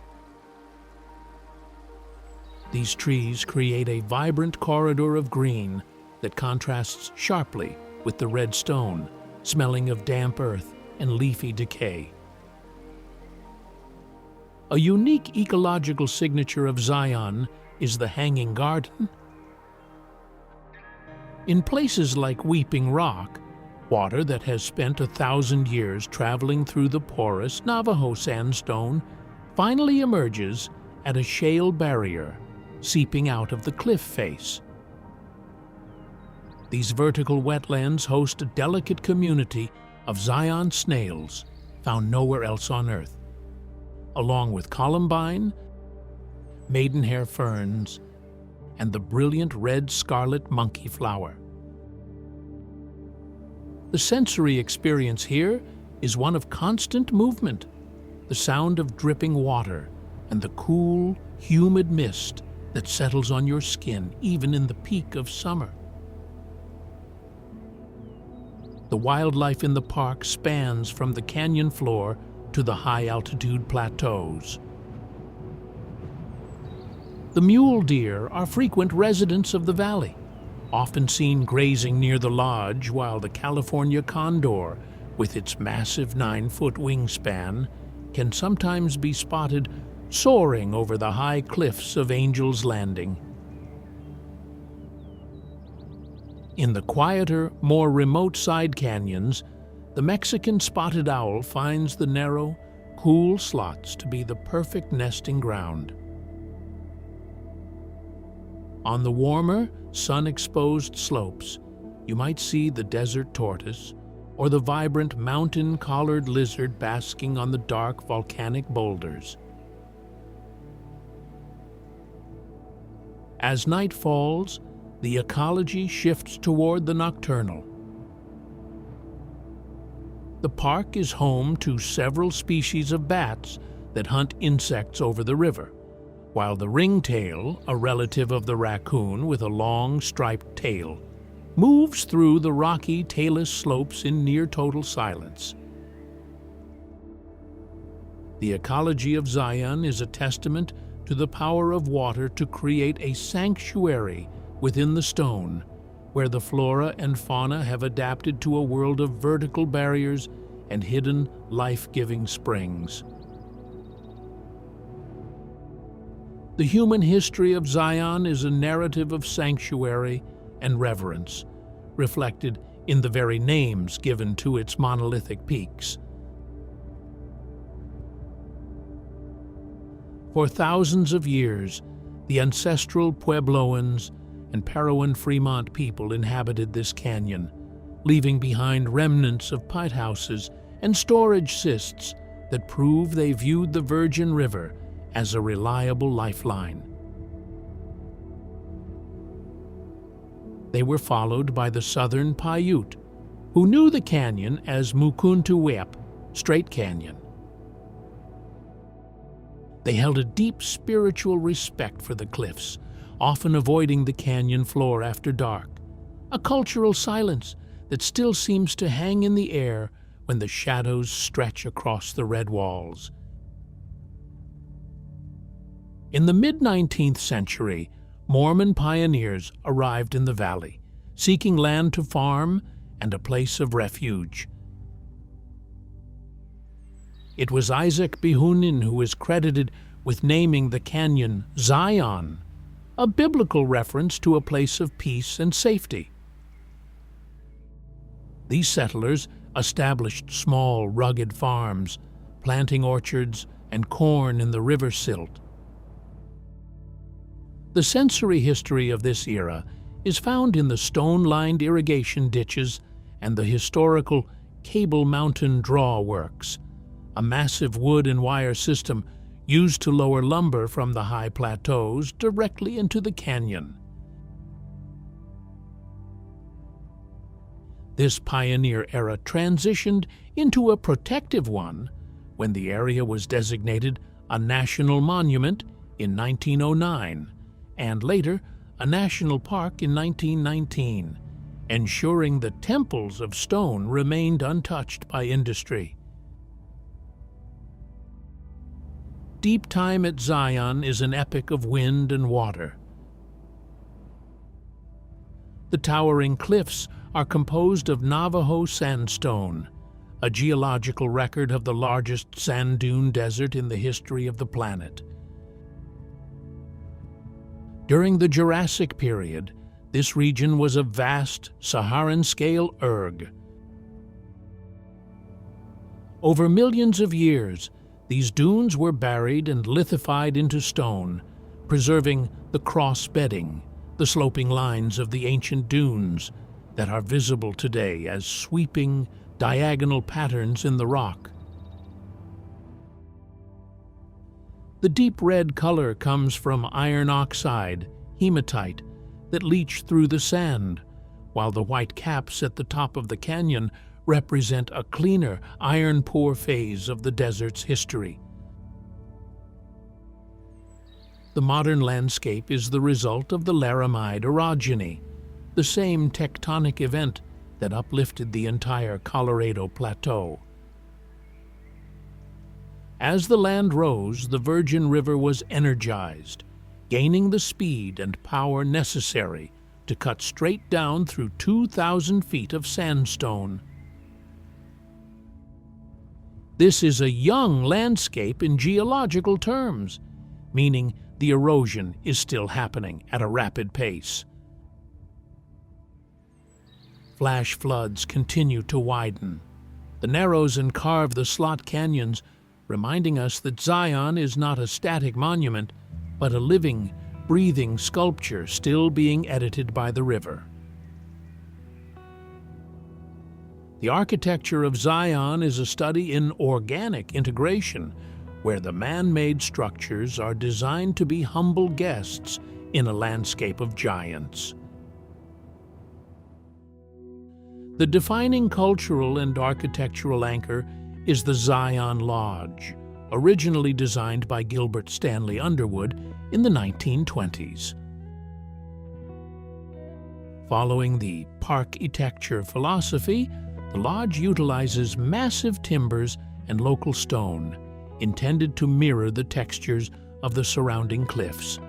These trees create a vibrant corridor of green that contrasts sharply with the red stone, smelling of damp earth and leafy decay. A unique ecological signature of Zion is the hanging garden. In places like Weeping Rock, water that has spent 1,000 years traveling through the porous Navajo sandstone finally emerges at a shale barrier, seeping out of the cliff face. These vertical wetlands host a delicate community of Zion snails found nowhere else on Earth, along with columbine, maidenhair ferns, and the brilliant red scarlet monkey flower. The sensory experience here is one of constant movement, the sound of dripping water, and the cool, humid mist that settles on your skin even in the peak of summer. The wildlife in the park spans from the canyon floor to the high-altitude plateaus. The mule deer are frequent residents of the valley, often seen grazing near the lodge, while the California condor, with its massive 9-foot wingspan, can sometimes be spotted soaring over the high cliffs of Angel's Landing. In the quieter, more remote side canyons, the Mexican spotted owl finds the narrow, cool slots to be the perfect nesting ground. On the warmer, sun-exposed slopes, you might see the desert tortoise or the vibrant mountain-collared lizard basking on the dark volcanic boulders. As night falls, the ecology shifts toward the nocturnal. The park is home to several species of bats that hunt insects over the river, while the ringtail, a relative of the raccoon with a long striped tail, moves through the rocky, tailless slopes in near total silence. The ecology of Zion is a testament to the power of water to create a sanctuary within the stone, where the flora and fauna have adapted to a world of vertical barriers and hidden, life-giving springs. The human history of Zion is a narrative of sanctuary and reverence, reflected in the very names given to its monolithic peaks. For thousands of years, the ancestral Puebloans and Parowan Fremont people inhabited this canyon, leaving behind remnants of pipe houses and storage cists that prove they viewed the Virgin River as a reliable lifeline. They were followed by the southern Paiute, who knew the canyon as Mukuntuweap, Straight Canyon. They held a deep spiritual respect for the cliffs, often avoiding the canyon floor after dark, a cultural silence that still seems to hang in the air when the shadows stretch across the red walls. In the mid-19th century, Mormon pioneers arrived in the valley, seeking land to farm and a place of refuge. It was Isaac Bihunin who is credited with naming the canyon Zion, a biblical reference to a place of peace and safety. These settlers established small, rugged farms, planting orchards and corn in the river silt. The sensory history of this era is found in the stone-lined irrigation ditches and the historical Cable Mountain Draw Works, a massive wood and wire system used to lower lumber from the high plateaus directly into the canyon. This pioneer era transitioned into a protective one when the area was designated a national monument in 1909 and later a national park in 1919, ensuring the temples of stone remained untouched by industry. Deep Time at Zion is an epic of wind and water. The towering cliffs are composed of Navajo sandstone, a geological record of the largest sand dune desert in the history of the planet. During the Jurassic period, this region was a vast Saharan-scale erg. Over millions of years, these dunes were buried and lithified into stone, preserving the cross-bedding, the sloping lines of the ancient dunes that are visible today as sweeping, diagonal patterns in the rock. The deep red color comes from iron oxide, hematite, that leach through the sand, while the white caps at the top of the canyon represent a cleaner, iron-poor phase of the desert's history. The modern landscape is the result of the Laramide orogeny, the same tectonic event that uplifted the entire Colorado Plateau. As the land rose, the Virgin River was energized, gaining the speed and power necessary to cut straight down through 2,000 feet of sandstone. This is a young landscape in geological terms, meaning the erosion is still happening at a rapid pace. Flash floods continue to widen. The narrows and carve the slot canyons, reminding us that Zion is not a static monument, but a living, breathing sculpture still being edited by the river. The architecture of Zion is a study in organic integration, where the man-made structures are designed to be humble guests in a landscape of giants. The defining cultural and architectural anchor is the Zion Lodge, originally designed by Gilbert Stanley Underwood in the 1920s. Following the park-itecture philosophy, the lodge utilizes massive timbers and local stone, intended to mirror the textures of the surrounding cliffs.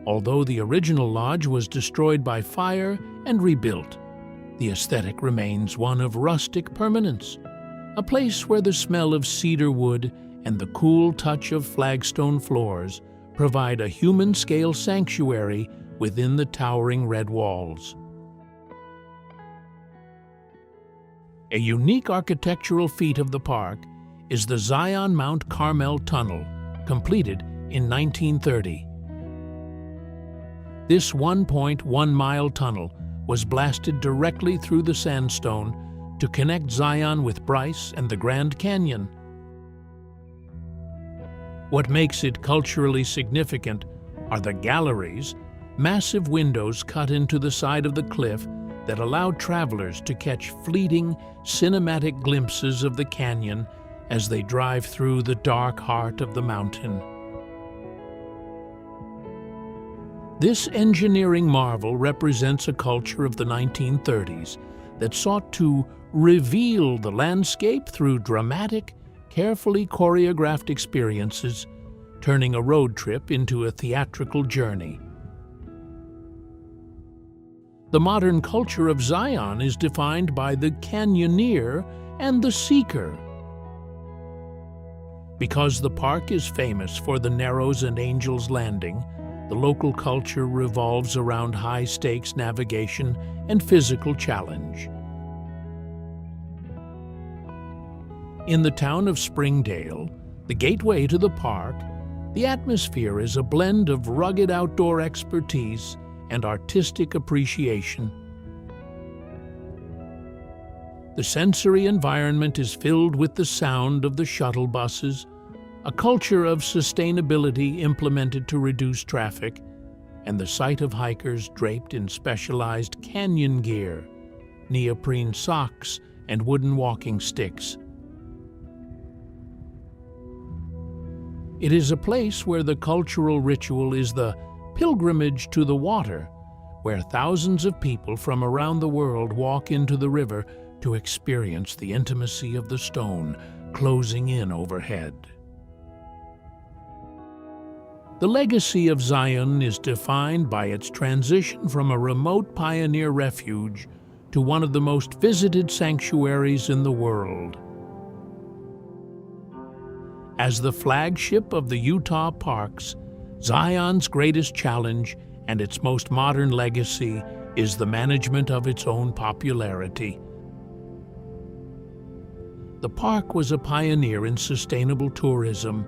Although the original lodge was destroyed by fire and rebuilt, the aesthetic remains one of rustic permanence, a place where the smell of cedar wood and the cool touch of flagstone floors provide a human-scale sanctuary within the towering red walls. A unique architectural feat of the park is the Zion Mount Carmel Tunnel, completed in 1930. This 1.1-mile tunnel was blasted directly through the sandstone to connect Zion with Bryce and the Grand Canyon. What makes it culturally significant are the galleries, massive windows cut into the side of the cliff that allow travelers to catch fleeting, cinematic glimpses of the canyon as they drive through the dark heart of the mountain. This engineering marvel represents a culture of the 1930s that sought to reveal the landscape through dramatic, carefully choreographed experiences, turning a road trip into a theatrical journey. The modern culture of Zion is defined by the canyoneer and the seeker. Because the park is famous for the Narrows and Angel's Landing, the local culture revolves around high-stakes navigation and physical challenge. In the town of Springdale, the gateway to the park, the atmosphere is a blend of rugged outdoor expertise and artistic appreciation. The sensory environment is filled with the sound of the shuttle buses, a culture of sustainability implemented to reduce traffic, and the sight of hikers draped in specialized canyon gear, neoprene socks, and wooden walking sticks. It is a place where the cultural ritual is the pilgrimage to the water, where thousands of people from around the world walk into the river to experience the intimacy of the stone closing in overhead. The legacy of Zion is defined by its transition from a remote pioneer refuge to one of the most visited sanctuaries in the world. As the flagship of the Utah parks, Zion's greatest challenge and its most modern legacy is the management of its own popularity. The park was a pioneer in sustainable tourism,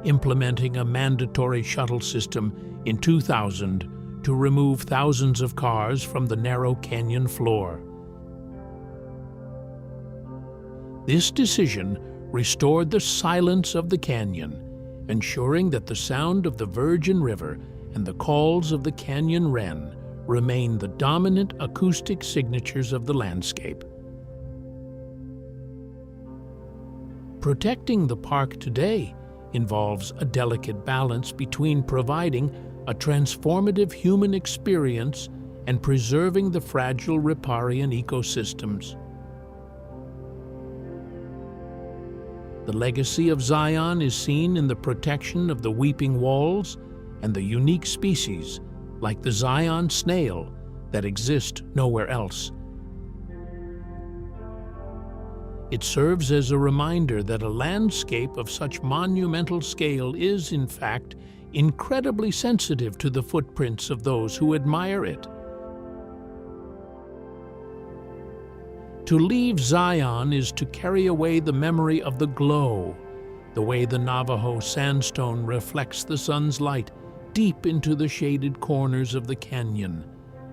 implementing a mandatory shuttle system in 2000 to remove thousands of cars from the narrow canyon floor. This decision restored the silence of the canyon, ensuring that the sound of the Virgin River and the calls of the canyon wren remain the dominant acoustic signatures of the landscape. Protecting the park today involves a delicate balance between providing a transformative human experience and preserving the fragile riparian ecosystems. The legacy of Zion is seen in the protection of the weeping walls and the unique species, like the Zion snail, that exist nowhere else. It serves as a reminder that a landscape of such monumental scale is, in fact, incredibly sensitive to the footprints of those who admire it. To leave Zion is to carry away the memory of the glow, the way the Navajo sandstone reflects the sun's light deep into the shaded corners of the canyon,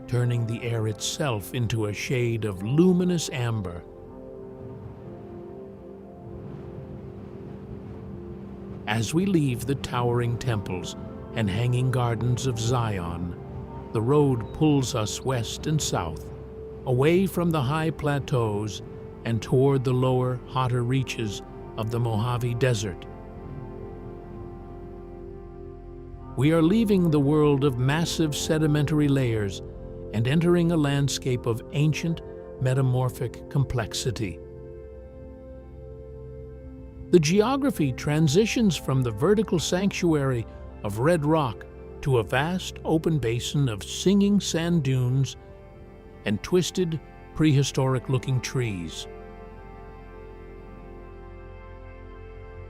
turning the air itself into a shade of luminous amber. As we leave the towering temples and hanging gardens of Zion, the road pulls us west and south, away from the high plateaus and toward the lower, hotter reaches of the Mojave Desert. We are leaving the world of massive sedimentary layers and entering a landscape of ancient, metamorphic complexity. The geography transitions from the vertical sanctuary of red rock to a vast open basin of singing sand dunes and twisted, prehistoric-looking trees.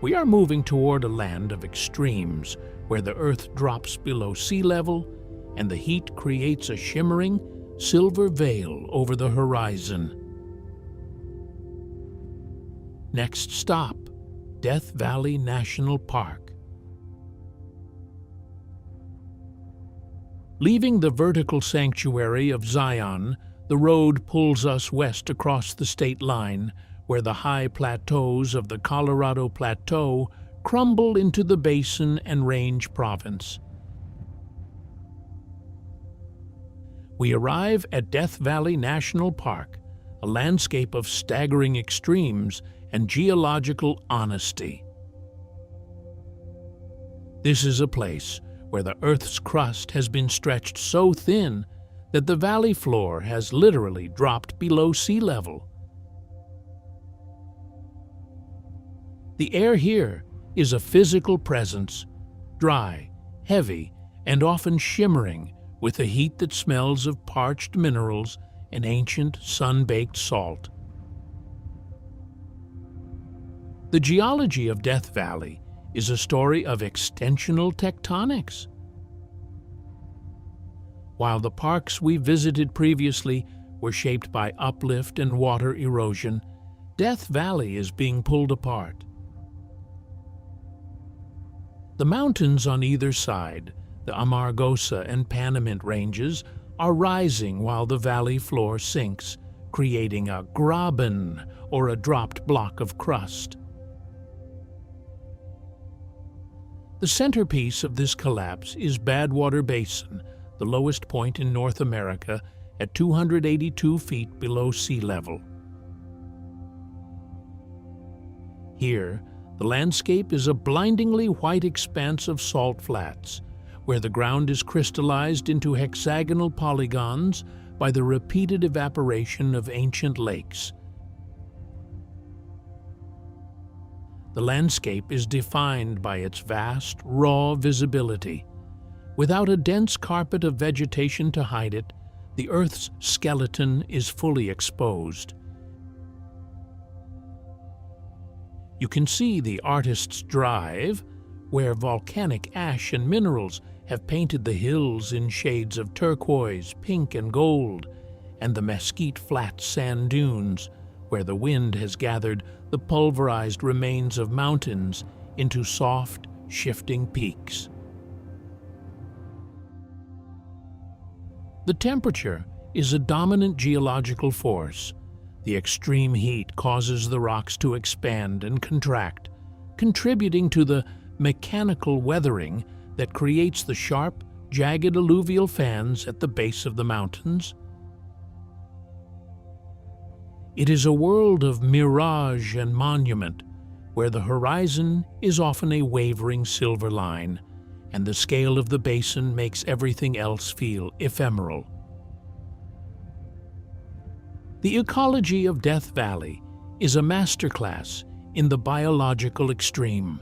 We are moving toward a land of extremes, where the earth drops below sea level and the heat creates a shimmering, silver veil over the horizon. Next stop, Death Valley National Park. Leaving the vertical sanctuary of Zion, the road pulls us west across the state line, where the high plateaus of the Colorado Plateau crumble into the Basin and Range Province. We arrive at Death Valley National Park, a landscape of staggering extremes and geological honesty. This is a place where the Earth's crust has been stretched so thin that the valley floor has literally dropped below sea level. The air here is a physical presence, dry, heavy, and often shimmering with a heat that smells of parched minerals and ancient sun-baked salt. The geology of Death Valley is a story of extensional tectonics. While the parks we visited previously were shaped by uplift and water erosion, Death Valley is being pulled apart. The mountains on either side, the Amargosa and Panamint ranges, are rising while the valley floor sinks, creating a graben, or a dropped block of crust. The centerpiece of this collapse is Badwater Basin, the lowest point in North America at 282 feet below sea level. Here, the landscape is a blindingly white expanse of salt flats, where the ground is crystallized into hexagonal polygons by the repeated evaporation of ancient lakes. The landscape is defined by its vast, raw visibility. Without a dense carpet of vegetation to hide it, the Earth's skeleton is fully exposed. You can see the artist's drive, where volcanic ash and minerals have painted the hills in shades of turquoise, pink, and gold, and the mesquite flat sand dunes, where the wind has gathered the pulverized remains of mountains into soft, shifting peaks. The temperature is a dominant geological force. The extreme heat causes the rocks to expand and contract, contributing to the mechanical weathering that creates the sharp, jagged alluvial fans at the base of the mountains. It is a world of mirage and monument, where the horizon is often a wavering silver line, and the scale of the basin makes everything else feel ephemeral. The ecology of Death Valley is a masterclass in the biological extreme,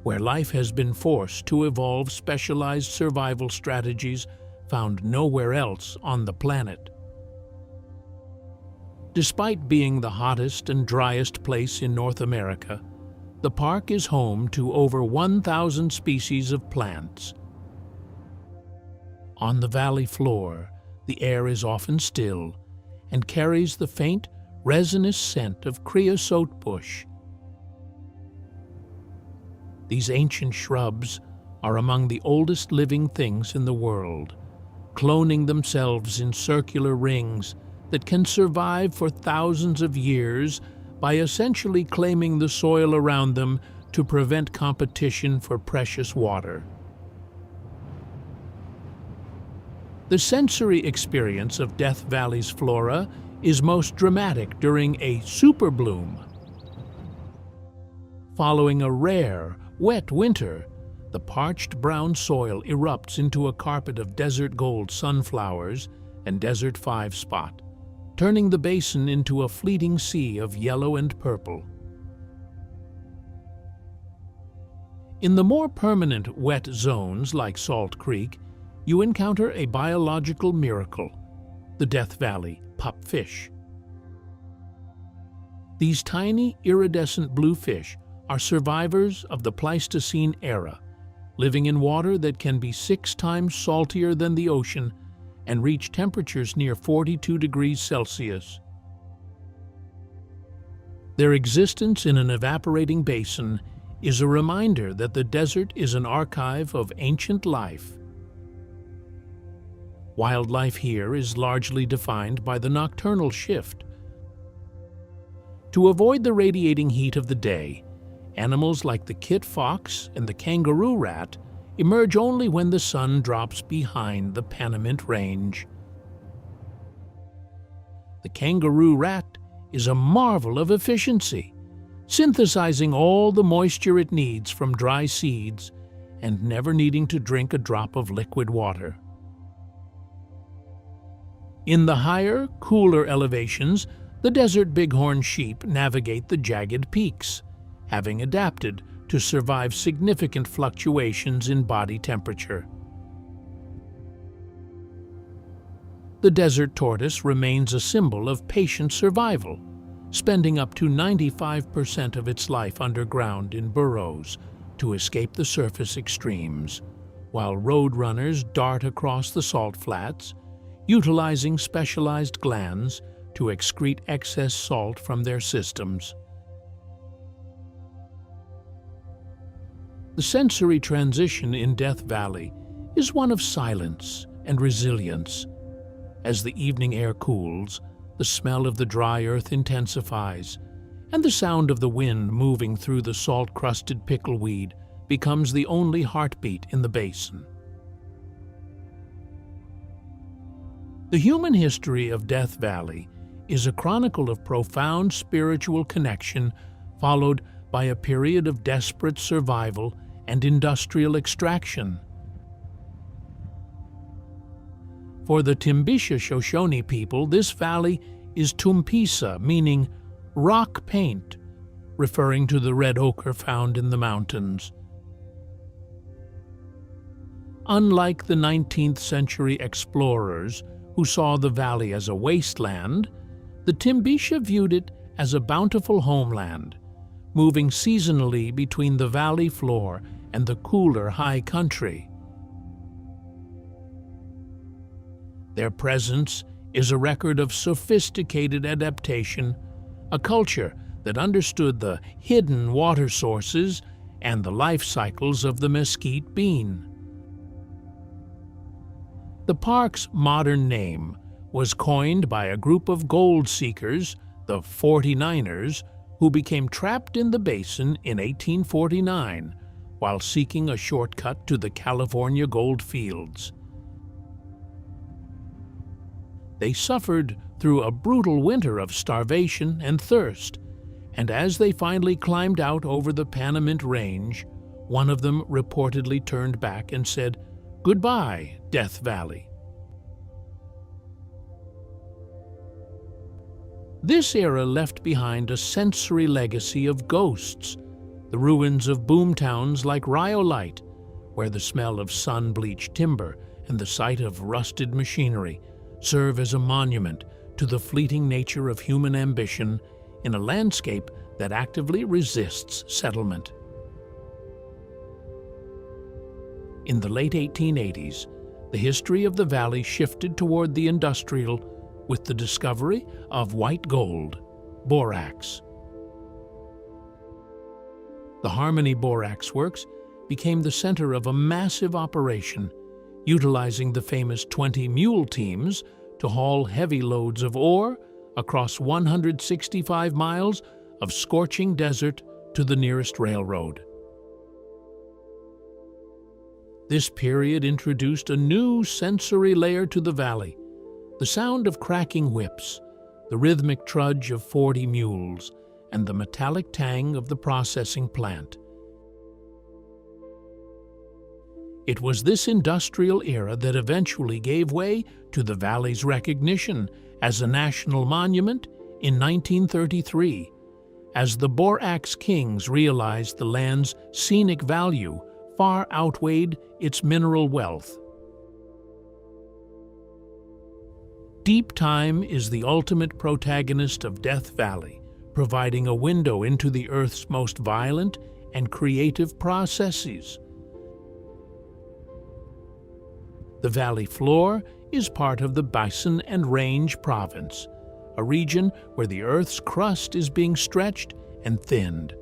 where life has been forced to evolve specialized survival strategies found nowhere else on the planet. Despite being the hottest and driest place in North America, the park is home to over 1,000 species of plants. On the valley floor, the air is often still and carries the faint, resinous scent of creosote bush. These ancient shrubs are among the oldest living things in the world, cloning themselves in circular rings that can survive for thousands of years by essentially claiming the soil around them to prevent competition for precious water. The sensory experience of Death Valley's flora is most dramatic during a superbloom. Following a rare, wet winter, the parched brown soil erupts into a carpet of desert gold sunflowers and desert five-spot, turning the basin into a fleeting sea of yellow and purple. In the more permanent wet zones like Salt Creek, you encounter a biological miracle, the Death Valley pupfish. These tiny, iridescent blue fish are survivors of the Pleistocene era, living in water that can be 6 times saltier than the ocean and reach temperatures near 42 degrees Celsius. Their existence in an evaporating basin is a reminder that the desert is an archive of ancient life. Wildlife here is largely defined by the nocturnal shift. To avoid the radiating heat of the day, animals like the kit fox and the kangaroo rat emerge only when the sun drops behind the Panamint Range. The kangaroo rat is a marvel of efficiency, synthesizing all the moisture it needs from dry seeds and never needing to drink a drop of liquid water. In the higher, cooler elevations, the desert bighorn sheep navigate the jagged peaks, having adapted to survive significant fluctuations in body temperature. The desert tortoise remains a symbol of patient survival, spending up to 95% of its life underground in burrows to escape the surface extremes, while roadrunners dart across the salt flats, utilizing specialized glands to excrete excess salt from their systems. The sensory transition in Death Valley is one of silence and resilience. As the evening air cools, the smell of the dry earth intensifies, and the sound of the wind moving through the salt-crusted pickleweed becomes the only heartbeat in the basin. The human history of Death Valley is a chronicle of profound spiritual connection followed by a period of desperate survival and industrial extraction. For the Timbisha Shoshone people, this valley is Tumpisa, meaning rock paint, referring to the red ochre found in the mountains. Unlike the 19th century explorers who saw the valley as a wasteland, the Timbisha viewed it as a bountiful homeland, moving seasonally between the valley floor and the cooler high country. Their presence is a record of sophisticated adaptation, a culture that understood the hidden water sources and the life cycles of the mesquite bean. The park's modern name was coined by a group of gold seekers, the 49ers, who became trapped in the basin in 1849 while seeking a shortcut to the California gold fields. They suffered through a brutal winter of starvation and thirst, and as they finally climbed out over the Panamint Range, one of them reportedly turned back and said, "Goodbye, Death Valley." This era left behind a sensory legacy of ghosts, the ruins of boomtowns like Rhyolite, where the smell of sun-bleached timber and the sight of rusted machinery serve as a monument to the fleeting nature of human ambition in a landscape that actively resists settlement. In the late 1880s, the history of the valley shifted toward the industrial with the discovery of white gold, borax. The Harmony Borax Works became the center of a massive operation, utilizing the famous 20 mule teams to haul heavy loads of ore across 165 miles of scorching desert to the nearest railroad. This period introduced a new sensory layer to the valley, the sound of cracking whips, the rhythmic trudge of 40 mules, and the metallic tang of the processing plant. It was this industrial era that eventually gave way to the valley's recognition as a national monument in 1933, as the Borax Kings realized the land's scenic value far outweighed its mineral wealth. Deep time is the ultimate protagonist of Death Valley, providing a window into the Earth's most violent and creative processes. The valley floor is part of the Bison and Range Province, a region where the Earth's crust is being stretched and thinned.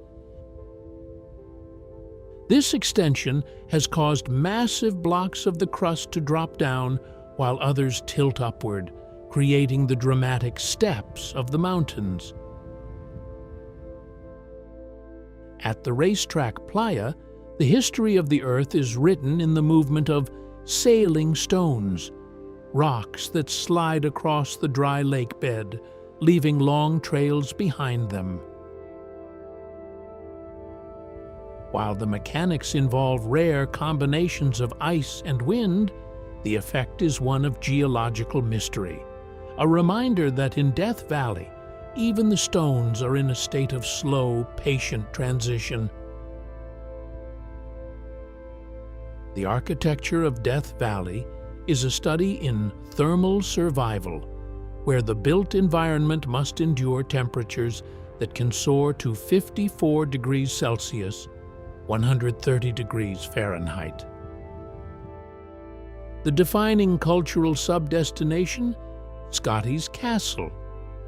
This extension has caused massive blocks of the crust to drop down while others tilt upward, creating the dramatic steps of the mountains. At the racetrack Playa, the history of the Earth is written in the movement of sailing stones, rocks that slide across the dry lake bed, leaving long trails behind them. While the mechanics involve rare combinations of ice and wind, the effect is one of geological mystery, a reminder that in Death Valley, even the stones are in a state of slow, patient transition. The architecture of Death Valley is a study in thermal survival, where the built environment must endure temperatures that can soar to 54 degrees Celsius, 130 degrees Fahrenheit. The defining cultural sub-destination, Scotty's Castle,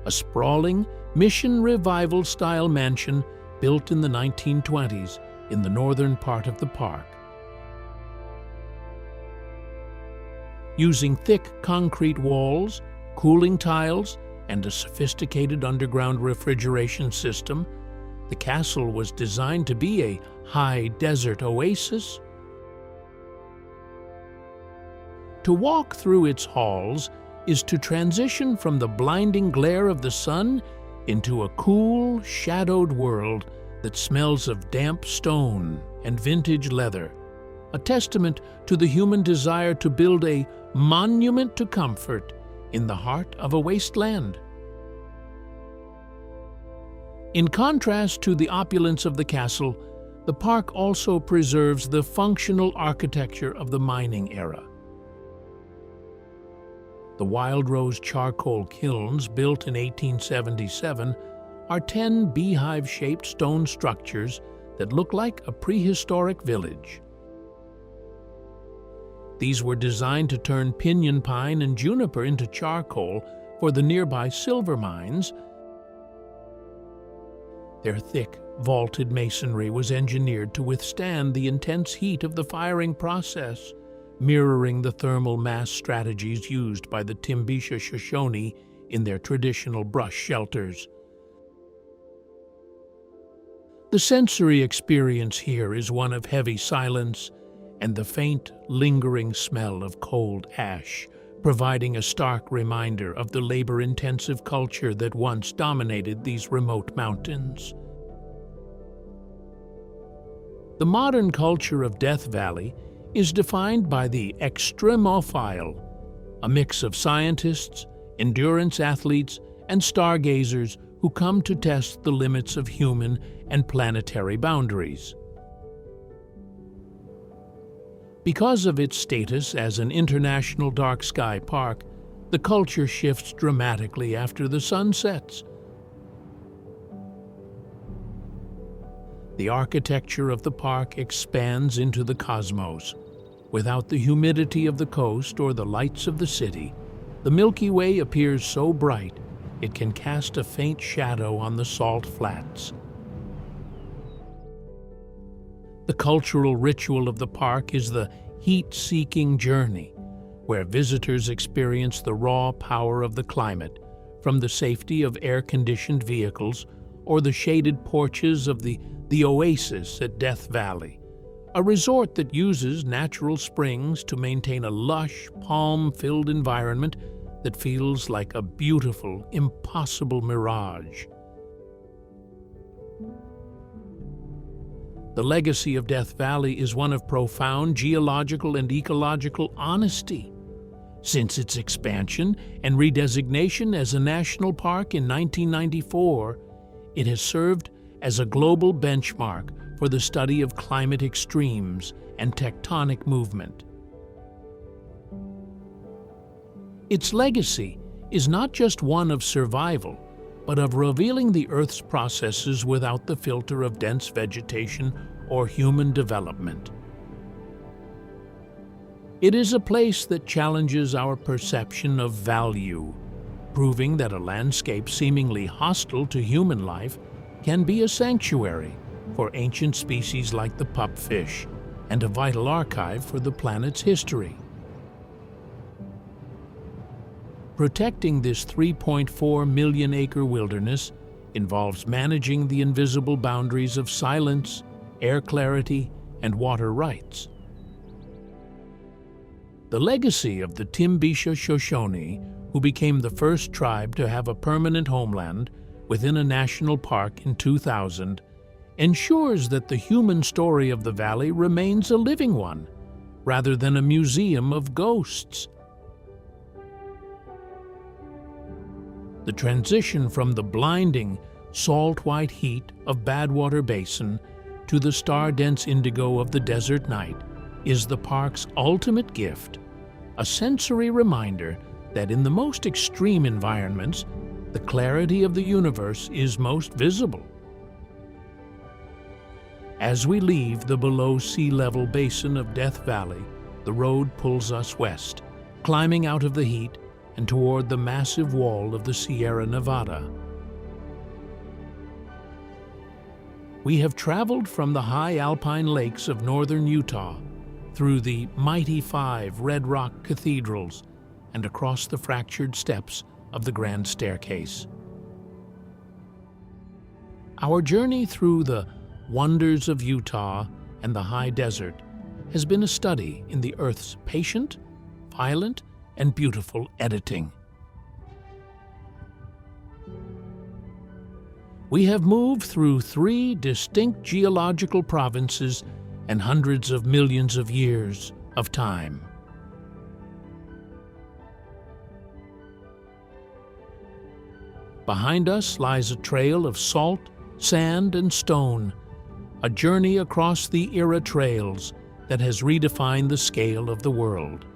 a sprawling Mission Revival-style mansion built in the 1920s in the northern part of the park. Using thick concrete walls, cooling tiles, and a sophisticated underground refrigeration system, the castle was designed to be a high desert oasis. To walk through its halls is to transition from the blinding glare of the sun into a cool, shadowed world that smells of damp stone and vintage leather, a testament to the human desire to build a monument to comfort in the heart of a wasteland. In contrast to the opulence of the castle, the park also preserves the functional architecture of the mining era. The Wild Rose charcoal kilns, built in 1877, are 10 beehive-shaped stone structures that look like a prehistoric village. These were designed to turn pinyon pine and juniper into charcoal for the nearby silver mines. Their thick, vaulted masonry was engineered to withstand the intense heat of the firing process, mirroring the thermal mass strategies used by the Timbisha Shoshone in their traditional brush shelters. The sensory experience here is one of heavy silence and the faint, lingering smell of cold ash, providing a stark reminder of the labor-intensive culture that once dominated these remote mountains. The modern culture of Death Valley is defined by the extremophile, a mix of scientists, endurance athletes, and stargazers who come to test the limits of human and planetary boundaries. Because of its status as an international dark sky park, the culture shifts dramatically after the sun sets. The architecture of the park expands into the cosmos. Without the humidity of the coast or the lights of the city, the Milky Way appears so bright it can cast a faint shadow on the salt flats. The cultural ritual of the park is the heat-seeking journey, where visitors experience the raw power of the climate from the safety of air-conditioned vehicles or the shaded porches of the oasis at Death Valley, a resort that uses natural springs to maintain a lush, palm-filled environment that feels like a beautiful, impossible mirage. The legacy of Death Valley is one of profound geological and ecological honesty. Since its expansion and redesignation as a national park in 1994, it has served as a global benchmark for the study of climate extremes and tectonic movement. Its legacy is not just one of survival, but of revealing the Earth's processes without the filter of dense vegetation or human development. It is a place that challenges our perception of value, proving that a landscape seemingly hostile to human life can be a sanctuary for ancient species like the pupfish and a vital archive for the planet's history. Protecting this 3.4 million-acre wilderness involves managing the invisible boundaries of silence, air clarity, and water rights. The legacy of the Timbisha Shoshone, who became the first tribe to have a permanent homeland within a national park in 2000, ensures that the human story of the valley remains a living one, rather than a museum of ghosts. The transition from the blinding, salt-white heat of Badwater Basin to the star-dense indigo of the desert night is the park's ultimate gift, a sensory reminder that in the most extreme environments, the clarity of the universe is most visible. As we leave the below-sea-level basin of Death Valley, the road pulls us west, climbing out of the heat and toward the massive wall of the Sierra Nevada. We have traveled from the high alpine lakes of northern Utah, through the mighty 5 red rock cathedrals, and across the fractured steps of the Grand Staircase. Our journey through the wonders of Utah and the high desert has been a study in the Earth's patient, violent, and beautiful editing. We have moved through 3 distinct geological provinces and hundreds of millions of years of time. Behind us lies a trail of salt, sand, and stone, a journey across the era trails that has redefined the scale of the world.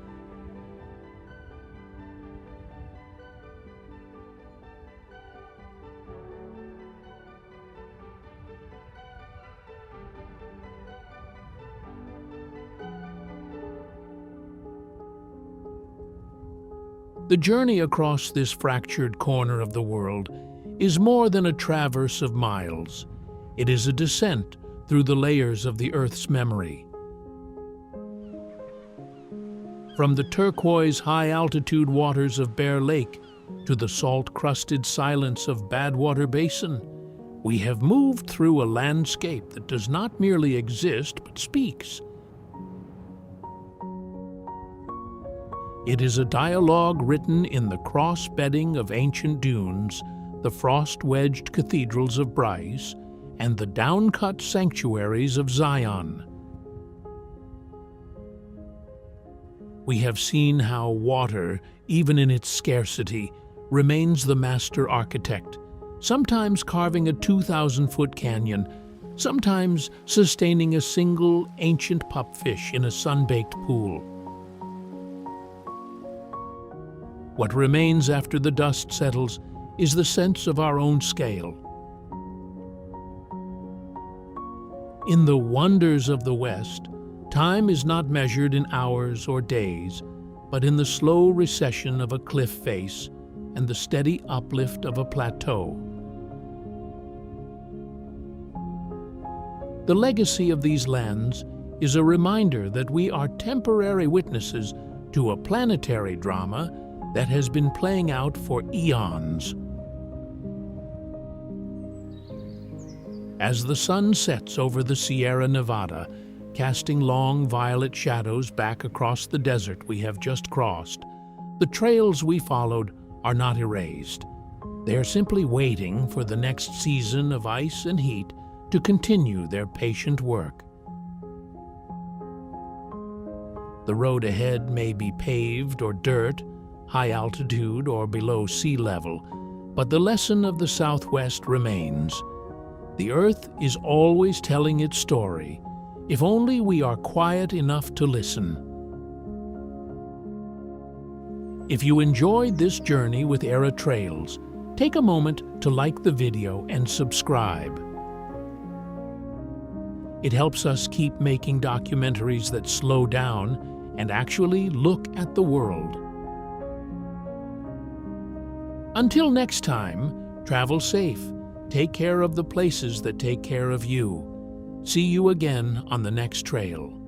The journey across this fractured corner of the world is more than a traverse of miles. It is a descent through the layers of the Earth's memory. From the turquoise high-altitude waters of Bear Lake to the salt-crusted silence of Badwater Basin, we have moved through a landscape that does not merely exist but speaks. It is a dialogue written in the cross-bedding of ancient dunes, the frost-wedged cathedrals of Bryce, and the down-cut sanctuaries of Zion. We have seen how water, even in its scarcity, remains the master architect, sometimes carving a 2,000-foot canyon, sometimes sustaining a single ancient pupfish in a sun-baked pool. What remains after the dust settles is the sense of our own scale. In the wonders of the West, time is not measured in hours or days, but in the slow recession of a cliff face and the steady uplift of a plateau. The legacy of these lands is a reminder that we are temporary witnesses to a planetary drama that has been playing out for eons. As the sun sets over the Sierra Nevada, casting long violet shadows back across the desert we have just crossed, the trails we followed are not erased. They are simply waiting for the next season of ice and heat to continue their patient work. The road ahead may be paved or dirt, high altitude or below sea level, but the lesson of the Southwest remains. The Earth is always telling its story, if only we are quiet enough to listen. If you enjoyed this journey with Era Trails, take a moment to like the video and subscribe. It helps us keep making documentaries that slow down and actually look at the world. Until next time, travel safe. Take care of the places that take care of you. See you again on the next trail.